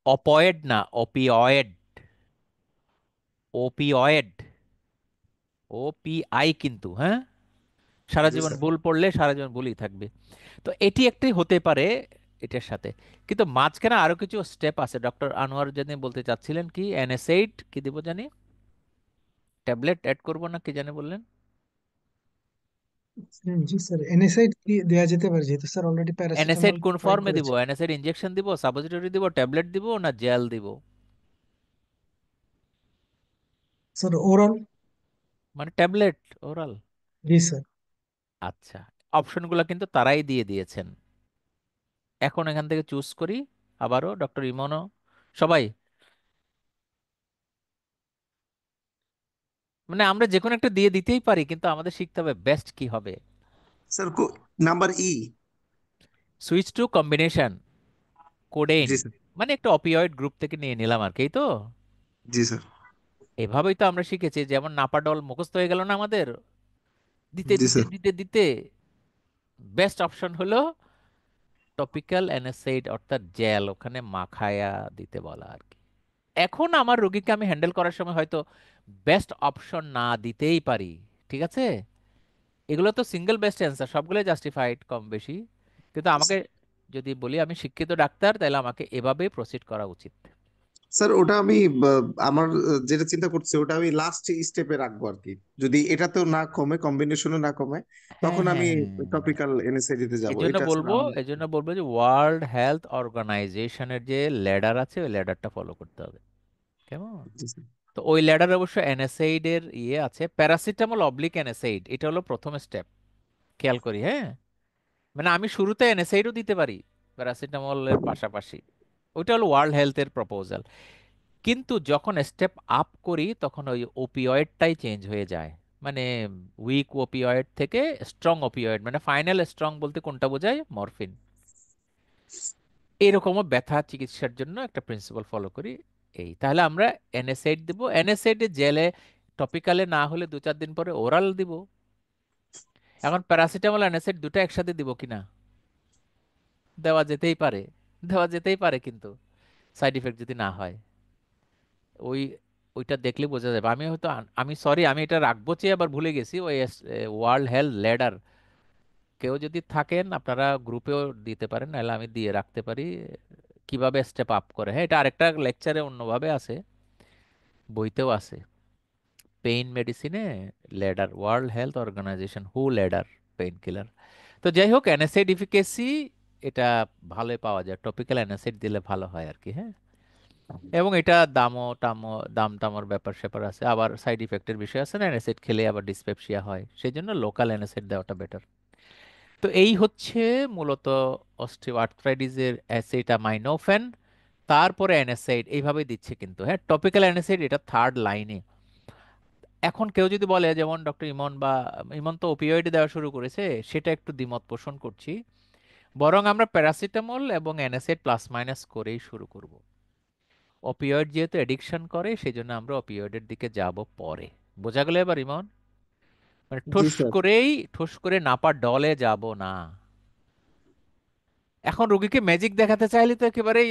অপয়েড না, অপিওয়েড, ওপিওয়েড, ওপিআই কিন্তু, হ্যাঁ, সারা জি জীবন স্যার। ভুল পড়লে সারা জীবন ভুলই থাকবে। তো এটি একটি হতে পারে এটার সাথে, কিন্তু মাঝখানে আরো কিছু স্টেপ আছে। ডক্টর আনোয়ার জানি বলতে চাচ্ছিলেন কি, এনএসএইড কি দিব জানি, ট্যাবলেট অ্যাড করবো না কি জানি বললেন? জি স্যার, এনএসআইড কি দেওয়া যেতে পারে, যেহেতু স্যার অলরেডি এনএসএইড প্যারাসিটামল কোন প্রোভাইড ফর্মে দিব? করেছে। এনএসএইড ইনজেকশন দিব, সাপোজিটরি দিব, ট্যাবলেট দিব, না জেল দিব? Sir oral. মানে ট্যাবলেট, ওরাল। জি স্যার। আচ্ছা, অপশনগুলো কিন্তু তারাই দিয়ে দিয়েছেন। এখন এখান থেকে চুজ করি। আবারও ডক্টর ইমনও, সবাই, মানে আমরা যে কোনো একটা দিয়ে দিতেই পারি, কিন্তু আমাদের শিখতে হবে বেস্ট কি হবে। Sir number E. Switch to combination codeine, জি স্যার। মানে একটা অপিওয়েড গ্রুপ থেকে নিয়ে নিলাম আর কি, এই তো। জি স্যার। এভাবেই তো আমরা শিখেছি, যেমন নাপাডল মুখস্থ হয়ে গেল না আমাদের, দিতে জি দিতে স্যার। দিতে দিতে বেস্ট অপশন হলো টপিক্যাল অ্যানাসেইড, অর্থাৎ জেল, ওখানে মাখায়া দিতে বলা আর কি। এখন আমার রোগীকে আমি হ্যান্ডেল করার সময় হয়তো বেস্ট অপশন না দিতেই পারি, ঠিক আছে? এগুলো তো সিঙ্গেল বেস্ট অ্যান্সার, সবগুলোই জাস্টিফাইড কম বেশি, কিন্তু আমাকে যদি বলি আমি শিক্ষিত ডাক্তার, তাহলে আমাকে এভাবেই প্রসিড করা উচিত। স্যার ওটা আমি আমার যেটা চিন্তা করছি ওটা আমি লাস্ট স্টেপে রাখবো আর কি। যদি এটাতেও না কমে, কম্বিনেশনও না কমে, হ্যাঁ তখন আমি হ্যাঁ, টপিক্যাল এনএসএডি তে যাব, এজন্য এটা স্যার বলবো, আমার। এজন্য বলবো যে ওয়ার্ল্ড হেলথ অর্গানাইজেশনের যে ল্যাডার আছে, ওই ল্যাডারটা ফলো করতে হবে, কেমন? জি স্যার। তো ওই ল্যাডার অবশ্য এনএসএইড এর ইয়ে আছে, প্যারাসিটামল অবলিক এনএসএইড, এটা হলো প্রথম স্টেপ, খেয়াল করি, হ্যাঁ। মানে আমি শুরুতে এনএসএইডও দিতে পারি প্যারাসিটামলের পাশাপাশি, ওইটা হলো ওয়ার্ল্ড হেলথের প্রপোজাল। কিন্তু যখন স্টেপ আপ করি তখন ওই ওপিওয়েডটাই চেঞ্জ হয়ে যায়, মানে উইক ওপিওয়েড থেকে স্ট্রং ওপিওয়েড, মানে ফাইনাল স্ট্রং বলতে কোনটা বোঝায়? মরফিন। এরকমও ব্যথা চিকিৎসার জন্য একটা প্রিন্সিপাল ফলো করি। এই তাহলে আমরা এনএসএইড দিব, এনএসএইড জেলে, টপিক্যালে না হলে 2-4 দিন পরে ওরাল দিব। এখন প্যারাসিটামল এনএসএইড দুটো একসাথে দিব কিনা? দেওয়া যেতেই পারে, দেওয়া যেতেই পারে, কিন্তু সাইড ইফেক্ট যদি না হয়, ওই ওইটা দেখলে বোঝা যাবে। আমি হয়তো আমি সরি, আমি এটা রাখবো চেয়ে আবার ভুলে গেছি, ওই ওয়ার্ল্ড হেলথ ল্যাডার, কেউ যদি থাকেন আপনারা গ্রুপেও দিতে পারেন, নাহলে আমি দিয়ে রাখতে পারি কিভাবে স্টেপ আপ করে। হ্যাঁ, এটা আরেকটা লেকচারে অন্যভাবে আছে, বইতেও আছে, পেইন মেডিসিনে ল্যাডার, ওয়ার্ল্ড হেলথ অর্গানাইজেশন হু ল্যাডার, পেইন কিলার। তো যাই হোক, অ্যানাসিড এফিকেসি এটা ভালোই পাওয়া যায়, টপিক্যাল অ্যানাসিড দিলে ভালো হয় আর কি, হ্যাঁ। এবং এটা দামও টামও, দাম টামর ব্যাপার স্যাপার আছে, আবার সাইড ইফেক্টের বিষয় আছে না, অ্যানাসিড খেলে আবার ডিসপেপসিয়া হয়, সেই জন্য লোকাল অ্যানাসিড দেওয়াটা বেটার। তো এই হচ্ছে মূলত অস্টিও আর্থ্রাইটিসের অ্যাসিটামাইনোফেন, তারপরে অ্যানাসিড এইভাবে দিচ্ছে কিন্তু, হ্যাঁ, টপিক্যাল অ্যানাসিড এটা থার্ড লাইনে। এখন কেউ যদি বলে, যেমন ডক্টর ইমন বা ইমন তো ওপিওয়েড দেওয়া শুরু করেছে, সেটা একটু দ্বিমত পোষণ করছি, বরং আমরা প্যারাসিটামল এবং অ্যানাসিড প্লাস মাইনাস করেই শুরু করব। অপিওয়েড যেহেতু এডিকশন করে, সেই জন্য আমরা অপিওয়েডের দিকে যাব পরে। বোঝা গেল এবার ইমন? মানে জি ঠোস স্যার। করেই, ঠোস করে নাপা ডলে যাব না। এখন রোগীকে ম্যাজিক দেখাতে চাইলে তো একেবারেই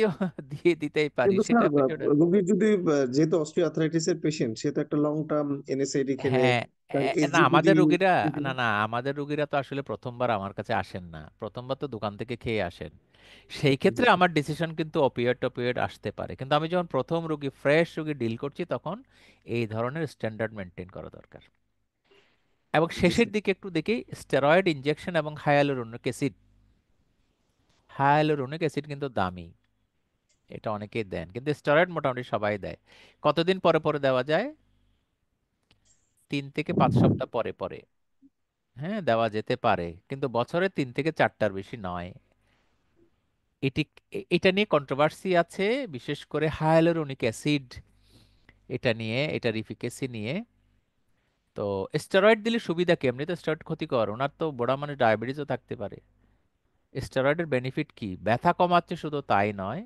দিয়ে দিতেই পারি, কিন্তু সেটা স্যার বিষয়টা। রোগী যদি যেহেতু অস্টিওআর্থ্রাইটিস এর পেশেন্ট, সে তো একটা লং টার্ম এনএসআইডি খেলে, হ্যাঁ, তার না এসজিপিটি আমাদের রোগীরা, না কন্টিনিউ। না আমাদের রোগীরা তো আসলে প্রথমবার আমার কাছে আসেন না, প্রথমবার তো দোকান থেকে খেয়ে আসেন। সেই জি ক্ষেত্রে স্যার। আমার ডিসিশন কিন্তু অপিওয়েড টপিওয়েড আসতে পারে, কিন্তু আমি যখন প্রথম রোগী, ফ্রেশ রোগী ডিল করছি, তখন এই ধরনের স্ট্যান্ডার্ড মেনটেন করা দরকার। এবং জি শেষের স্যার। দিকে একটু দেখি স্টেরয়েড ইনজেকশন এবং হায়ালুরোনিক অ্যাসিড। হায়ালুরোনিক অ্যাসিড কিন্তু দামি, এটা অনেকেই দেন, কিন্তু স্টেরয়েড মোটামুটি সবাই দেয়। কতদিন পরে পরে দেওয়া যায়? 3 থেকে 5 সপ্তাহ পরে পরে, হ্যাঁ, দেওয়া যেতে পারে, কিন্তু বছরে 3 থেকে 4টার বেশি নয়। এটি এটা নিয়ে কন্ট্রোভার্সি আছে, বিশেষ করে হায়ালুরোনিক অ্যাসিড এটা নিয়ে, এটার ইফিকেসি নিয়ে। তো স্টেরয়েড দিলে সুবিধা কি? এমনি তো স্টেরয়েড ক্ষতিকর, ওনার তো বুড়া মানুষ ডায়াবেটিসও থাকতে পারে। স্টেরয়েডের বেনিফিট কি? ব্যথা কমাচ্ছে শুধু তাই নয়,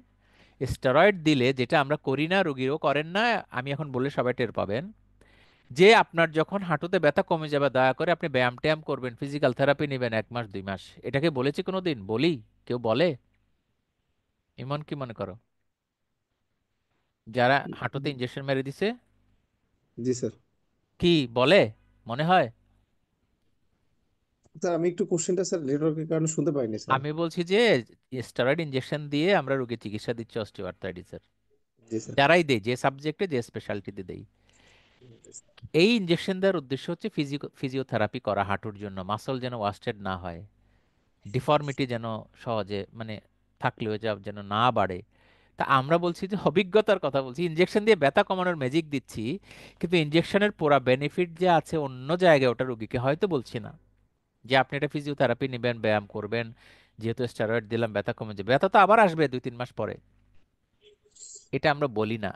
স্টেরয়েড দিলে যেটা আমরা করি না, রোগীও করেন না, আমি এখন বললে সবাই টের পাবেন, যে আপনার যখন হাঁটুতে ব্যথা কমে যাবে দয়া করে আপনি ব্যায়াম ট্যায়াম করবেন, ফিজিক্যাল থেরাপি নেবেন 1 মাস 2 মাস। এটাকে বলেছি কোনোদিন? বলি? কেউ বলে? ইমন কি মনে করো? যারা হাঁটুতে ইঞ্জেকশন মেরে দিছে জি স্যার। কি বলে মনে হয়? স্যার আমি একটু কোশ্চেনটা স্যার নেটওয়ার্কের কারণে শুনতে পাইনি স্যার। আমি বলছি যে স্টেরয়েড ইঞ্জেকশন দিয়ে আমরা রোগীর চিকিৎসা দিচ্ছি অস্টিওআর্থ্রাইটিসের। জি স্যার। যারাই দেয়, যে সাবজেক্টে যে স্পেশালিটিতে দেই, এই ইঞ্জেকশন দেওয়ার উদ্দেশ্য হচ্ছে ফিজিওথেরাপি করা হাঁটুর জন্য, মাসল যেন ওয়াস্টেড না হয়, ডিফর্মিটি যেন সহজে মানে থাকলেও যা যেন না বাড়ে। তা আমরা বলছি যে অভিজ্ঞতার কথা বলছি, ইনজেকশন দিয়ে ব্যথা কমানোর ম্যাজিক দিচ্ছি, কিন্তু ইনজেকশনের পুরা বেনিফিট যে আছে অন্য জায়গায় ওটা রুগীকে হয়তো বলছি না। যে আপনি এটা ফিজিওথেরাপি নেবেন, ব্যায়াম করবেন, যেহেতু স্টেরয়েড দিলাম ব্যথা কমে যাবে, ব্যথা তো আবার আসবে 2-3 মাস পরে, এটা আমরা বলি না।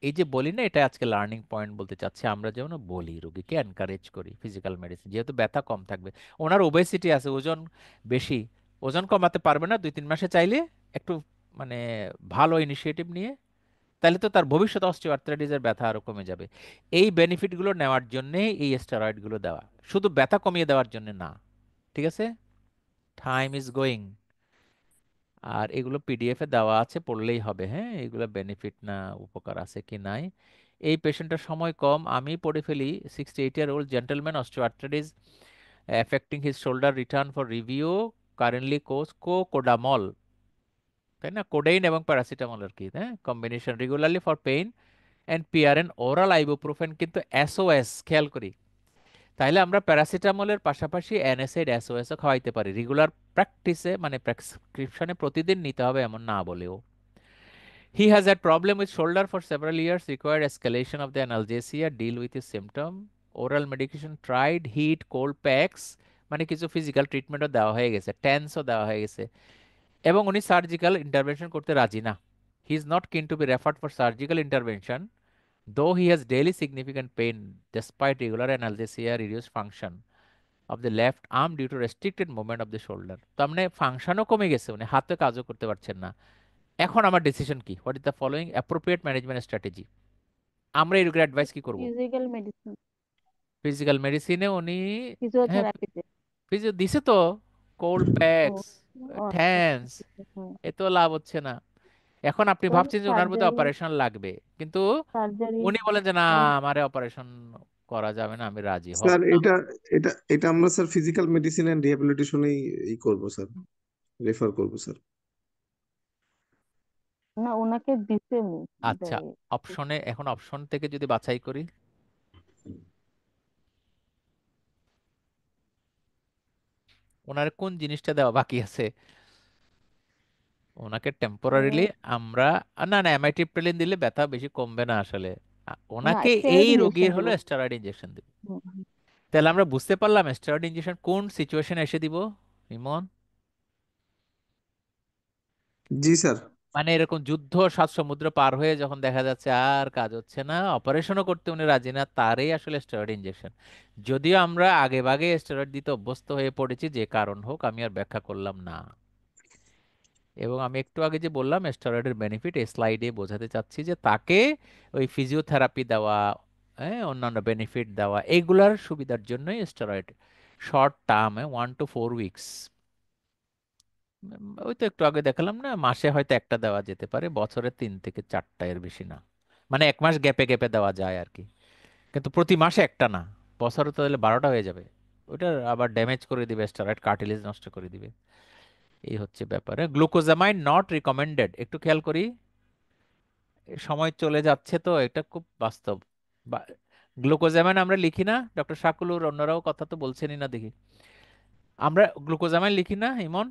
এই যে বলি না, এটা আজকে লার্নিং পয়েন্ট বলতে চাচ্ছি। আমরা যেমন বলি, রোগীকে এনকারেজ করি ফিজিক্যাল মেডিসিন, যেহেতু ব্যথা কম থাকবে। ওনার ওবেসিটি আছে, ওজন বেশি, ওজন কমাতে পারবে না 2-3 মাসে, চাইলে একটু মানে ভালো ইনিশিয়েটিভ নিয়ে, তাহলে তো তার ভবিষ্যৎ অস্টিওআর্থ্রাইটিসের ব্যথা আরো কমে যাবে। এই বেনিফিটগুলো নেওয়ার জন্যে এই স্টেরয়েডগুলো দেওয়া, শুধু ব্যথা কমিয়ে দেওয়ার জন্য না। ঠিক আছে? Time is going. আর এগুলো পিডিএফ এ দেওয়া আছে, পড়লেই হবে। হ্যাঁ, এগুলো বেনিফিট না উপকার আছে কি নাই। এই পেশেন্টের সময় কম, আমি পড়ে ফেলি। 68-year-old gentleman, osteoarthritis affecting his shoulder, return for review, currently কোডামল, তাই না? কোডেইন এবং প্যারাসিটামল আর কি, হ্যাঁ, combination regularly for pain and PRN, oral ibuprofen কিন্তু এসওএস খেয়াল করি। তাইলে আমরা প্যারাসিটামলের পাশাপাশি অ্যানাসিড এসওএসও খাওয়াইতে পারি রেগুলার প্র্যাকটিসে, মানে প্রেসক্রিপশনে প্রতিদিন নিতে হবে এমন না বলেও। He has had problem with shoulder for several years, required escalation of the analgesia, deal with his symptom. Oral medication tried, heat, cold packs, মানে কিছু ফিজিক্যাল ট্রিটমেন্টও দেওয়া হয়ে গেছে, টেন্সও দেওয়া হয়ে গেছে, এবং উনি সার্জিক্যাল ইন্টারভেনশন করতে রাজি না। He is not keen to be referred for surgical intervention, though he has daily significant pain despite regular analgesia, reduced function of the left arm due to restricted movement of the shoulder। তো মানে ফাংশনও কমে গেছে, উনি হাতে কাজও করতে পারছেন না। এখন আমার ডিসিশন কি? What is the following appropriate management strategy? আমরা এই রোগের অ্যাডভাইস কি করব? ফিজিক্যাল মেডিসিন, ফিজিক্যাল মেডিসিনে উনি, হ্যাঁ, ফিজিওথেরাপিতে। ফিজিও দিছে তো, কোল্ড ও প্যাকস, ও আচ্ছা আচ্ছা, ট্যান্স, ঠিক আছে, হ্যাঁ। এত লাভ হচ্ছে না। এখন আপনি তাহলে ভাবছেন যে ওনার মধ্যে সার্জারি, অপারেশন লাগবে, কিন্তু সার্জারি উনি বলেন যে না, আমারে অপারেশন করা যাবে না, আমি রাজি হব স্যার না। এটা আমরা স্যার ফিজিক্যাল মেডিসিন এন্ড রিহ্যাবিলিটেশনেই করবো স্যার, রেফার করবো স্যার। না ওনাকে দিতে আচ্ছা, দেয়। অপশনে, এখন অপশন থেকে যদি বাছাই করি, ওনার কোন জিনিসটা দেওয়া বাকি আছে? ওনাকে টেম্পোরারিলি আমরা, না না, অ্যামাইট্রিপ্টালিন দিলে ব্যথা বেশি কমবে না আসলে। না ওনাকে স্টেরয়েড এই ইনজেকশন রোগীর দিব। হলো স্টেরয়েড ইনজেকশন দেব। হুম, তাহলে আমরা বুঝতে পারলাম স্টেরয়েড ইনজেকশন কোন সিচুয়েশনে এসে দিব, ইমন? জি স্যার। মানে এরকম যুদ্ধ, 7 সমুদ্র পার হয়ে যখন দেখা যাচ্ছে আর কাজ হচ্ছে না, অপারেশনও করতে উনি রাজি না, তারই আসলে স্টেরয়েড ইনজেকশন। যদিও আমরা আগে ভাগে স্টেরয়েড দিতে অভ্যস্ত হয়ে পড়েছি, যে কারণ হোক, আমি আর ব্যাখ্যা করলাম না। এবং আমি একটু আগে যে বললাম স্টেরয়েডের বেনিফিট, এই স্লাইডে বোঝাতে চাচ্ছি যে তাকে ওই ফিজিওথেরাপি দেওয়া, হ্যাঁ, অন্যান্য বেনিফিট দেওয়া, এইগুলার সুবিধার জন্যই স্টেরয়েড শর্ট টার্মে 1 to 4 উইকস, ওই তো একটু আগে দেখালাম না, মাসে হয়তো একটা দেওয়া যেতে পারে, বছরে 3 থেকে 4টা, এর বেশি না। মানে 1 মাস গ্যাপে গ্যাপে দেওয়া যায় আর কি, কিন্তু প্রতি মাসে একটা না। বছরে তো তাহলে 12টা হয়ে যাবে, ওইটা আবার ড্যামেজ করে দিবে, স্টেরয়েড কার্টিলেজ নষ্ট করে দিবে। এই হচ্ছে ব্যাপারে। গ্লুকোজামাইন নট রিকমেন্ডেড, একটু খেয়াল করি, সময় চলে যাচ্ছে তো, এটা খুব বাস্তব। গ্লুকোজামাইন আমরা লিখি না, ডক্টর শাকুলুর অন্যরাও কথা তো বলছেনই না দেখি, আমরা গ্লুকোজামাইন লিখি না ইমন?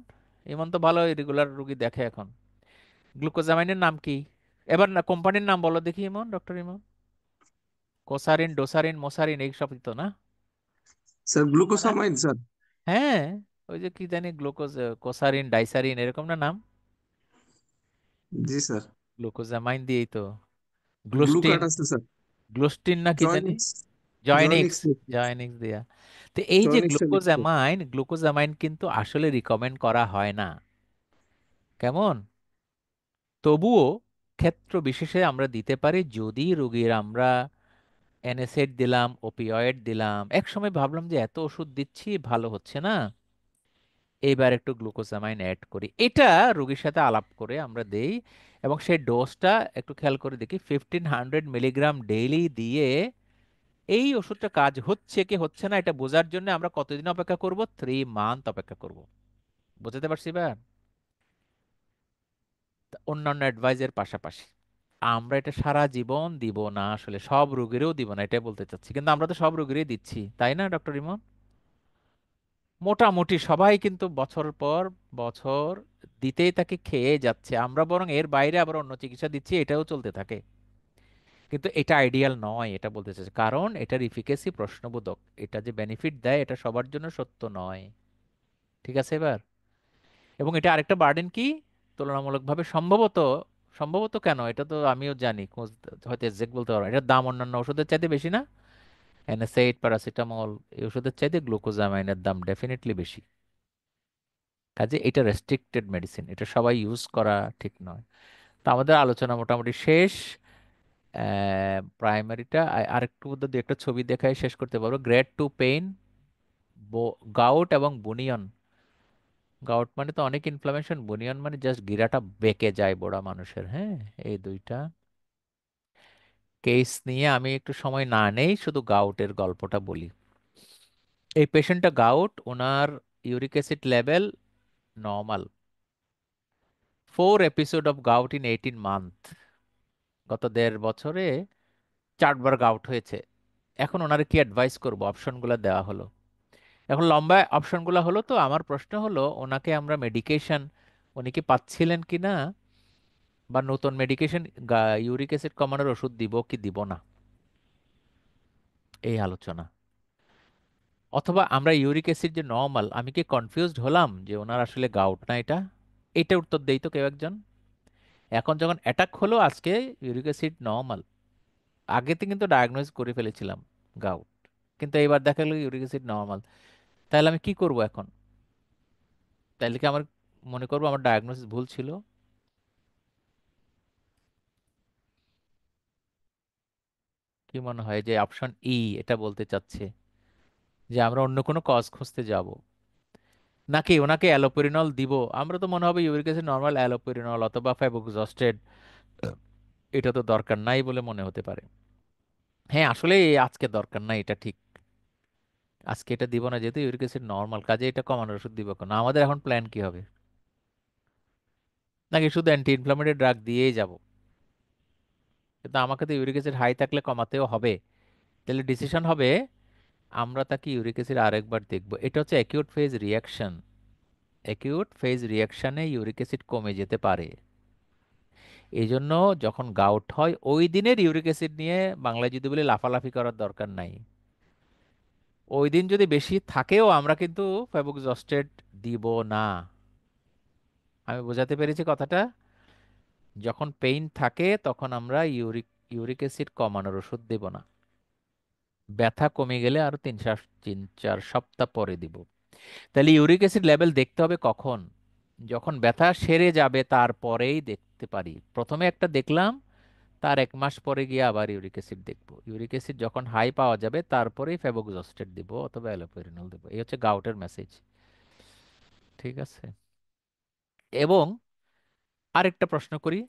ইমন তো ভালো রেগুলার রুগী দেখে এখন। গ্লুকোজামাইনের নাম কি? এবার না কোম্পানির নাম বলো দেখি ইমন, ডক্টর ইমন। কোসারিন, ডোসারিন, মোসারিন, এই সব তো না? স্যার না? Glucosamine sir. হ্যাঁ, ওই যে কি জানি গ্লুকোজ, কোসারিন, ডাইসারিন, এরকম না নাম? জি স্যার। গ্লুকোজামাইন দিয়েই তো। গ্লুস্টিন, গ্লুকার্ট আছে স্যার। গ্লুস্টিন না কি জানি, জয়নিক্স। জয়নিক্স, জয়নিক্স। জয়নিক্স দেয়া। তো এই যে জয়নিক্সটা লিখতে। গ্লুকোজামাইন, গ্লুকোজামাইন কিন্তু আসলে রিকমেন্ড করা হয় না। কেমন? তবুও ক্ষেত্র বিশেষে আমরা দিতে পারি, যদি রোগীর আমরা এনএসএড দিলাম, ওপিওয়েড দিলাম, এক সময় ভাবলাম যে এত ওষুধ দিচ্ছি ভালো হচ্ছে না, এইবার একটু গ্লুকোজামাইন অ্যাড করি। এটা রোগীর সাথে আলাপ করে আমরা দেই, এবং সেই ডোজটা একটু খেয়াল করে দেখি 1500 মিলিগ্রাম ডেইলি দিয়ে এই ওষুধটা কাজ হচ্ছে কি হচ্ছে না এটা বোঝার জন্য আমরা কতদিন অপেক্ষা করব? 3 মান্থ অপেক্ষা করব। বুঝতে পারছি বা? তা অন্যান্য অ্যাডভাইজের পাশাপাশি আমরা এটা সারা জীবন দিব না, আসলে সব রোগীরও দিব না, এটাই বলতে চাচ্ছি। কিন্তু আমরা তো সব রোগীরই দিচ্ছি, তাই না ডক্টর রিমন? মোটামুটি সবাই কিন্তু বছর পর বছর দিতেই তাকে খেয়ে যাচ্ছে, আমরা বরং এর বাইরে আবার অন্য চিকিৎসা দিচ্ছি, এটাও চলতে থাকে। কিন্তু এটা আইডিয়াল নয়, এটা বলতে চাচ্ছি, কারণ এটার ইফিকেসি প্রশ্নবোধক। এটা যে বেনিফিট দেয় এটা সবার জন্য সত্য নয়। ঠিক আছে এবার? এবং এটা আরেকটা বার্ডেন কি, তুলনামূলকভাবে সম্ভবত, সম্ভবত কেন এটা তো আমিও জানি, খোঁজ হয়তো এক্সাক্ট বলতে পারবো না, এটার দাম অন্যান্য ওষুধের চাইতে বেশি না? এনএসএইড, প্যারাসিটামল, এই ওষুধের চাইতে গ্লুকোজামাইনের দাম ডেফিনেটলি বেশি। কাজে এটা রেস্ট্রিক্টেড মেডিসিন, এটা সবাই ইউজ করা ঠিক নয়। তো আমাদের আলোচনা মোটামুটি শেষ। প্রাইমারিটা আরেকটু মধ্যে দিয়ে একটা ছবি দেখায় শেষ করতে পারবো। গ্রেড 2 পেইন, গাউট এবং বুনিয়ন। গাউট মানে তো অনেক ইনফ্লামেশন, বুনিয়ন মানে জাস্ট গিরাটা বেঁকে যায় বুড়া মানুষের। হ্যাঁ, এই দুইটা কেস নিয়ে আমি একটু সময় না নেই, শুধু গাউটের গল্পটা বলি। এই পেশেন্টটা গাউট, ওনার uric acid level normal, 4 episode of gout in 18 month. গত 1.5 বছরে 4বার গাউট হয়েছে। এখন ওনারে কি অ্যাডভাইস করব? অপশনগুলো দেওয়া হলো, এখন লম্বা অপশনগুলো হলো, তো আমার প্রশ্ন হলো ওনাকে আমরা মেডিকেশন, উনি কি পাচ্ছিলেন কি না, বা নতুন মেডিকেশন ইউরিক অ্যাসিড কমানোর ওষুধ দিব কি দিব না, এই আলোচনা। অথবা আমরা ইউরিক অ্যাসিড যে নর্মাল, আমি কি কনফিউজড হলাম যে ওনার আসলে গাউট না এটা? এটা উত্তর দেই তো কেউ একজন। এখন যখন অ্যাটাক হলো আজকে, ইউরিক অ্যাসিড নর্মাল, আগেতে কিন্তু ডায়াগনোজ করে ফেলেছিলাম গাউট, কিন্তু এবার দেখা গেলো ইউরিক অ্যাসিড নর্মাল। তাহলে আমি কি করব এখন? তাহলে কি আমার মনে করবো আমার ডায়াগনোসিস ভুল ছিল? কি মনে হয় যে অপশন এটা বলতে চাচ্ছে যে আমরা অন্য কোনো কজ খুঁজতে যাব, নাকি ওনাকে অ্যালোপেরিনল দিব? আমরা তো মনে হবে ইউরিক অ্যাসিড নর্মাল, অ্যালোপেরিনল অথবা ফেবুক্সস্টেড এটা তো দরকার নাই বলে মনে হতে পারে। হ্যাঁ, আসলে আজকে দরকার নাই, এটা ঠিক। আজকে এটা দিব না যেহেতু ইউরিক অ্যাসিড নর্মাল, কাজে এটা কমানোর ওষুধ দিব কেন? আমাদের এখন প্ল্যান কি হবে? নাকি শুধু অ্যান্টি ইনফ্লামেটরি ড্রাগ দিয়েই যাব? কিন্তু আমাকে তো ইউরিক অ্যাসিড হাই থাকলে কমাতেও হবে। তাহলে ডিসিশন হবে আমরা তাকে ইউরিক অ্যাসিড আরেকবার দেখব। এটা হচ্ছে acute phase reaction. Acute phase রিয়াকশনে ইউরিক অ্যাসিড কমে যেতে পারে। এই জন্য যখন গাউট হয় ওই দিনের ইউরিক অ্যাসিড নিয়ে বাংলায় যদি বলি লাফালাফি করার দরকার নাই। ওই দিন যদি বেশি থাকেও আমরা কিন্তু ফেবুক্সস্টেট দিব না। আমি বোঝাতে পেরেছি কথাটা? যখন পেইন থাকে তখন আমরা ইউরিক অ্যাসিড কমানোর ওষুধ দেব না। ব্যথা কমে গেলে আরো 3-4 সপ্তাহ পরে দিব। তাহলে ইউরিক অ্যাসিড লেভেল দেখতে হবে কখন? যখন ব্যথা সেরে যাবে তারপরেই দেখতে পারি। প্রথমে একটা দেখলাম, তার 1 মাস পরে গিয়ে আবার ইউরিক অ্যাসিড দেখবো। ইউরিক অ্যাসিড যখন হাই পাওয়া যাবে তারপরেই ফেবুক্সস্টেট দিব অথবা অ্যালোপেরিনল দেবো। এই হচ্ছে গাউটের মেসেজ। ঠিক আছে? এবং আরেকটা প্রশ্ন করি,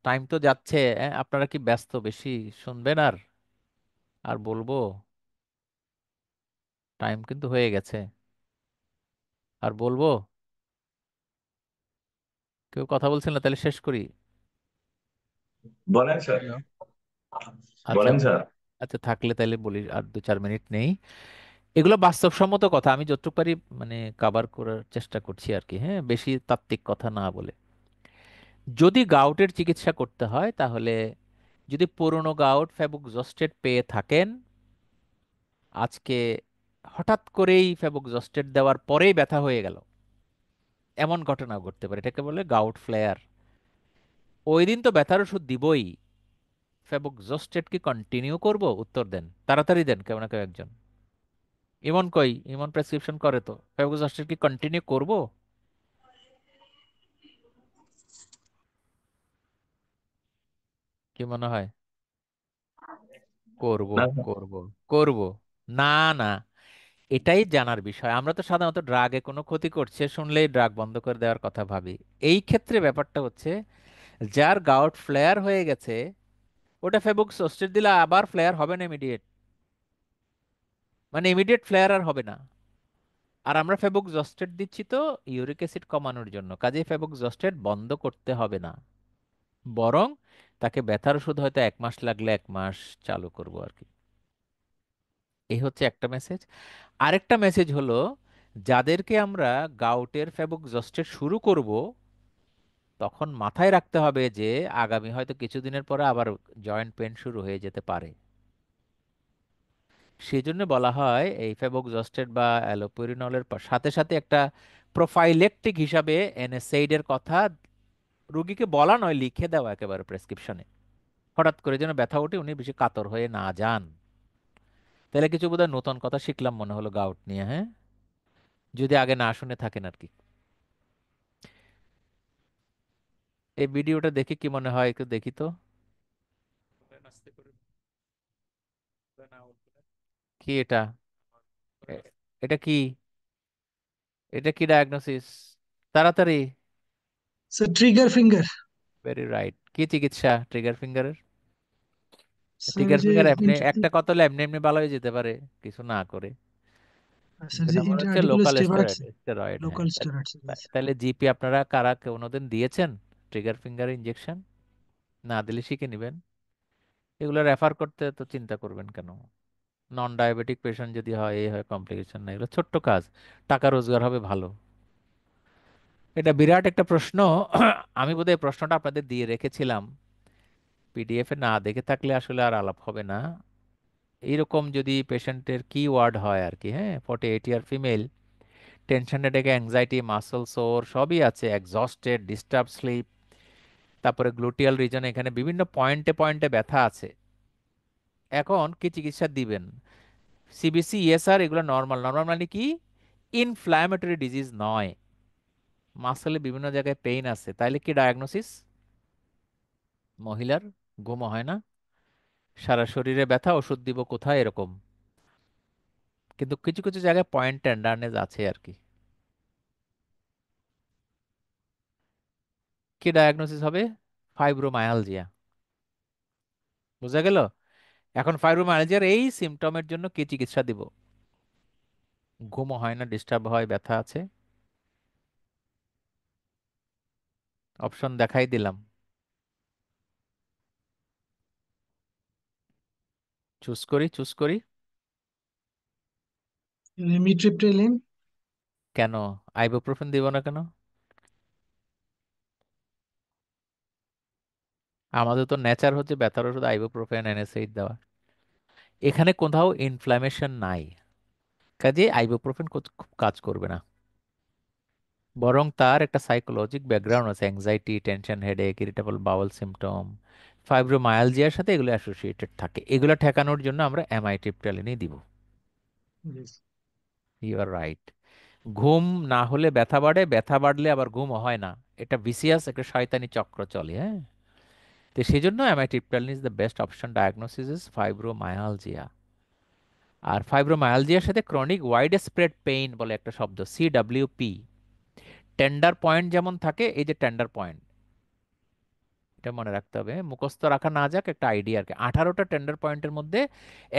টাইম তো যাচ্ছে, আপনারা কি ব্যস্ত বেশি? শুনবেন আর আর বলবো? টাইম কিন্তু হয়ে গেছে, আর বলবো? কেউ কথা বলছেন না, তাহলে শেষ করি। বলেন স্যার। হ্যালো। আচ্ছা, বলেন স্যার। আচ্ছা থাকলে তাহলে বলি, আর 2-4 মিনিট নেই। এগুলো বাস্তবসম্মত কথা, আমি যতটুকু পারি মানে কাভার করার চেষ্টা করছি আর কি। হ্যাঁ, বেশি তাত্ত্বিক কথা না বলে। যদি গাউটের চিকিৎসা করতে হয় তাহলে, যদি পুরনো গাউট ফেবুক্সস্টেট পেয়ে থাকেন, আজকে হঠাৎ করেই ফেবুক্সস্টেট দেওয়ার পরেই ব্যথা হয়ে গেল, এমন ঘটনা ঘটতে পারে, এটাকে বলে গাউট ফ্লেয়ার। ওই দিন তো ব্যথার ওষুধ দিবই, ফেবুক্সস্টেট কি কন্টিনিউ করব? উত্তর দেন, তাড়াতাড়ি দেন কেউ না কেউ একজন। ইমন কই? ইমন প্রেসক্রিপশন করে তো, ফেবুক্সস্টেট কি কন্টিনিউ করব? কি মনে হয়? করব না করব করব। না না, এটাই জানার বিষয়। আমরা তো সাধারণত ড্রাগে কোনো ক্ষতি করছে শুনলেই ড্রাগ বন্ধ করে দেওয়ার কথা ভাবি। এই ক্ষেত্রে ব্যাপারটা হচ্ছে, যার গাউট ফ্লেয়ার হয়ে গেছে, ওটা ফেবুক্সোস্টেট দিলে আবার ফ্লেয়ার হবে না ইমিডিয়েট, মানে ইমিডিয়েট ফ্লেয়ার আর হবে না। আর আমরা ফেবুক্সোস্টেট দিচ্ছি তো ইউরিক অ্যাসিড কমানোর জন্য, কাজেই ফেবুক্সোস্টেট বন্ধ করতে হবে না, বরং তাকে ব্যথার ওষুধ হয়তো 1 মাস লাগলে 1 মাস চালু করব আর কি। এই হচ্ছে একটা মেসেজ। আরেকটা মেসেজ হলো, যাদেরকে আমরা গাউটের ফেবুক্সোস্টেট শুরু করব, তখন মাথায় রাখতে হবে যে আগামী হয়তো কিছুদিনের পরে আবার জয়েন্ট পেন শুরু হয়ে যেতে পারে। সেই জন্য বলা হয় এই ফেবুক্সোস্টেট বা অ্যালোপুরিনলের সাথে সাথে একটা প্রোফাইলেকটিক হিসাবে এনএসএইডের কথা রুগীকে বলা নয়, লিখে দেওয়া একেবারে প্রেসক্রিপশনে। হঠাৎ করে যেন ব্যথা ওঠে উনি বেশি কাতর হয়ে না যান। তাহলে কিছু বোধহয় নতুন কথা শিখলাম মনে হলো গাউট নিয়ে, হ্যাঁ, যদি আগে না শুনে থাকেন আর কি। এই ভিডিওটা দেখে কি মনে হয় একটু দেখি তো। কি এটা? এ- এটা কি? এটা কি ডায়াগনোসিস? তাড়াতাড়ি। Sir trigger finger. Very right. কি চিকিৎসা ট্রিগার ফিঙ্গারের? স্যার ট্রিগার যে ফিঙ্গার এমনি একটা কত হলে এমনি এমনি ভালো হয়ে যেতে পারে কিছু না করে। স্যার দুই যে নম্বর হচ্ছে ইন্টারআর্টিকুলার লোকাল স্টেরয়েডস, স্টেরয়েড, স্টেরয়েড, হ্যাঁ। Local steroids. তাহলে জিপি আপনারা কারা কোনোদিন দিয়েছেন ট্রিগার ফিঙ্গার ইনজেকশন? না দিলে শিখে নেবেন। এগুলো রেফার করতে তো চিন্তা করবেন কেন? নন ডায়াবেটিক পেশেন্ট যদি হয়, এই হয়, কমপ্লিকেশন না, এগুলো ছোট্ট কাজ, টাকা রোজগার হবে ভালো। এটা বিরাট একটা প্রশ্ন। আমি বোধহয় এই প্রশ্নটা আপনাদের দিয়ে রেখেছিলাম, পিডিএফ এ না দেখে থাকলে আসলে আর আলাপ হবে না। এইরকম যদি পেশেন্টের কি ওয়ার্ড হয় আর কি, হ্যাঁ, 48 year female, tension headache anxiety muscle sore সবই আছে, এক্সস্টেড, ডিস্টার্ব স্লিপ, তারপরে গ্লুটিয়াল রিজন, এখানে বিভিন্ন পয়েন্টে পয়েন্টে ব্যথা আছে। এখন কি চিকিৎসা দিবেন? সিবিসি ইএসআর এগুলো নর্মাল, নর্মাল মানে কি? ইনফ্ল্যামেটরি ডিজিজ নয়, মাসলে বিভিন্ন জায়গায় পেইন আছে, তাইলে কি ডায়াগনোসিস? মহিলার ঘুমও হয় না, সারা শরীরে ব্যথা, ওষুধ দিব কোথায় এরকম। কিন্তু কিছু কিছু জায়গায় পয়েন্ট টেন্ডারনেস আছে আর কি। কি ডায়াগনোসিস হবে? ফাইব্রোমায়ালজিয়া। বুঝা গেল? এখন ফাইব্রোমায়ালজিয়ার এই সিমটমের জন্য কি চিকিৎসা দিব? ঘুমও হয় না, ডিস্টার্ব হয়, ব্যথা আছে। অপশন দেখাই দিলাম, চুজ করি চুজ করি। মিট্রিপ্টাইলিন। কেন আইবুপ্রোফেন দিব না কেন? আমাদের তো নেচার হচ্ছে ব্যথার ওষুধ আইবুপ্রোফেন এনএসএইড দেওয়া। এখানে কোথাও ইনফ্ল্যামেশন নাই, কাজে আইবুপ্রোফেন খুব কাজ করবে না। বরং তার একটা সাইকোলজিক ব্যাকগ্রাউন্ড আছে, anxiety, tension, headache, irritable bowel symptom, ফাইব্রোমায়ালজিয়ার সাথে এগুলো অ্যাসোসিয়েটেড থাকে। এগুলো ঠেকানোর জন্য আমরা অ্যামাইট্রিপটালিনই দিব। You are right. ঘুম না হলে ব্যথা বাড়ে, ব্যথা বাড়লে আবার ঘুম হয় না, এটা ভিসিয়াস একটা শয়তানি চক্র চলে, হ্যাঁ। তো সেই জন্য amitriptyline is the best option. Diagnosis is fibromyalgia. আর ফাইব্রোমায়ালজিয়ার সাথে ক্রনিক ওয়াইড স্প্রেড পেইন বলে একটা শব্দ, সিডব্লিউপি। টেন্ডার পয়েন্ট যেমন থাকে, এই যে টেন্ডার পয়েন্ট, এটা মনে রাখতে হবে, মুখস্থ রাখা না যাক, একটা আইডিয়া আর কি। 18টা টেন্ডার পয়েন্টের মধ্যে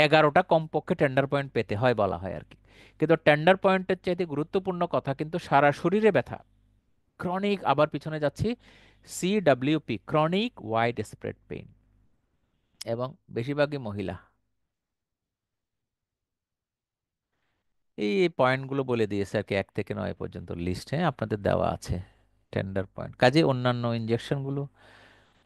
11টা কমপক্ষে টেন্ডার পয়েন্ট পেতে হয় বলা হয় আর কি। কিন্তু টেন্ডার পয়েন্টের চাইতে গুরুত্বপূর্ণ কথা কিন্তু সারা শরীরে ব্যথা, ক্রনিক, আবার পিছনে যাচ্ছি, সিডব্লিউপি, ক্রনিক ওয়াইড স্প্রেড পেইন, এবং বেশিরভাগই মহিলা। এই পয়েন্টগুলো বলে দিয়েছে আর কি, 1 থেকে 9 পর্যন্ত লিস্ট, হ্যাঁ, আপনাদের দেওয়া আছে টেন্ডার পয়েন্ট। কাজে অন্যান্য ইনজেকশনগুলো,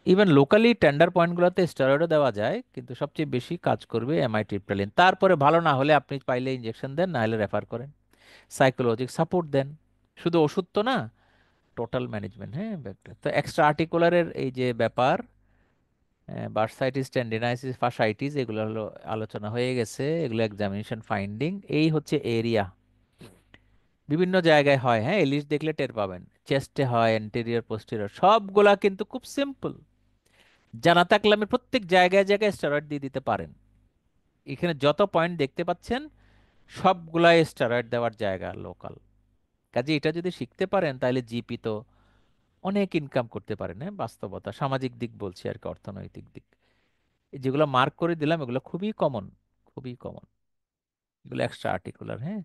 ইভেন লোকালি টেন্ডার পয়েন্টগুলোতে স্টেরয়েডও দেওয়া যায়, কিন্তু সবচেয়ে বেশি কাজ করবে অ্যামাইট্রিপটালিন। তারপরে ভালো না হলে আপনি পাইলে ইনজেকশন দেন, না হলে রেফার করেন, সাইকোলজিক সাপোর্ট দেন। শুধু ওষুধ তো না, টোটাল ম্যানেজমেন্ট, হ্যাঁ, ব্যাপারটা তো। এক্সট্রা আর্টিকুলারের এই যে ব্যাপার, বার্সাইটিস, টেন্ডিনাইটিস, ফাসাইটিস, এগুলো হলো আলোচনা হয়ে গেছে, এগুলো এক্সামিনেশন ফাইন্ডিং। এই হচ্ছে এরিয়া, বিভিন্ন জায়গায় হয়, হ্যাঁ, এই লিস্ট দেখলে টের পাবেন। চেস্টে হয়, এন্টেরিয়র, পোস্টেরিয়র, সবগুলা কিন্তু খুব সিম্পল। জানা থাকলে আপনি প্রত্যেক জায়গায় জায়গায় স্টেরয়েড দিয়ে দিতে পারেন। এখানে যত পয়েন্ট দেখতে পাচ্ছেন সবগুলাই স্টেরয়েড দেওয়ার জায়গা লোকাল। কাজে এটা যদি শিখতে পারেন তাহলে জিপি তো অনেক ইনকাম করতে পারেন। হ্যাঁ, বাস্তবতা, সামাজিক দিক বলছি আর কি, অর্থনৈতিক দিক। এই যেগুলো মার্ক করে দিলাম এগুলো খুবই কমন, খুবই কমন, এগুলো এক্সট্রা আর্টিকুলার। হ্যাঁ,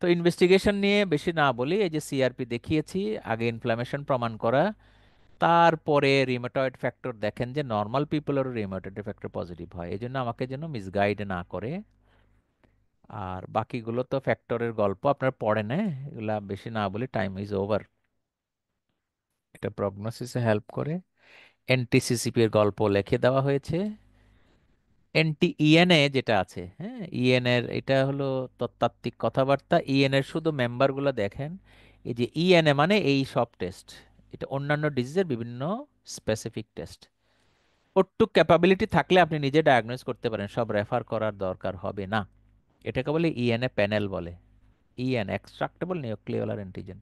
তো ইনভেস্টিগেশন নিয়ে বেশি না বলি, এই যে সিআরপি দেখিয়েছি, আগে ইনফ্লামেশন প্রমাণ করা, তারপরে রিউমাটয়েড ফ্যাক্টর দেখেন যে নর্মাল পিপলেরও রিউমাটয়েড ফ্যাক্টর পজিটিভ হয়, এই জন্য আমাকে যেন মিসগাইড না করে। আর বাকিগুলো তো ফ্যাক্টরের গল্প আপনারা পড়েন, হ্যাঁ, এগুলা বেশি না বলি, টাইম ইজ ওভার। এটা প্রগনোসিসে হেল্প করে। এনটিসিসিপি এর গল্প লিখে দেওয়া হয়েছে। এনটি ইএনএ যেটা আছে, হ্যাঁ, ইএন এর এটা হলো তত্ত্বাত্ত্বিক কথাবার্তা। ইএন এর শুধু মেম্বারগুলো দেখেন, এই যে ইএনএ মানে এই সব টেস্ট, এটা অন্যান্য ডিজিজের বিভিন্ন স্পেসিফিক টেস্ট। ওটুক ক্যাপাবিলিটি থাকলে আপনি নিজে ডায়াগনোজ করতে পারেন, সব রেফার করার দরকার হবে না। এটাকে বলে ইএনএ প্যানেল বলে, ইএন এক্সট্রাক্টেবল নিউক্লিওলার অ্যান্টিজেন।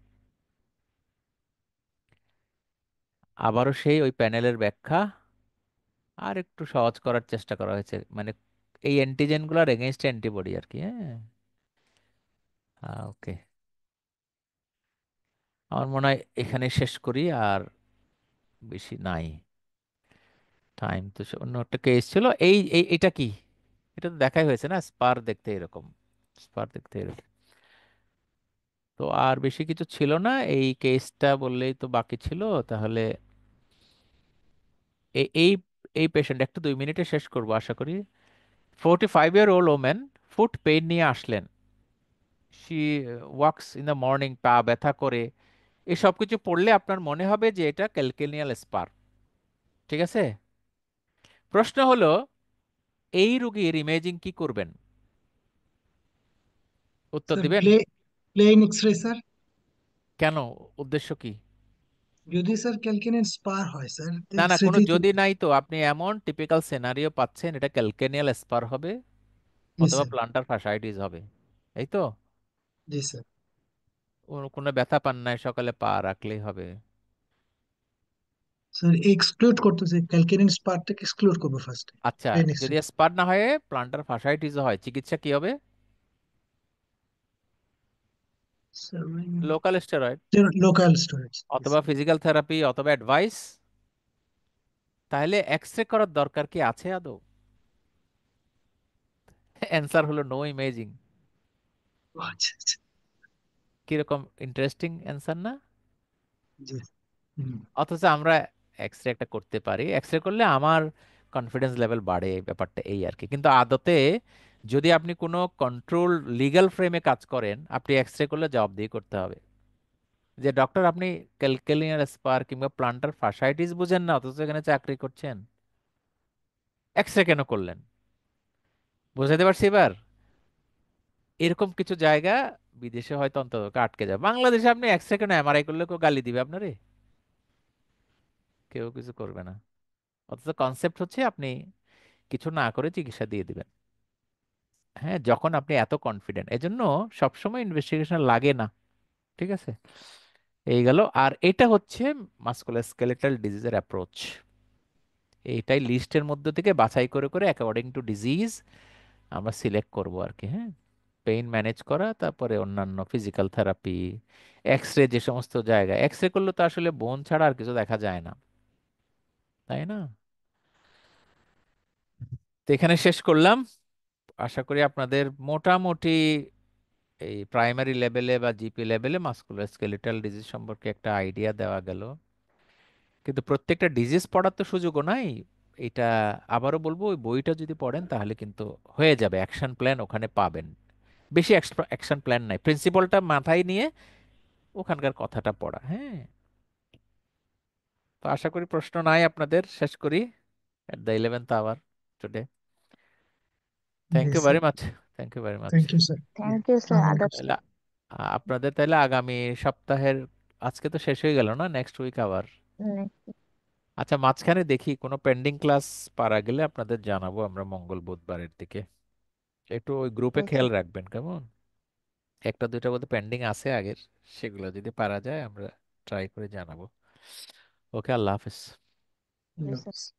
আবারও সেই ওই প্যানেলের ব্যাখ্যা আর একটু সহজ করার চেষ্টা করা হয়েছে, মানে এই অ্যান্টিজেনগুলোর এগেনস্ট অ্যান্টিবডি আর কি। হ্যাঁ, ওকে, আমার মনে হয় এখানে শেষ করি, আর বেশি নাই টাইম। তো অন্য একটা কেস ছিল, এটা কি, এটা তো দেখাই হয়েছে না, স্পার দেখতে এরকম, স্পার দেখতে এরকম। তো আর বেশি কিছু ছিল না, এই কেসটা বললেই তো বাকি ছিল। তাহলে এই এই এই পেশেন্ট একটু 2 মিনিটে শেষ করবো আশা করি। 45-year-old ওম্যান ফুট পেইন নিয়ে আসলেন। She walks in the morning, পা ব্যথা করে। এই সব কিছু পড়লে আপনার মনে হবে যে এটা ক্যালকেনিয়াল স্পার। ঠিক আছে, প্রশ্ন হলো এই রোগীর ইমেজিং কি করবেন? উত্তর স্যার দিবেন? Plain x ray sir. কেন, উদ্দেশ্য কি? যদি স্যার ক্যালকিনিয়ান স্পার হয় স্যার, তো না না, কোনো এক্সরেতেই তো। যদি নাই, তো আপনি এমন টিপিক্যাল সিনারিও পাচ্ছেন এটা ক্যালকেনিয়াল স্পার হবে জি অথবা স্যার। প্লান্টার ফাসাইটিস হবে, এই তো। জি স্যার। কোনো ব্যথা পান নাই, সকালে পা রাখলেই হবে। স্যার এক্সক্লুড করতেছে, ক্যালকিনিয়ান স্পারটাকে এক্সক্লুড করবো ফার্স্টে। আচ্ছা, প্লেন যদি এক্সরে। স্পার না হয় প্লান্টার ফাসাইটিস হয়, চিকিৎসা কি হবে? Sir local steroid local storage. অথবা ফিজিক্যাল থেরাপি অথবা অ্যাডভাইস। তাহলে এক্সরে করার দরকার কি আছে আদৌ? অ্যান্সার হলো নো ইমেজিং। আচ্ছা আচ্ছা। কিরকম ইন্টারেস্টিং অ্যান্সার না? জি। হুম। অথচ আমরা এক্সরে একটা করতে পারি, এক্সরে করলে আমার কনফিডেন্স লেভেল বাড়ে, এই ব্যাপারটা এই আর কি। কিন্তু আদতে যদি আপনি কোনো কন্ট্রোল লিগ্যাল ফ্রেমে কাজ করেন, আপনি এক্সরে করলে জবাবদিহি করতে হবে যে ডক্টর আপনি ক্যালকেলিয়ার স্পার কিংবা প্লান্টার ফাসাইটিস বুঝেন না, অথচ এখানে চাকরি করছেন, এক্সরে কেন করলেন? বুঝাতে পারছি এবার? এরকম কিছু জায়গা বিদেশে হয়তো অন্তত আটকে যাবে, বাংলাদেশে আপনি এক্সরে কেন, এমআরআই করলে কেউ গালি দিবে আপনারে? কেউ কিছু করবে না। অথচ কনসেপ্ট হচ্ছে আপনি কিছু না করে চিকিৎসা দিয়ে দিবেন। হ্যাঁ, যখন আপনি এত কনফিডেন্ট, এজন্য সবসময় ইনভেস্টিগেশন লাগে না। ঠিক আছে, এই গেল। আর এটা হচ্ছে মাস্কুলোস্কেলেটাল ডিজিজের অ্যাপ্রোচ। এইটাই লিস্টের মধ্যে থেকে বাছাই করে করে অ্যাকর্ডিং টু ডিজিজ আমরা সিলেক্ট করব আর কি। হ্যাঁ, পেইন ম্যানেজ করা, তারপরে অন্যান্য ফিজিক্যাল থেরাপি, এক্সরে, যে সমস্ত জায়গায় এক্সরে করলে তো আসলে বোন ছাড়া আর কিছু দেখা যায় না, তাই না? তো এখানে শেষ করলাম। আশা করি আপনাদের মোটামুটি এই প্রাইমারি লেভেলে বা জিপি লেভেলে মাস্কুলোস্কেলেটাল ডিজিজ সম্পর্কে একটা আইডিয়া দেওয়া গেল। কিন্তু প্রত্যেকটা ডিজিজ পড়ার তো সুযোগও নাই। এটা আবারও বলবো, ওই বইটা যদি পড়েন তাহলে কিন্তু হয়ে যাবে, অ্যাকশন প্ল্যান ওখানে পাবেন। বেশি অ্যাকশন প্ল্যান নাই, প্রিন্সিপালটা মাথায় নিয়ে ওখানকার কথাটা পড়া। হ্যাঁ, তো আশা করি প্রশ্ন নাই আপনাদের, শেষ করি at the 11th hour today. Thank জি you very sir. Much, thank you very much. Thank you sir. Thank you sir. আসসালামু আলাইকুম। তাহলে আপনাদের তাহলে আগামী সপ্তাহের, আজকে তো শেষ হয়ে গেল না, নেক্সট উইক আবার। আচ্ছা, মাঝখানে দেখি কোনো পেন্ডিং ক্লাস পারা গেলে আপনাদের জানাবো আমরা মঙ্গল বুধবারের দিকে। একটু ওই গ্রুপে খেয়াল রাখবেন কেমন। একটা দুইটা বোধ পেন্ডিং আছে আগের, সেগুলো যদি পারা যায় আমরা ট্রাই করে জানাবো। ওকে, আল্লাহ হাফেজ। নেক্সট